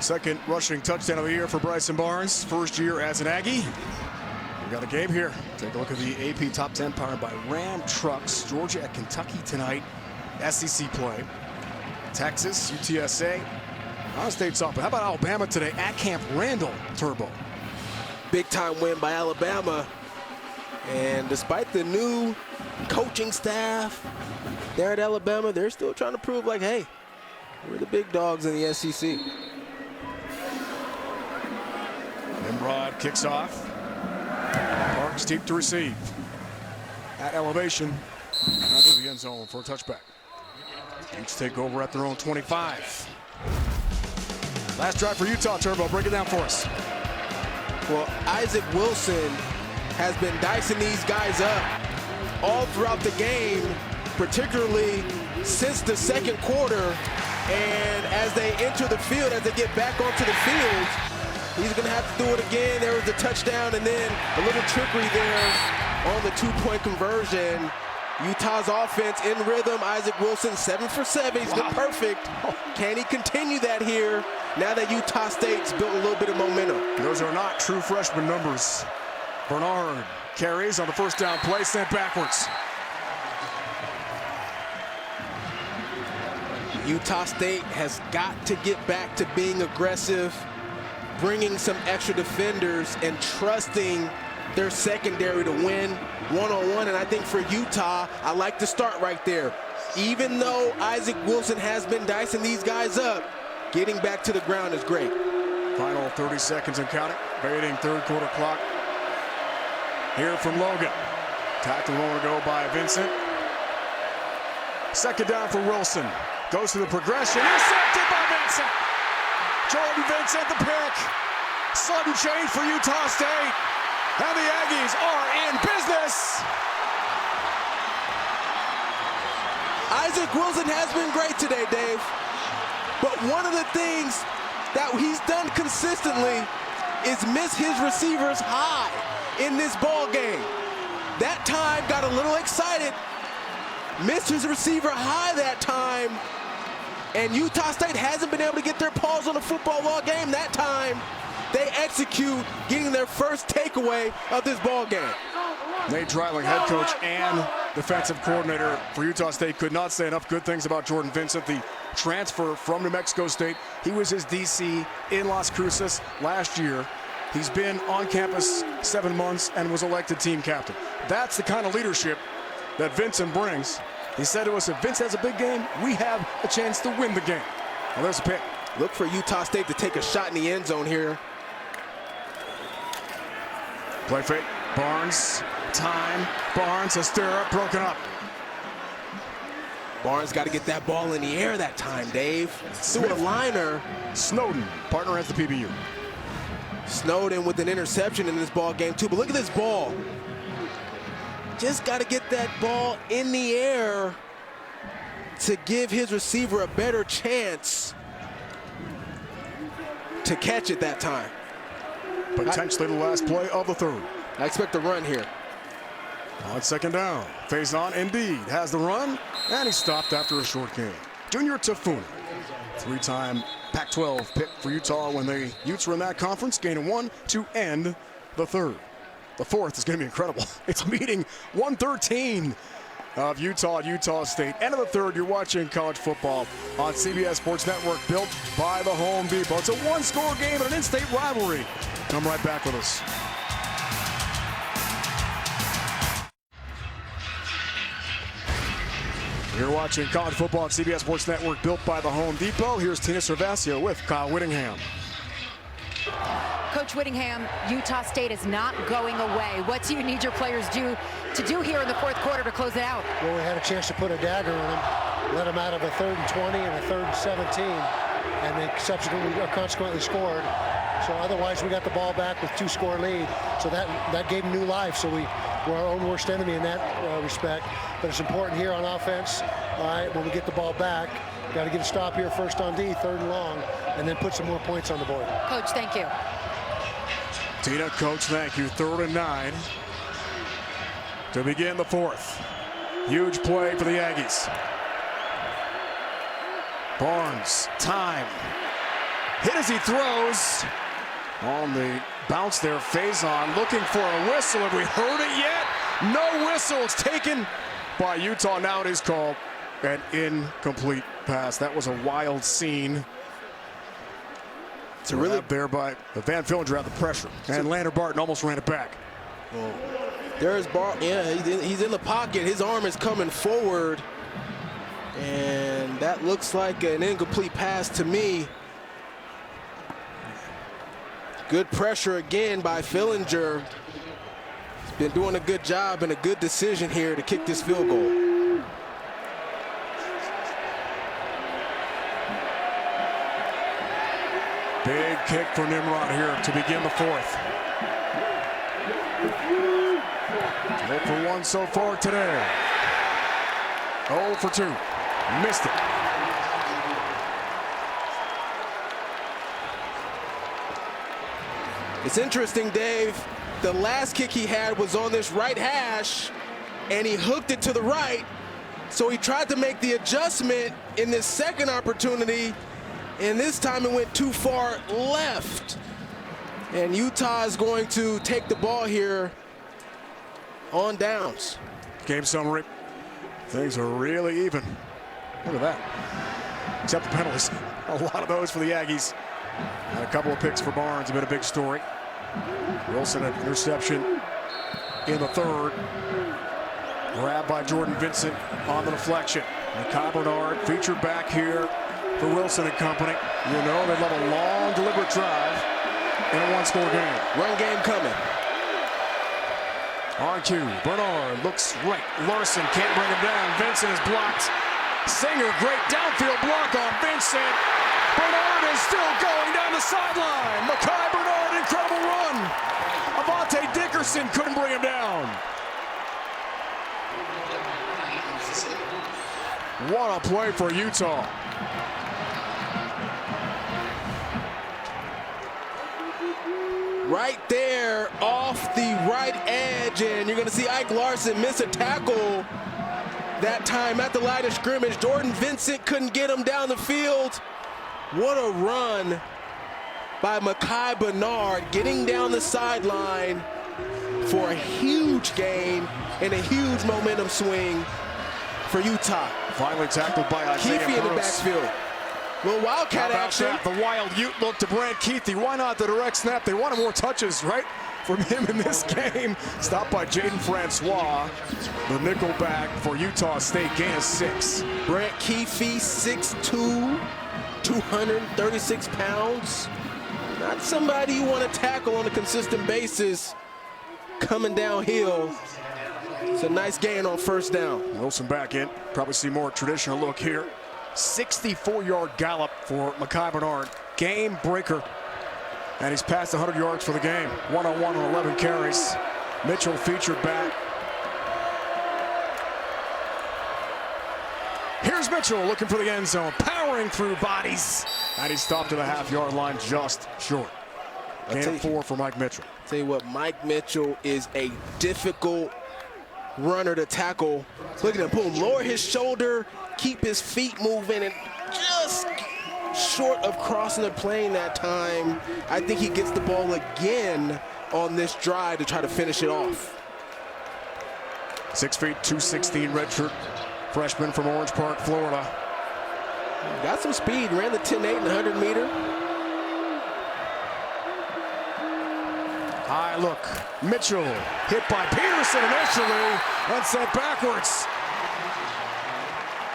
Second rushing touchdown of the year for Bryson Barnes, first year as an Aggie. We got a game here. Take a look at the AP Top 10 powered by Ram Trucks. Georgia at Kentucky tonight. SEC play. Texas, UTSA. Ohio State's up. But how about Alabama today at Camp Randall Turbo? Big time win by Alabama. And despite the new coaching staff there at Alabama, they're still trying to prove like, hey, we're the big dogs in the SEC. Nimrod kicks off. Parks deep to receive. At elevation, out to the end zone for a touchback. Utes take over at their own 25. Last drive for Utah, Turbo. Break it down for us. Well, Isaac Wilson has been dicing these guys up all throughout the game, particularly since the second quarter. And as they enter the field, as they get back onto the field, he's going to have to do it again. There was a touchdown and then a little trickery there on the 2-point conversion. Utah's offense in rhythm. Isaac Wilson 7 for 7. He's been perfect. Can he continue that here now that Utah State's built a little bit of momentum? Those are not true freshman numbers. Bernard carries on the first down play, sent backwards. Utah State has got to get back to being aggressive, bringing some extra defenders and trusting their secondary to win one-on-one. And I think for Utah, I like to start right there. Even though Isaac Wilson has been dicing these guys up, getting back to the ground is great. Final 30 seconds and counting. Baiting third quarter clock. Here from Logan. Tackled a moment ago by Vincent. Second down for Wilson. Goes to the progression. Intercepted by Vincent. Jordan Vincent, the pick. Sudden change for Utah State. And the Aggies are in business. Isaac Wilson has been great today, Dave. But one of the things that he's done consistently is miss his receivers high in this ball game. That time got a little excited. Missed his receiver high that time. And Utah State hasn't been able to get their paws on the football all game. That time, they execute getting their first takeaway of this ball game. Nate Dreiling, head coach and defensive coordinator for Utah State, could not say enough good things about Jordan Vincent, the transfer from New Mexico State. He was his DC in Las Cruces last year. He's been on campus 7 months and was elected team captain. That's the kind of leadership that Vincent brings. He said to us, if Vince has a big game, we have a chance to win the game. Well, there's a pick. Look for Utah State to take a shot in the end zone here. Play fake. Barnes. Time. Barnes. A stirrup broken up. Barnes got to get that ball in the air that time, Dave. Through a liner. Snowden, partner at the PBU. Snowden with an interception in this ball game too, but look at this ball. Just got to get that ball in the air to give his receiver a better chance to catch it that time. Potentially the last play of the third. I expect a run here. On second down, Faison indeed has the run, and he stopped after a short game. Junior Tafuna, three-time Pac-12 pick for Utah when the Utes were in that conference, gaining 1 to end the third. The fourth is going to be incredible. It's meeting 113 of Utah at Utah State. End of the third, you're watching college football on CBS Sports Network, built by the Home Depot. It's a one-score game and an in-state rivalry. Come right back with us. You're watching college football on CBS Sports Network, built by the Home Depot. Here's Tina Cervasio with Kyle Whittingham. Coach Whittingham, Utah State is not going away. What do you need your players to do here in the fourth quarter to close it out? Well, we had a chance to put a dagger on them, let them out of a 3rd and 20 and a 3rd and 17, and they consequently scored. So otherwise, we got the ball back with 2-score lead. So that gave them new life. So we're our own worst enemy in that respect. But it's important here on offense. All right, when we get the ball back, got to get a stop here first on D, 3rd and long, and then put some more points on the board. Coach, thank you. Tina, Coach, thank you. 3rd and 9 to begin the fourth. Huge play for the Aggies. Barnes, time. Hit as he throws. On the bounce there, Faison looking for a whistle. Have we heard it yet? No whistle. It's taken by Utah. Now it is called an incomplete pass. That was a wild scene. It's really there by Van Fillinger out the pressure. And Lander Barton almost ran it back. Well, there's Barton. Yeah, he's in the pocket. His arm is coming forward. And that looks like an incomplete pass to me. Good pressure again by Fillinger. He's been doing a good job and a good decision here to kick this field goal. Big kick for Nimrod here to begin the fourth. 0 for 1 so far today. 0 for 2. Missed it. It's interesting, Dave. The last kick he had was on this right hash, and he hooked it to the right. So he tried to make the adjustment in this second opportunity, and this time it went too far left. And Utah is going to take the ball here on downs. Game summary. Things are really even. Look at that. Except the penalties. A lot of those for the Aggies. And a couple of picks for Barnes. A bit of big story. Wilson, an interception in the third. Grabbed by Jordan Vincent on the deflection. Makai Bernard featured back here for Wilson and company. You know they love a long, deliberate drive in a one-score game. Run game coming. On cue, Bernard looks right. Larson can't bring him down. Vincent is blocked. Singer, great downfield block on Vincent. Bernard is still going down the sideline. Makai Bernard, incredible run. Avante Dickerson couldn't bring him down. What a play for Utah. Right there off the right edge, and you're going to see Ike Larson miss a tackle that time at the line of scrimmage. Jordan Vincent couldn't get him down the field. What a run by Makai Bernard, getting down the sideline for a huge gain and a huge momentum swing for Utah. Finally tackled by Isaiah Keefe in the Bruce. backfield. Little Wildcat action. That? The wild Ute look to Brant Keithy. Why not the direct snap? They wanted more touches, right, from him in this game. Stopped by Jaden Francois, the nickel back for Utah State. Gain of 6. Brant Keefe, 6'2", 236 pounds. Not somebody you want to tackle on a consistent basis coming downhill. It's a nice gain on first down. Wilson back in. Probably see more traditional look here. 64-yard gallop for Mekhi Bernard. Game breaker. And he's passed 100 yards for the game. 1-on-1 on 11 carries. Mitchell featured back. Here's Mitchell looking for the end zone. Powering through bodies. And he stopped to the half-yard line just short. Gain of 4 for Mike Mitchell. Tell you what, Mike Mitchell is a difficult runner to tackle. Look at him, boom, lower his shoulder, keep his feet moving, and just short of crossing the plane that time. I think he gets the ball again on this drive to try to finish it off. 6 feet, 216 redshirt freshman from Orange Park, Florida. Got some speed, ran the 10-8 and 100 meter. High look, Mitchell hit by Peterson initially and sent backwards.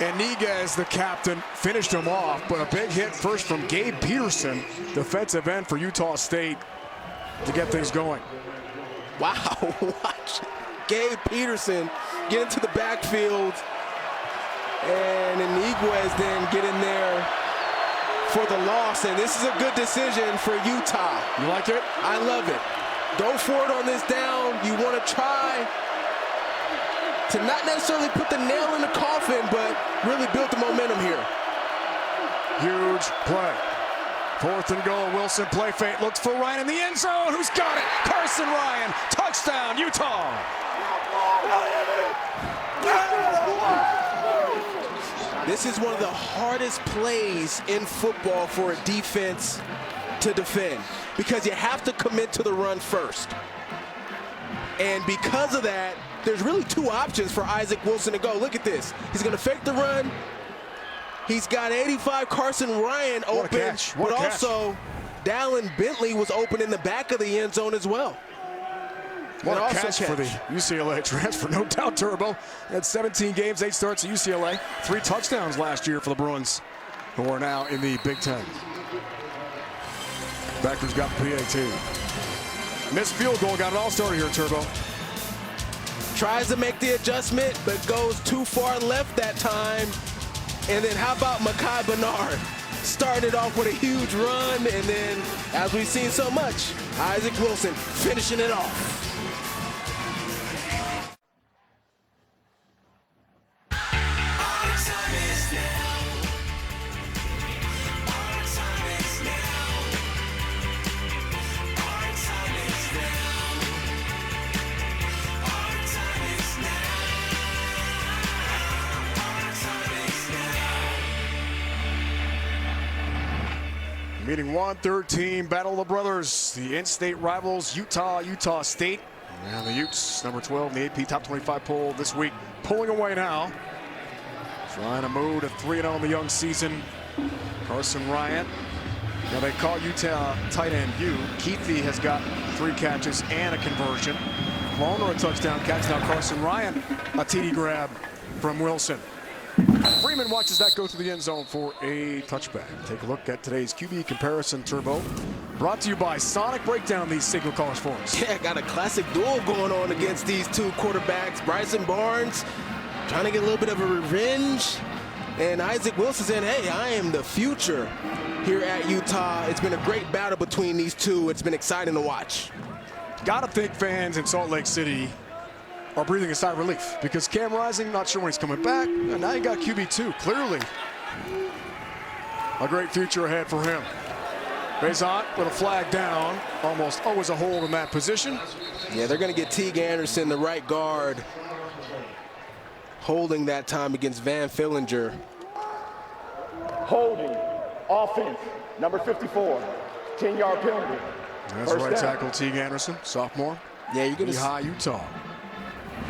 And Niguez, the captain, finished him off, but a big hit first from Gabe Peterson, defensive end for Utah State, to get things going. Wow, watch Gabe Peterson get into the backfield, and Niguez then get in there for the loss, and this is a good decision for Utah. You like it? I love it. Go for it on this down. You want to try to not necessarily put the nail in the coffin, but really build the momentum here. Huge play. 4th and goal. Wilson play fake. Looks for Ryan in the end zone. Who's got it? Carson Ryan. Touchdown, Utah. This is one of the hardest plays in football for a defense to defend, because you have to commit to the run first. And because of that, there's really 2 options for Isaac Wilson to go. Look at this. He's going to fake the run. He's got 85 Carson Ryan open, but also Dallin Bentley was open in the back of the end zone as well. What a catch for the UCLA transfer, no doubt, Turbo. Had 17 games, 8 starts at UCLA, 3 touchdowns last year for the Bruins, who are now in the Big Ten. Backers got the PAT. Missed field goal, got it all started here, Turbo. Tries to make the adjustment, but goes too far left that time. And then how about Mekhi Bernard? Started off with a huge run, and then, as we've seen so much, Isaac Wilson finishing it off. Meeting 1-13, Battle of the Brothers, the in-state rivals, Utah State. And the Utes, number 12 in the AP Top 25 poll this week, pulling away now. Trying to move to 3-0 in the young season. Carson Ryan. Now they call Utah tight end U. Keithy has got 3 catches and a conversion. Loner a touchdown catch. Now Carson Ryan, a TD grab from Wilson. Freeman watches that go through the end zone for a touchback. Take a look at today's QB comparison, Turbo. Brought to you by Sonic. Breakdown these signal callers for us. Yeah, got a classic duel going on against these 2 quarterbacks. Bryson Barnes trying to get a little bit of a revenge. And Isaac Wilson saying, hey, I am the future here at Utah. It's been a great battle between these 2. It's been exciting to watch. Gotta think fans in Salt Lake City are breathing a sigh of relief, because Cam Rising, not sure when he's coming back, and now you got QB2. Clearly a great future ahead for him. Bezant with a flag down, almost always a hold in that position. Yeah, they're going to get Teague Anderson, the right guard, holding that time against Van Fillinger. Holding, offense, number 54, 10-yard penalty. That's right tackle, Teague Anderson, sophomore. Yeah, you're going to high Utah.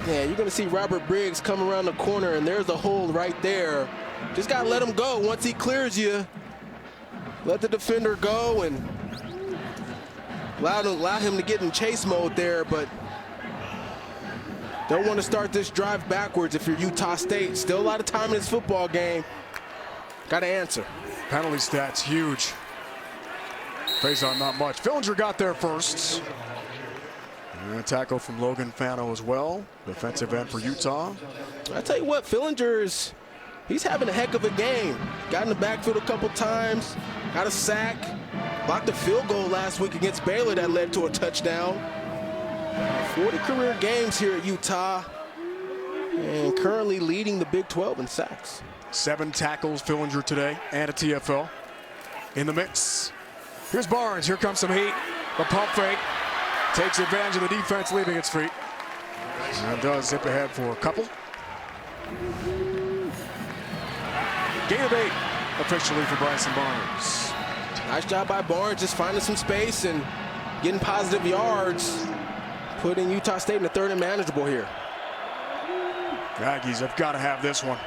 Yeah, you're going to see Robert Briggs come around the corner, and there's a hole right there. Just got to let him go. Once he clears you, let the defender go and allow him to get in chase mode there, but don't want to start this drive backwards if you're Utah State. Still a lot of time in this football game. Got to answer. Penalty stats huge. Face on not much. Fillinger got there first. And a tackle from Logan Fano as well. Defensive end for Utah. I tell you what, he's having a heck of a game. Got in the backfield a couple times, got a sack, blocked a field goal last week against Baylor that led to a touchdown. 40 career games here at Utah, and currently leading the Big 12 in sacks. 7 tackles, Fillinger today, and a TFL in the mix. Here's Barnes. Here comes some heat. The pump fake. Takes advantage of the defense leaving its feet. And does zip ahead for a couple. Gain of 8 officially for Bryson Barnes. Nice job by Barnes, just finding some space and getting positive yards, putting Utah State in the third and manageable here. Aggies have got to have this one.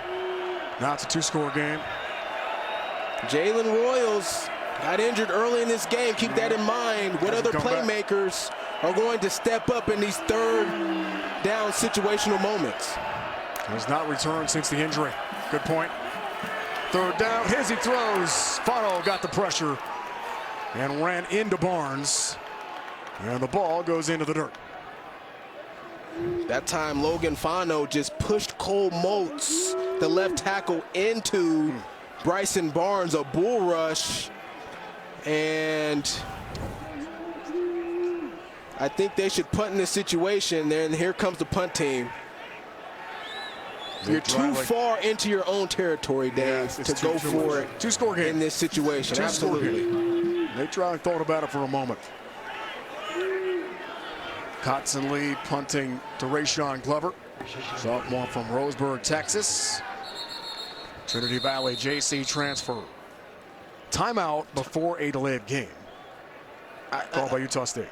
Now it's a 2-score game. Jalen Royals got injured early in this game. Keep that in mind. What other playmakers are going to step up in these third down situational moments? Has not returned since the injury. Good point. Third down, he throws. Fano got the pressure and ran into Barnes. And the ball goes into the dirt. That time, Logan Fano just pushed Cole Moats, the left tackle, into Bryson Barnes, a bull rush. And I think they should punt in this situation. Then here comes the punt team. You're too far into your own territory, Dave, to go for it. 2-score game in this situation. Absolutely. They thought about it for a moment. Kotzen Lee punting to Rayshon Glover, sophomore from Roseburg, Texas. Trinity Valley JC transfer. Timeout before a delayed game. Called by Utah State.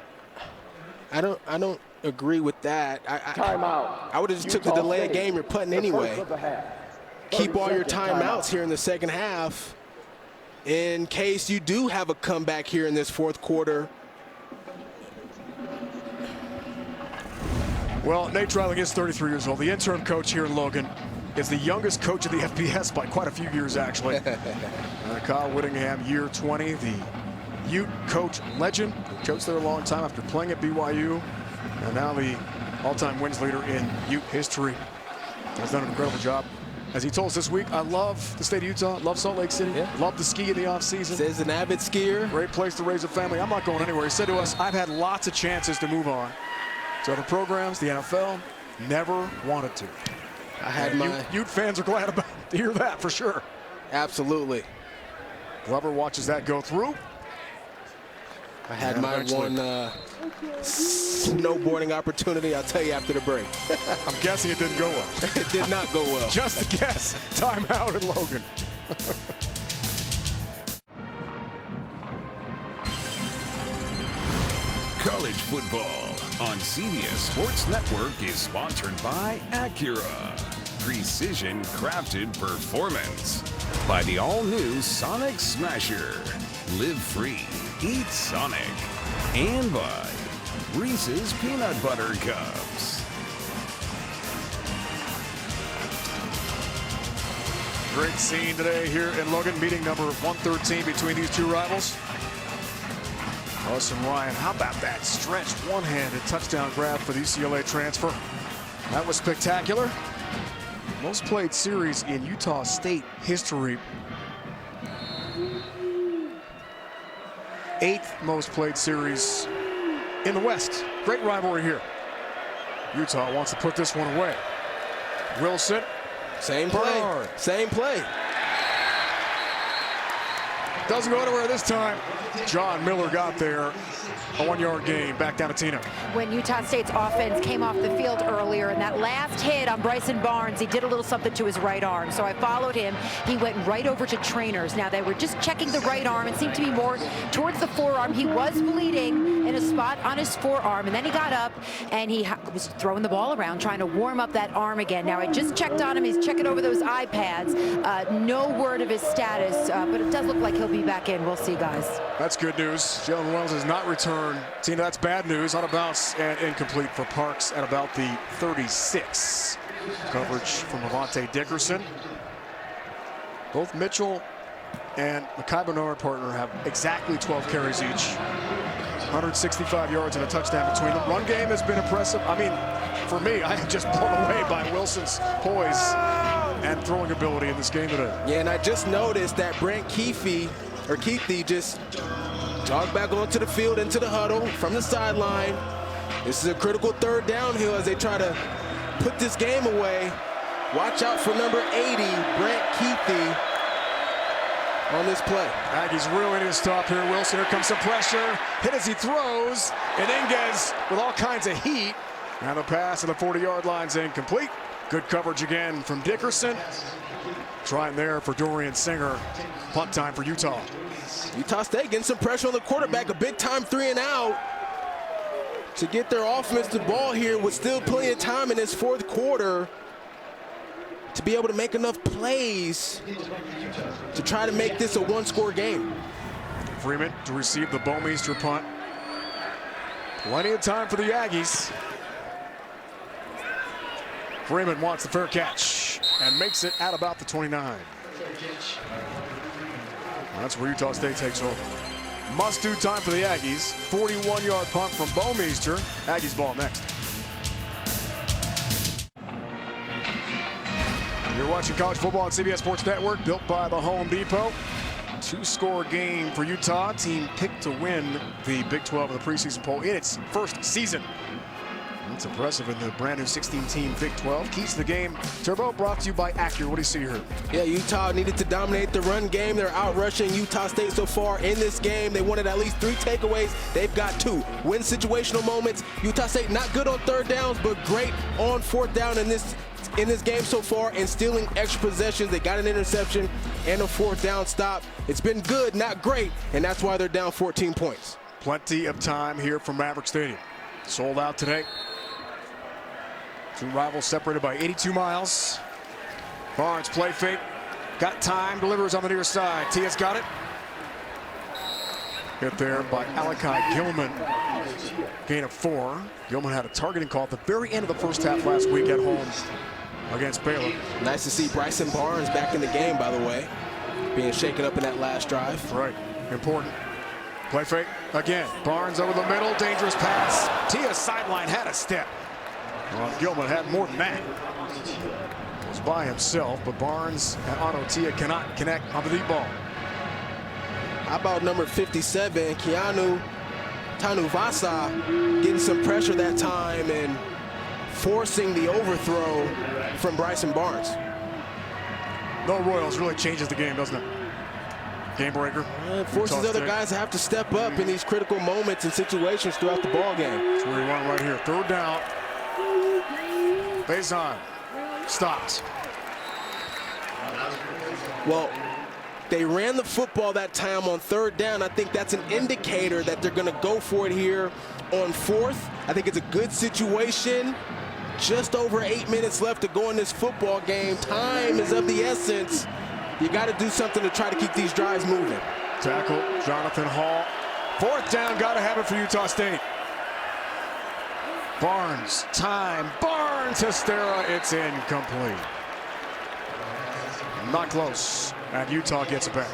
I don't agree with that. Timeout. I would have just took the delayed game. You're punting anyway. Keep all your timeouts here in the second half in case you do have a comeback here in this fourth quarter. Well, Nate Dreiling is 33 years old. The interim coach here in Logan is the youngest coach of the FBS by quite a few years, actually. Kyle Whittingham, year 20, the Ute coach legend. Coached there a long time after playing at BYU. And now the all-time wins leader in Ute history. Has done an incredible job. As he told us this week, I love the state of Utah, love Salt Lake City, love to ski in the offseason. Says an avid skier. Great place to raise a family. I'm not going anywhere. He said to us, I've had lots of chances to move on to other programs, the NFL, never wanted to. I had my Ute fans are glad to hear that for sure. Absolutely. Glover watches that go through. I had my one snowboarding opportunity. I'll tell you after the break. I'm guessing it didn't go well. It did not go well. Just a guess. Timeout at Logan. College football on CBS Sports Network is sponsored by Acura. Precision crafted performance. By the all-new Sonic Smasher. Live free. Eat Sonic. And by Reese's Peanut Butter Cups. Great scene today here in Logan, meeting number 113 between these two rivals. Austin Ryan, how about that stretched one-handed touchdown grab for the UCLA transfer? That was spectacular. Most played series in Utah State history. 8th most played series in the West. Great rivalry here. Utah wants to put this one away. Wilson. Same play. Same play. Doesn't go anywhere this time. John Miller got there. A 1-yard gain. Back down to Tina. When Utah State's offense came off the field earlier, and that last hit on Bryson Barnes, he did a little something to his right arm. So I followed him. He went right over to trainers. Now, they were just checking the right arm. It seemed to be more towards the forearm. He was bleeding in a spot on his forearm. And then he got up, and he was throwing the ball around, trying to warm up that arm again. Now, I just checked on him. He's checking over those iPads. No word of his status, but it does look like he'll be back in. We'll see, guys. That's good news. Jalen Wells has not returned. Tina, that's bad news. On a bounce and incomplete for Parks at about the 36. Coverage from Avante Dickerson. Both Mitchell and Makai Bernard, partner, have exactly 12 carries each. 165 yards and a touchdown between them. Run game has been impressive. I mean, for me, I am just blown away by Wilson's poise and throwing ability in this game today. Yeah, and I just noticed that Brent Keefe just jogged back onto the field into the huddle from the sideline. This is a critical third downhill as they try to put this game away. Watch out for number 80, Brent Keefe, on this play. Aggies really need to stop here. Wilson, here comes some pressure. Hit as he throws. And Inges with all kinds of heat. And the pass to the 40-yard line's incomplete. Good coverage again from Dickerson. Trying there for Dorian Singer. Punt time for Utah. Utah State getting some pressure on the quarterback. A big-time 3-and-out to get their offense the ball here with still plenty of time in this fourth quarter to be able to make enough plays to try to make this a one-score game. Freeman to receive the Bowmeister punt. Plenty of time for the Aggies. Freeman wants the fair catch and makes it at about the 29. That's where Utah State takes over. Must-do time for the Aggies. 41-yard punt from Bowmeister. Aggies ball next. You're watching college football on CBS Sports Network, built by the Home Depot. 2-score game for Utah. Team picked to win the Big 12 of the preseason poll in its first season. That's impressive in the brand new 16-team Big 12. Keys to the game. Turbo brought to you by Acura. What do you see here? Yeah, Utah needed to dominate the run game. They're out rushing Utah State so far in this game. They wanted at least 3 takeaways. They've got 2. Win situational moments. Utah State not good on third downs, but great on fourth down in this game so far and stealing extra possessions. They got an interception and a fourth down stop. It's been good, not great, and that's why they're down 14 points. Plenty of time here from Maverick Stadium. Sold out today. Two rivals separated by 82 miles. Barnes play fake. Got time, delivers on the near side. Tia's got it. Hit there by Alakai Gilman. Gain of 4. Gilman had a targeting call at the very end of the first half last week at home against Baylor. Nice to see Bryson Barnes back in the game, by the way. Being shaken up in that last drive. Right, important. Play fake again. Barnes over the middle, dangerous pass. Tia's sideline had a step. Well, Gilman had more than that. Was by himself, but Barnes and Otto Tia cannot connect on the deep ball. How about number 57, Keanu Tanuvasa, getting some pressure that time and forcing the overthrow from Bryson Barnes. No Royals really changes the game, doesn't it? Game breaker. It forces other guys to have to step up in these critical moments and situations throughout the ball game. That's where he went right here. Third down. Base on. Stopped. Well, they ran the football that time on third down. I think that's an indicator that they're going to go for it here on fourth. I think it's a good situation. Just over 8 minutes left to go in this football game. Time is of the essence. You got to do something to try to keep these drives moving. Tackle, Jonathan Hall. Fourth down, got to have it for Utah State. Barnes, time, Barnes, Hystera, it's incomplete. Not close, and Utah gets it back.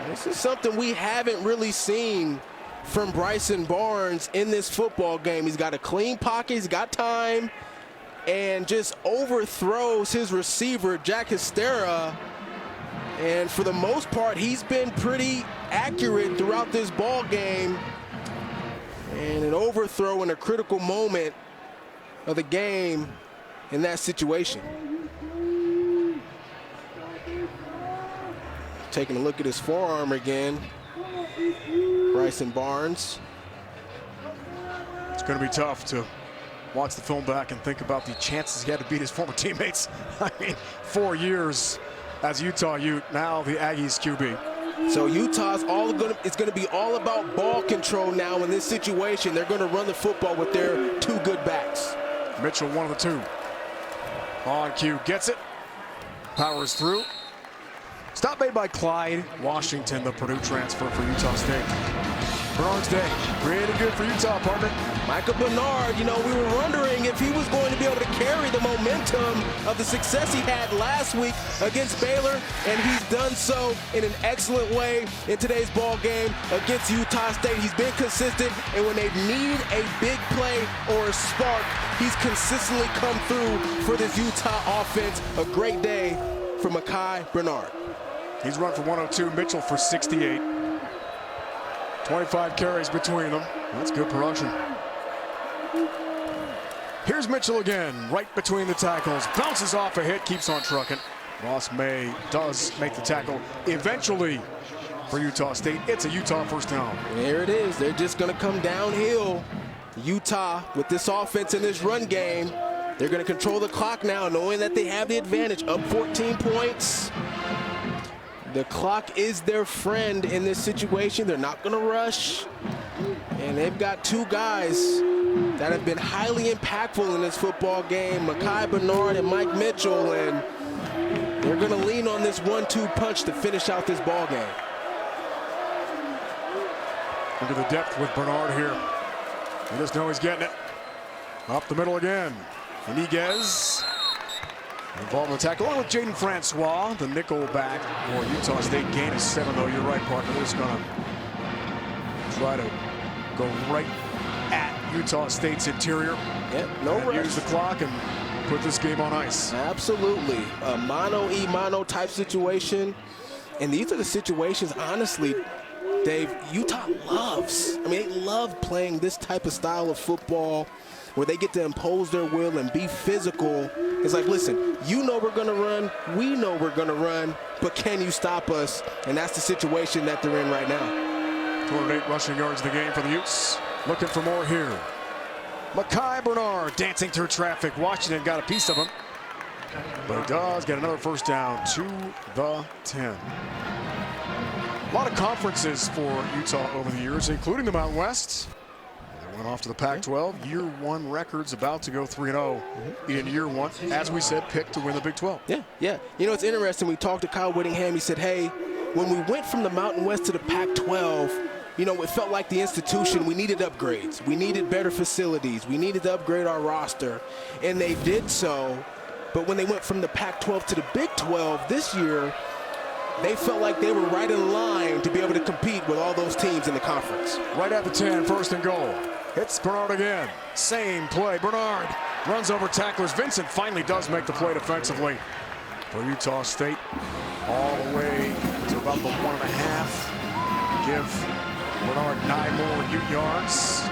This is something we haven't really seen from Bryson Barnes in this football game. He's got a clean pocket, he's got time, and just overthrows his receiver, Jack Hystera. And for the most part, he's been pretty accurate throughout this ball game. And an overthrow in a critical moment of the game in that situation. Taking a look at his forearm again. Bryson Barnes. It's going to be tough to watch the film back and think about the chances he had to beat his former teammates. I mean, 4 years as Utah Ute, now the Aggies QB. So Utah's it's going to be all about ball control now in this situation. They're going to run the football with their 2 good backs. Mitchell, one of the 2. On cue, gets it. Powers through. Stop made by Clyde Washington, the Purdue transfer for Utah State. Bernard's day, pretty good for Utah, partner. Michael Bernard, you know, we were wondering if he was going to be able to carry the momentum of the success he had last week against Baylor, and he's done so in an excellent way in today's ball game against Utah State. He's been consistent, and when they need a big play or a spark, he's consistently come through for this Utah offense. A great day for Mekhi Bernard. He's run for 102, Mitchell for 68. 25 carries between them. That's good production. Here's Mitchell again, right between the tackles. Bounces off a hit, keeps on trucking. Ross May does make the tackle eventually for Utah State. It's a Utah first down. There it is. They're just going to come downhill. Utah, with this offense and this run game, they're going to control the clock now, knowing that they have the advantage, up 14 points. The clock is their friend in this situation. They're not going to rush. And they've got 2 guys that have been highly impactful in this football game, Mekhi Bernard and Mike Mitchell, and they're going to lean on this 1-2 punch to finish out this ball game. Look at the depth with Bernard here. You just know he's getting it. Up the middle again. Iniguez. Involved in the tackle, along with Jaden Francois, the nickel back for Utah State. Gain of 7, though. You're right, partner. They're just going to try to go right at Utah State's interior. Yep, no rush. Use the clock and put this game on ice. Absolutely. A mono-e-mono type situation. And these are the situations, honestly, Dave, Utah loves. I mean, they love playing this type of style of football where they get to impose their will and be physical. It's like, listen, you know we're going to run, we know we're going to run, but can you stop us? And that's the situation that they're in right now. 208 rushing yards in the game for the Utes. Looking for more here. Mekhi Bernard dancing through traffic. Washington got a piece of him, but he does get another first down to the 10. A lot of conferences for Utah over the years, including the Mountain West. They went off to the Pac-12. Year 1 records about to go 3-0 in year 1. As we said, picked to win the Big 12. Yeah. You know, it's interesting. We talked to Kyle Whittingham. He said, hey, when we went from the Mountain West to the Pac-12, you know, it felt like the institution, we needed upgrades. We needed better facilities. We needed to upgrade our roster. And they did so. But when they went from the Pac-12 to the Big 12 this year, they felt like they were right in line to be able to compete with all those teams in the conference. Right at the 10, first and goal. Hits Bernard again. Same play. Bernard runs over tacklers. Vincent finally does make the play defensively for Utah State. All the way to about the 1.5. Give Bernard 9 more Ute yards.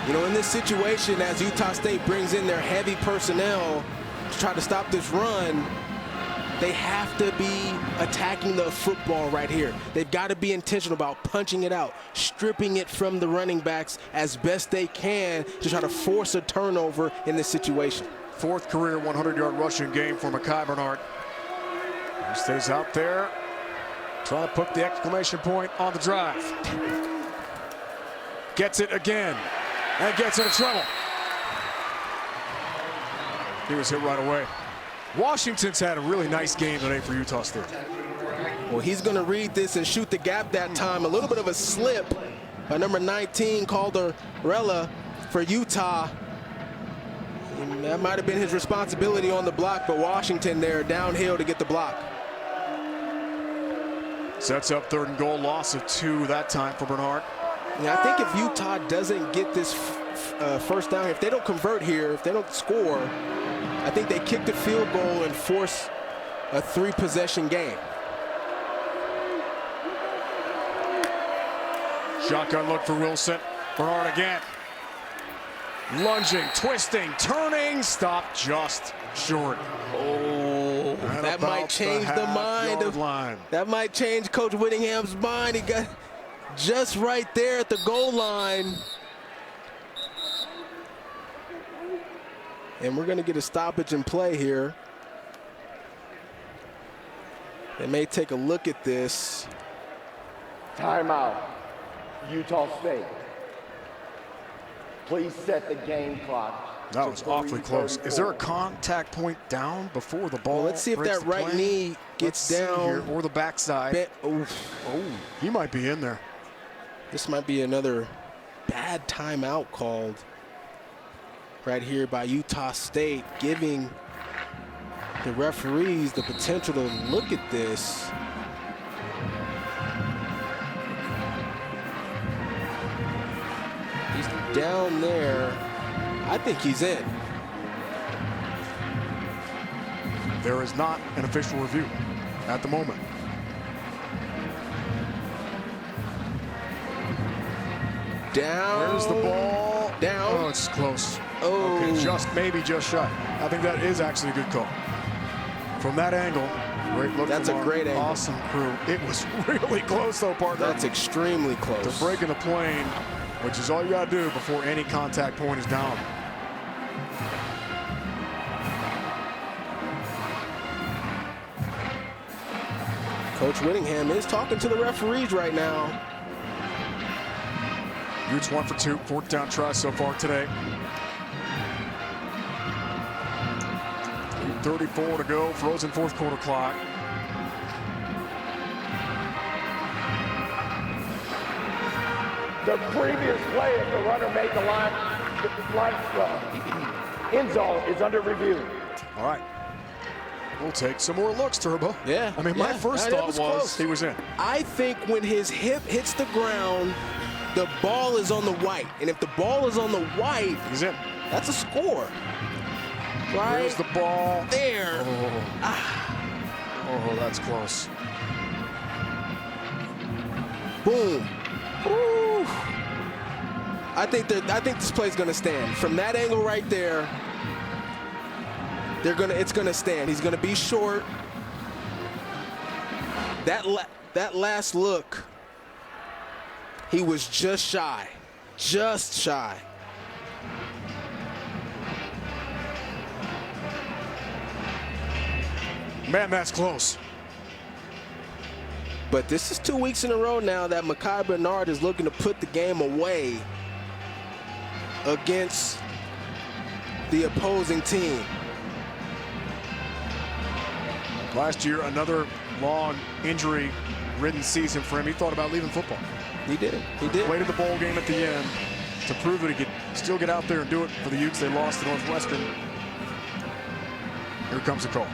You know, in this situation, as Utah State brings in their heavy personnel to try to stop this run, they have to be attacking the football right here. They've got to be intentional about punching it out, stripping it from the running backs as best they can to try to force a turnover in this situation. 4th career 100-yard rushing game for Mekhi Bernard. He stays out there, trying to put the exclamation point on the drive. Gets it again, and gets into trouble. He was hit right away. Washington's had a really nice game today for Utah State. Well, he's going to read this and shoot the gap that time. A little bit of a slip by number 19, Calderella, for Utah. And that might have been his responsibility on the block, but Washington there downhill to get the block. Sets up 3rd and goal, loss of 2 that time for Bernard. Yeah, I think if Utah doesn't get this first down, if they don't convert here, if they don't score, I think they kick the field goal and force a 3-possession game. Shotgun look for Wilson. Bernard again. Lunging, twisting, turning, stopped just short. Oh, Oh, that might change the mind of line. That might change Coach Whittingham's mind. He got just right there at the goal line. And we're going to get a stoppage in play here. They may take a look at this. Timeout, Utah State. Please set the game clock. That was awfully close. Is there a contact point down before the ball? Well, let's see if that right knee gets down. Here, or the backside. Oh, he might be in there. This might be another bad timeout called right here by Utah State, giving the referees the potential to look at this. He's down there. I think he's in. There is not an official review at the moment. Down. Where's the ball? Down. Oh, it's close. Oh. Okay, maybe just shy. I think that is actually a good call. From that angle, great look. That's a great angle. Awesome crew. It was really close though, partner. That's extremely close. To breaking the plane, which is all you got to do before any contact point is down. Coach Whittingham is talking to the referees right now. Utes 1 for 2, fourth down try so far today. 34 to go, frozen fourth quarter clock. The previous play, if the runner made the end zone, is under review. All right. We'll take some more looks, Turbo. Yeah. I mean, my first thought was close. he was in. I think when his hip hits the ground, the ball is on the white. And if the ball is on the white, he's in. That's a score. Right? There's the ball. There. Oh, that's close. Boom. Ooh. I think this play's gonna stand. From that angle right there, it's gonna stand. He's gonna be short. That last look, he was just shy. Just shy. Man, that's close. But this is 2 weeks in a row now that Mekhi Bernard is looking to put the game away against the opposing team. Last year, another long injury-ridden season for him. He thought about leaving football. He did. He did. Played in the bowl game at the end to prove that he could still get out there and do it for the Utes. They lost to Northwestern. Here comes the call.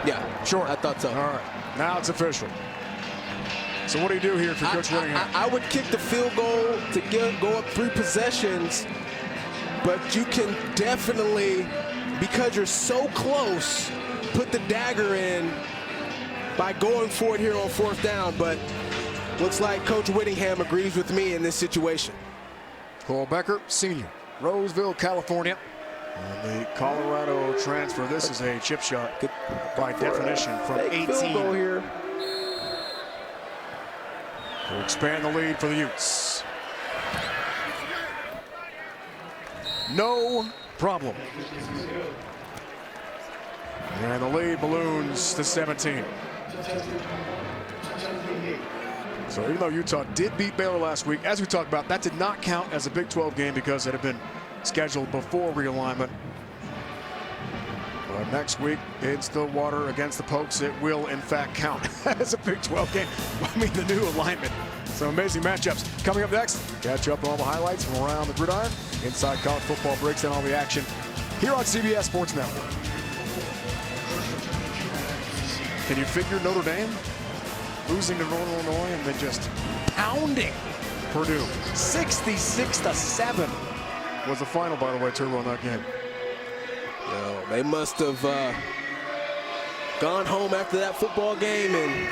Yeah, sure. I thought so. All right, now it's official. So what do you do here for Coach Whittingham? I would kick the field goal to go up 3 possessions, but you can definitely, because you're so close, put the dagger in by going for it here on 4th down. But looks like Coach Whittingham agrees with me in this situation. Cole Becker, senior, Roseville, California. And the Colorado transfer. This is a chip shot by definition from 18. Goal here. To expand the lead for the Utes. No problem. And the lead balloons to 17. So even though Utah did beat Baylor last week, as we talked about, that did not count as a Big 12 game because it had been scheduled before realignment. But next week, it's the water against the Pokes. It will, in fact, count as a Big 12 game. I mean, the new alignment. Some amazing matchups. Coming up next, catch up on all the highlights from around the gridiron. Inside College Football breaks down all the action here on CBS Sports Network. Can you figure Notre Dame losing to Northern Illinois and then just pounding Purdue? 66-7 was the final, by the way, Turbo, in that game. Well, they must have gone home after that football game, and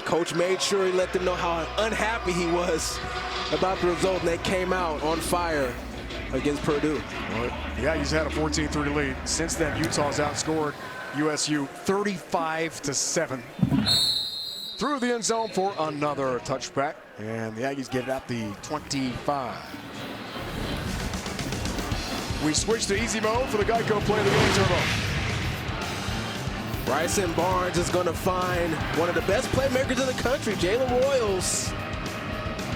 Coach made sure he let them know how unhappy he was about the result, and they came out on fire against Purdue. Yeah, he's had a 14-3 lead. Since then, Utah's outscored USU 35-7. Through the end zone for another touchback, and the Aggies get it at the 25. We switch to easy mode for the Geico Play of the Game Turbo. Bryson Barnes is going to find one of the best playmakers in the country, Jalen Royals,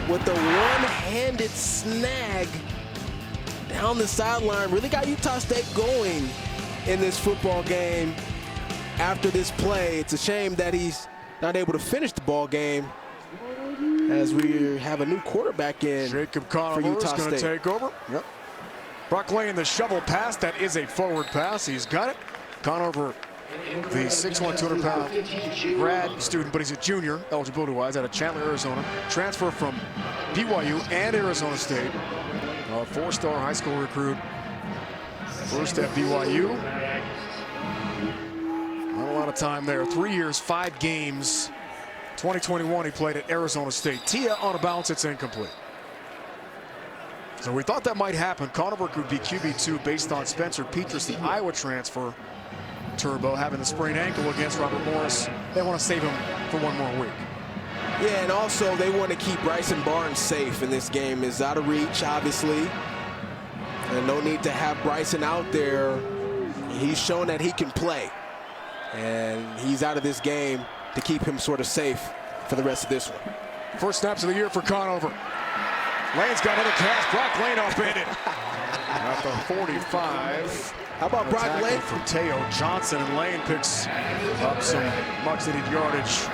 with the one-handed snag down the sideline. Really got Utah State going in this football game after this play. It's a shame that he's not able to finish the ball game as we have a new quarterback in. Jacob Conover is going to take over. Yep. Brock Lane, the shovel pass. That is a forward pass. He's got it. Conover, the 6'1", 200-pound grad student, but he's a junior, eligibility-wise, out of Chandler, Arizona. Transfer from BYU and Arizona State. A four-star high school recruit. First at BYU. Not a lot of time there. 3 years, 5 games. 2021, he played at Arizona State. Tia on a bounce, it's incomplete. So we thought that might happen. Conover could be QB2 based on Spencer Petras, the Iowa transfer. Turbo having the sprained ankle against Robert Morris. They want to save him for one more week. Yeah, and also they want to keep Bryson Barnes safe in this game. Is out of reach, obviously. And no need to have Bryson out there. He's shown that he can play. And he's out of this game to keep him sort of safe for the rest of this one. First snaps of the year for Conover. Lane's got another catch. Brock Lane upended at the 45. How about Brock Lane? From Teo Johnson, and Lane picks up some much-needed yardage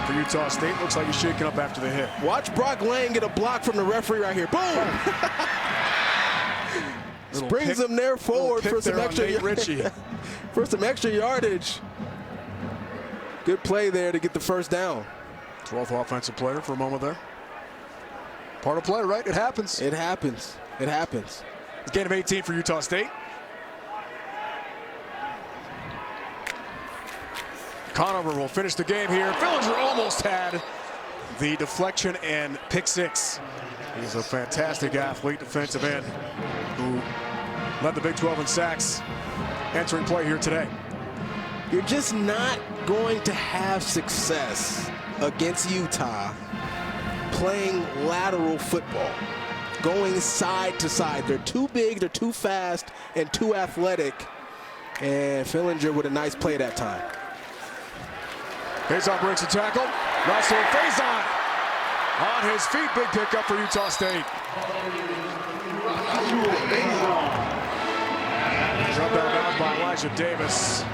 for Utah State. Looks like he's shaking up after the hit. Watch Brock Lane get a block from the referee right here. Boom! Brings him there forward for some extra for some extra yardage. Good play there to get the first down. 12th offensive player for a moment there. Part of play, right? It happens. It happens. It happens. It's a gain of 18 for Utah State. Conover will finish the game here. Fillinger almost had the deflection and pick six. He's a fantastic athlete, defensive end, who led the Big 12 in sacks entering play here today. You're just not going to have success against Utah playing lateral football, going side to side. They're too big, they're too fast, and too athletic. And Fillinger with a nice play that time. Faison breaks a tackle. Russell Faison on his feet. Big pickup for Utah State. Jump out of bounds by Elijah Davis.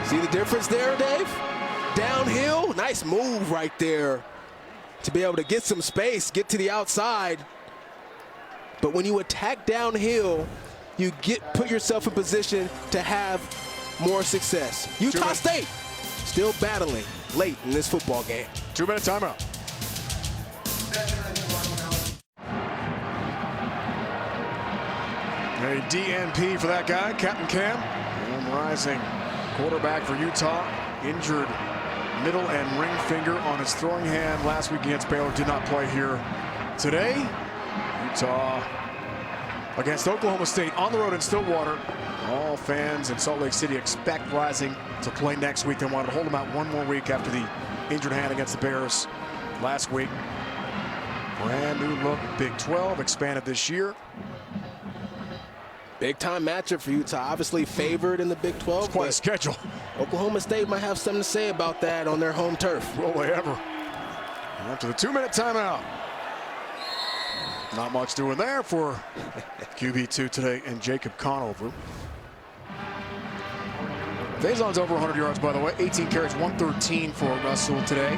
See the difference there, Dave? Downhill, nice move right there to be able to get some space, get to the outside. But when you attack downhill, you put yourself in position to have more success. Utah State still battling late in this football game. 2-minute timeout. A DNP for that guy, Captain Cam. And Rising, quarterback for Utah, injured middle and ring finger on his throwing hand last week against Baylor. Did not play here today. Utah against Oklahoma State on the road in Stillwater. All fans in Salt Lake City expect Rising to play next week. They wanted to hold him out one more week after the injured hand against the Bears last week. Brand new look, Big 12, expanded this year. Big time matchup for Utah, obviously favored in the Big 12. It's quite a schedule. Oklahoma State might have something to say about that on their home turf. Will they ever? After the 2-minute timeout. Not much doing there for QB2 today and Jacob Conover. Faison's over 100 yards, by the way. 18 carries, 113 for Russell today.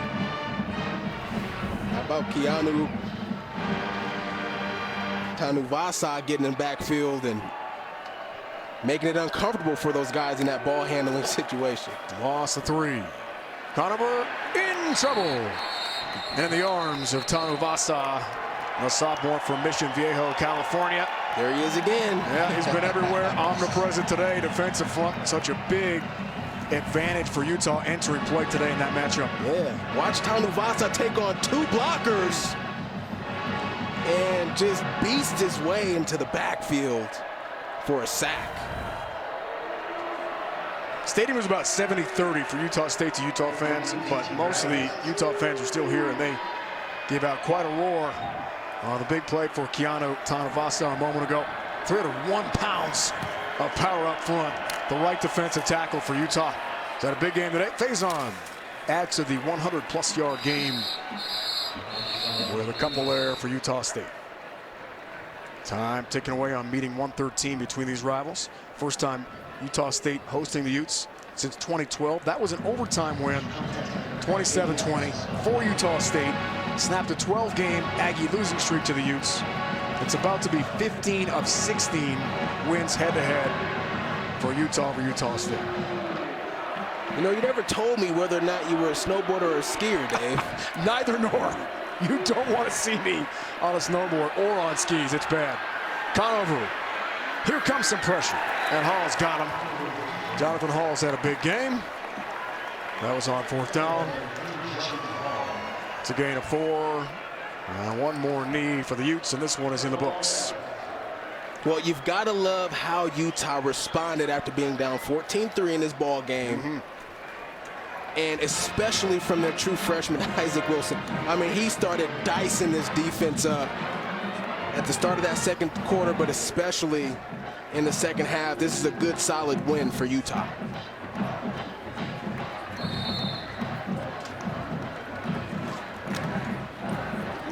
How about Keanu Tanuvasa getting in the backfield and making it uncomfortable for those guys in that ball handling situation. Loss of 3. Conover in trouble. And in the arms of Tanuvasa, a sophomore from Mission Viejo, California. There he is again. Yeah, he's been everywhere, omnipresent today. Defensive front, such a big advantage for Utah entering play today in that matchup. Yeah, watch Tanuvasa take on 2 blockers and just beast his way into the backfield for a sack. Stadium was about 70-30 for Utah State to Utah fans, but most of the Utah fans are still here, and they gave out quite a roar on the big play for Keanu Tanavasa a moment ago. 301 pounds of power up front. The right defensive tackle for Utah. Is that a big game today? Faison adds to the 100-plus yard game with a couple there for Utah State. Time ticking away on meeting 113 between these rivals. First time Utah State hosting the Utes since 2012. That was an overtime win, 27-20 for Utah State. Snapped a 12-game Aggie losing streak to the Utes. It's about to be 15 of 16 wins head-to-head for Utah over Utah State. You know, you never told me whether or not you were a snowboarder or a skier, Dave. Neither nor. You don't want to see me on a snowboard or on skis. It's bad. Conover. Here comes some pressure. And Hall's got him. Jonathan Hall's had a big game. That was on 4th down. It's a gain of 4. One more knee for the Utes, and this one is in the books. Well, you've got to love how Utah responded after being down 14-3 in this ball game. And especially from their true freshman, Isaac Wilson. I mean, he started dicing this defense up at the start of that second quarter, but especially in the second half. This is a good, solid win for Utah.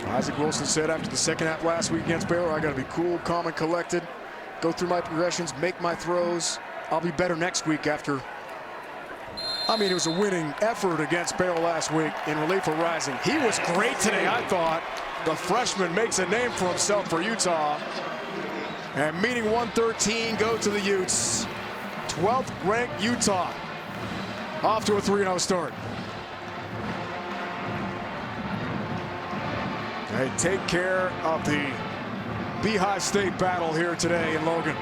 Isaac Wilson said after the second half last week against Baylor, I got to be cool, calm, and collected, go through my progressions, make my throws. I'll be better next week after. I mean, it was a winning effort against Baylor last week in relief of Rising. He was great today, I thought. The freshman makes a name for himself for Utah. And meeting 113 go to the Utes. 12th ranked Utah. Off to a 3-0 start. They take care of the Beehive State battle here today in Logan.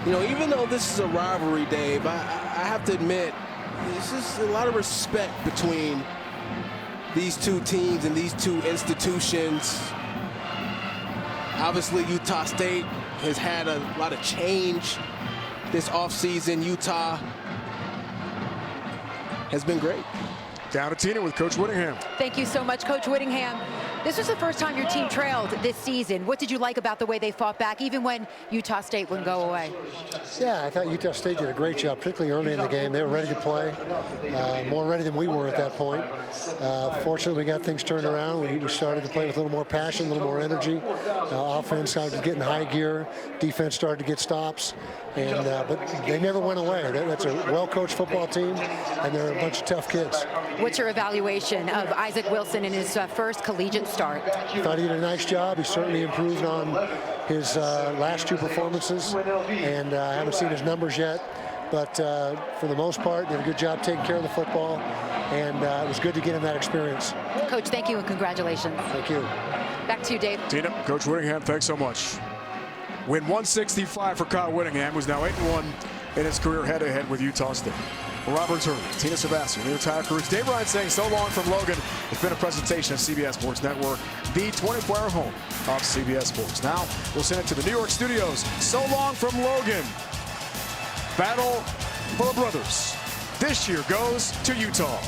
You know, even though this is a rivalry, Dave, I have to admit, there's just a lot of respect between these two teams and these two institutions. Obviously, Utah State has had a lot of change this offseason. Utah has been great. Down to Tina with Coach Whittingham. Thank you so much, Coach Whittingham. This was the first time your team trailed this season. What did you like about the way they fought back, even when Utah State wouldn't go away? Yeah, I thought Utah State did a great job, particularly early in the game. They were ready to play, more ready than we were at that point. Fortunately, we got things turned around. We started to play with a little more passion, a little more energy. Offense started to get in high gear. Defense started to get stops. And but they never went away. That's a well-coached football team, and they're a bunch of tough kids. What's your evaluation of Isaac Wilson in his first collegiate start? I thought he did a nice job. He certainly improved on his last two performances, and I haven't seen his numbers yet. But for the most part, did a good job taking care of the football, and it was good to get him that experience. Coach, thank you and congratulations. Thank you. Back to you, Dave. Tina, Coach Whittingham, thanks so much. Win 165 for Kyle Whittingham, who's now 8-1 in his career head-to-head with Utah State. Robert Turner, Tina Sebastian, the entire crew. Dave Ryan saying so long from Logan. It's been a presentation of CBS Sports Network, the 24-hour home of CBS Sports. Now we'll send it to the New York studios. So long from Logan. Battle for the brothers. This year goes to Utah.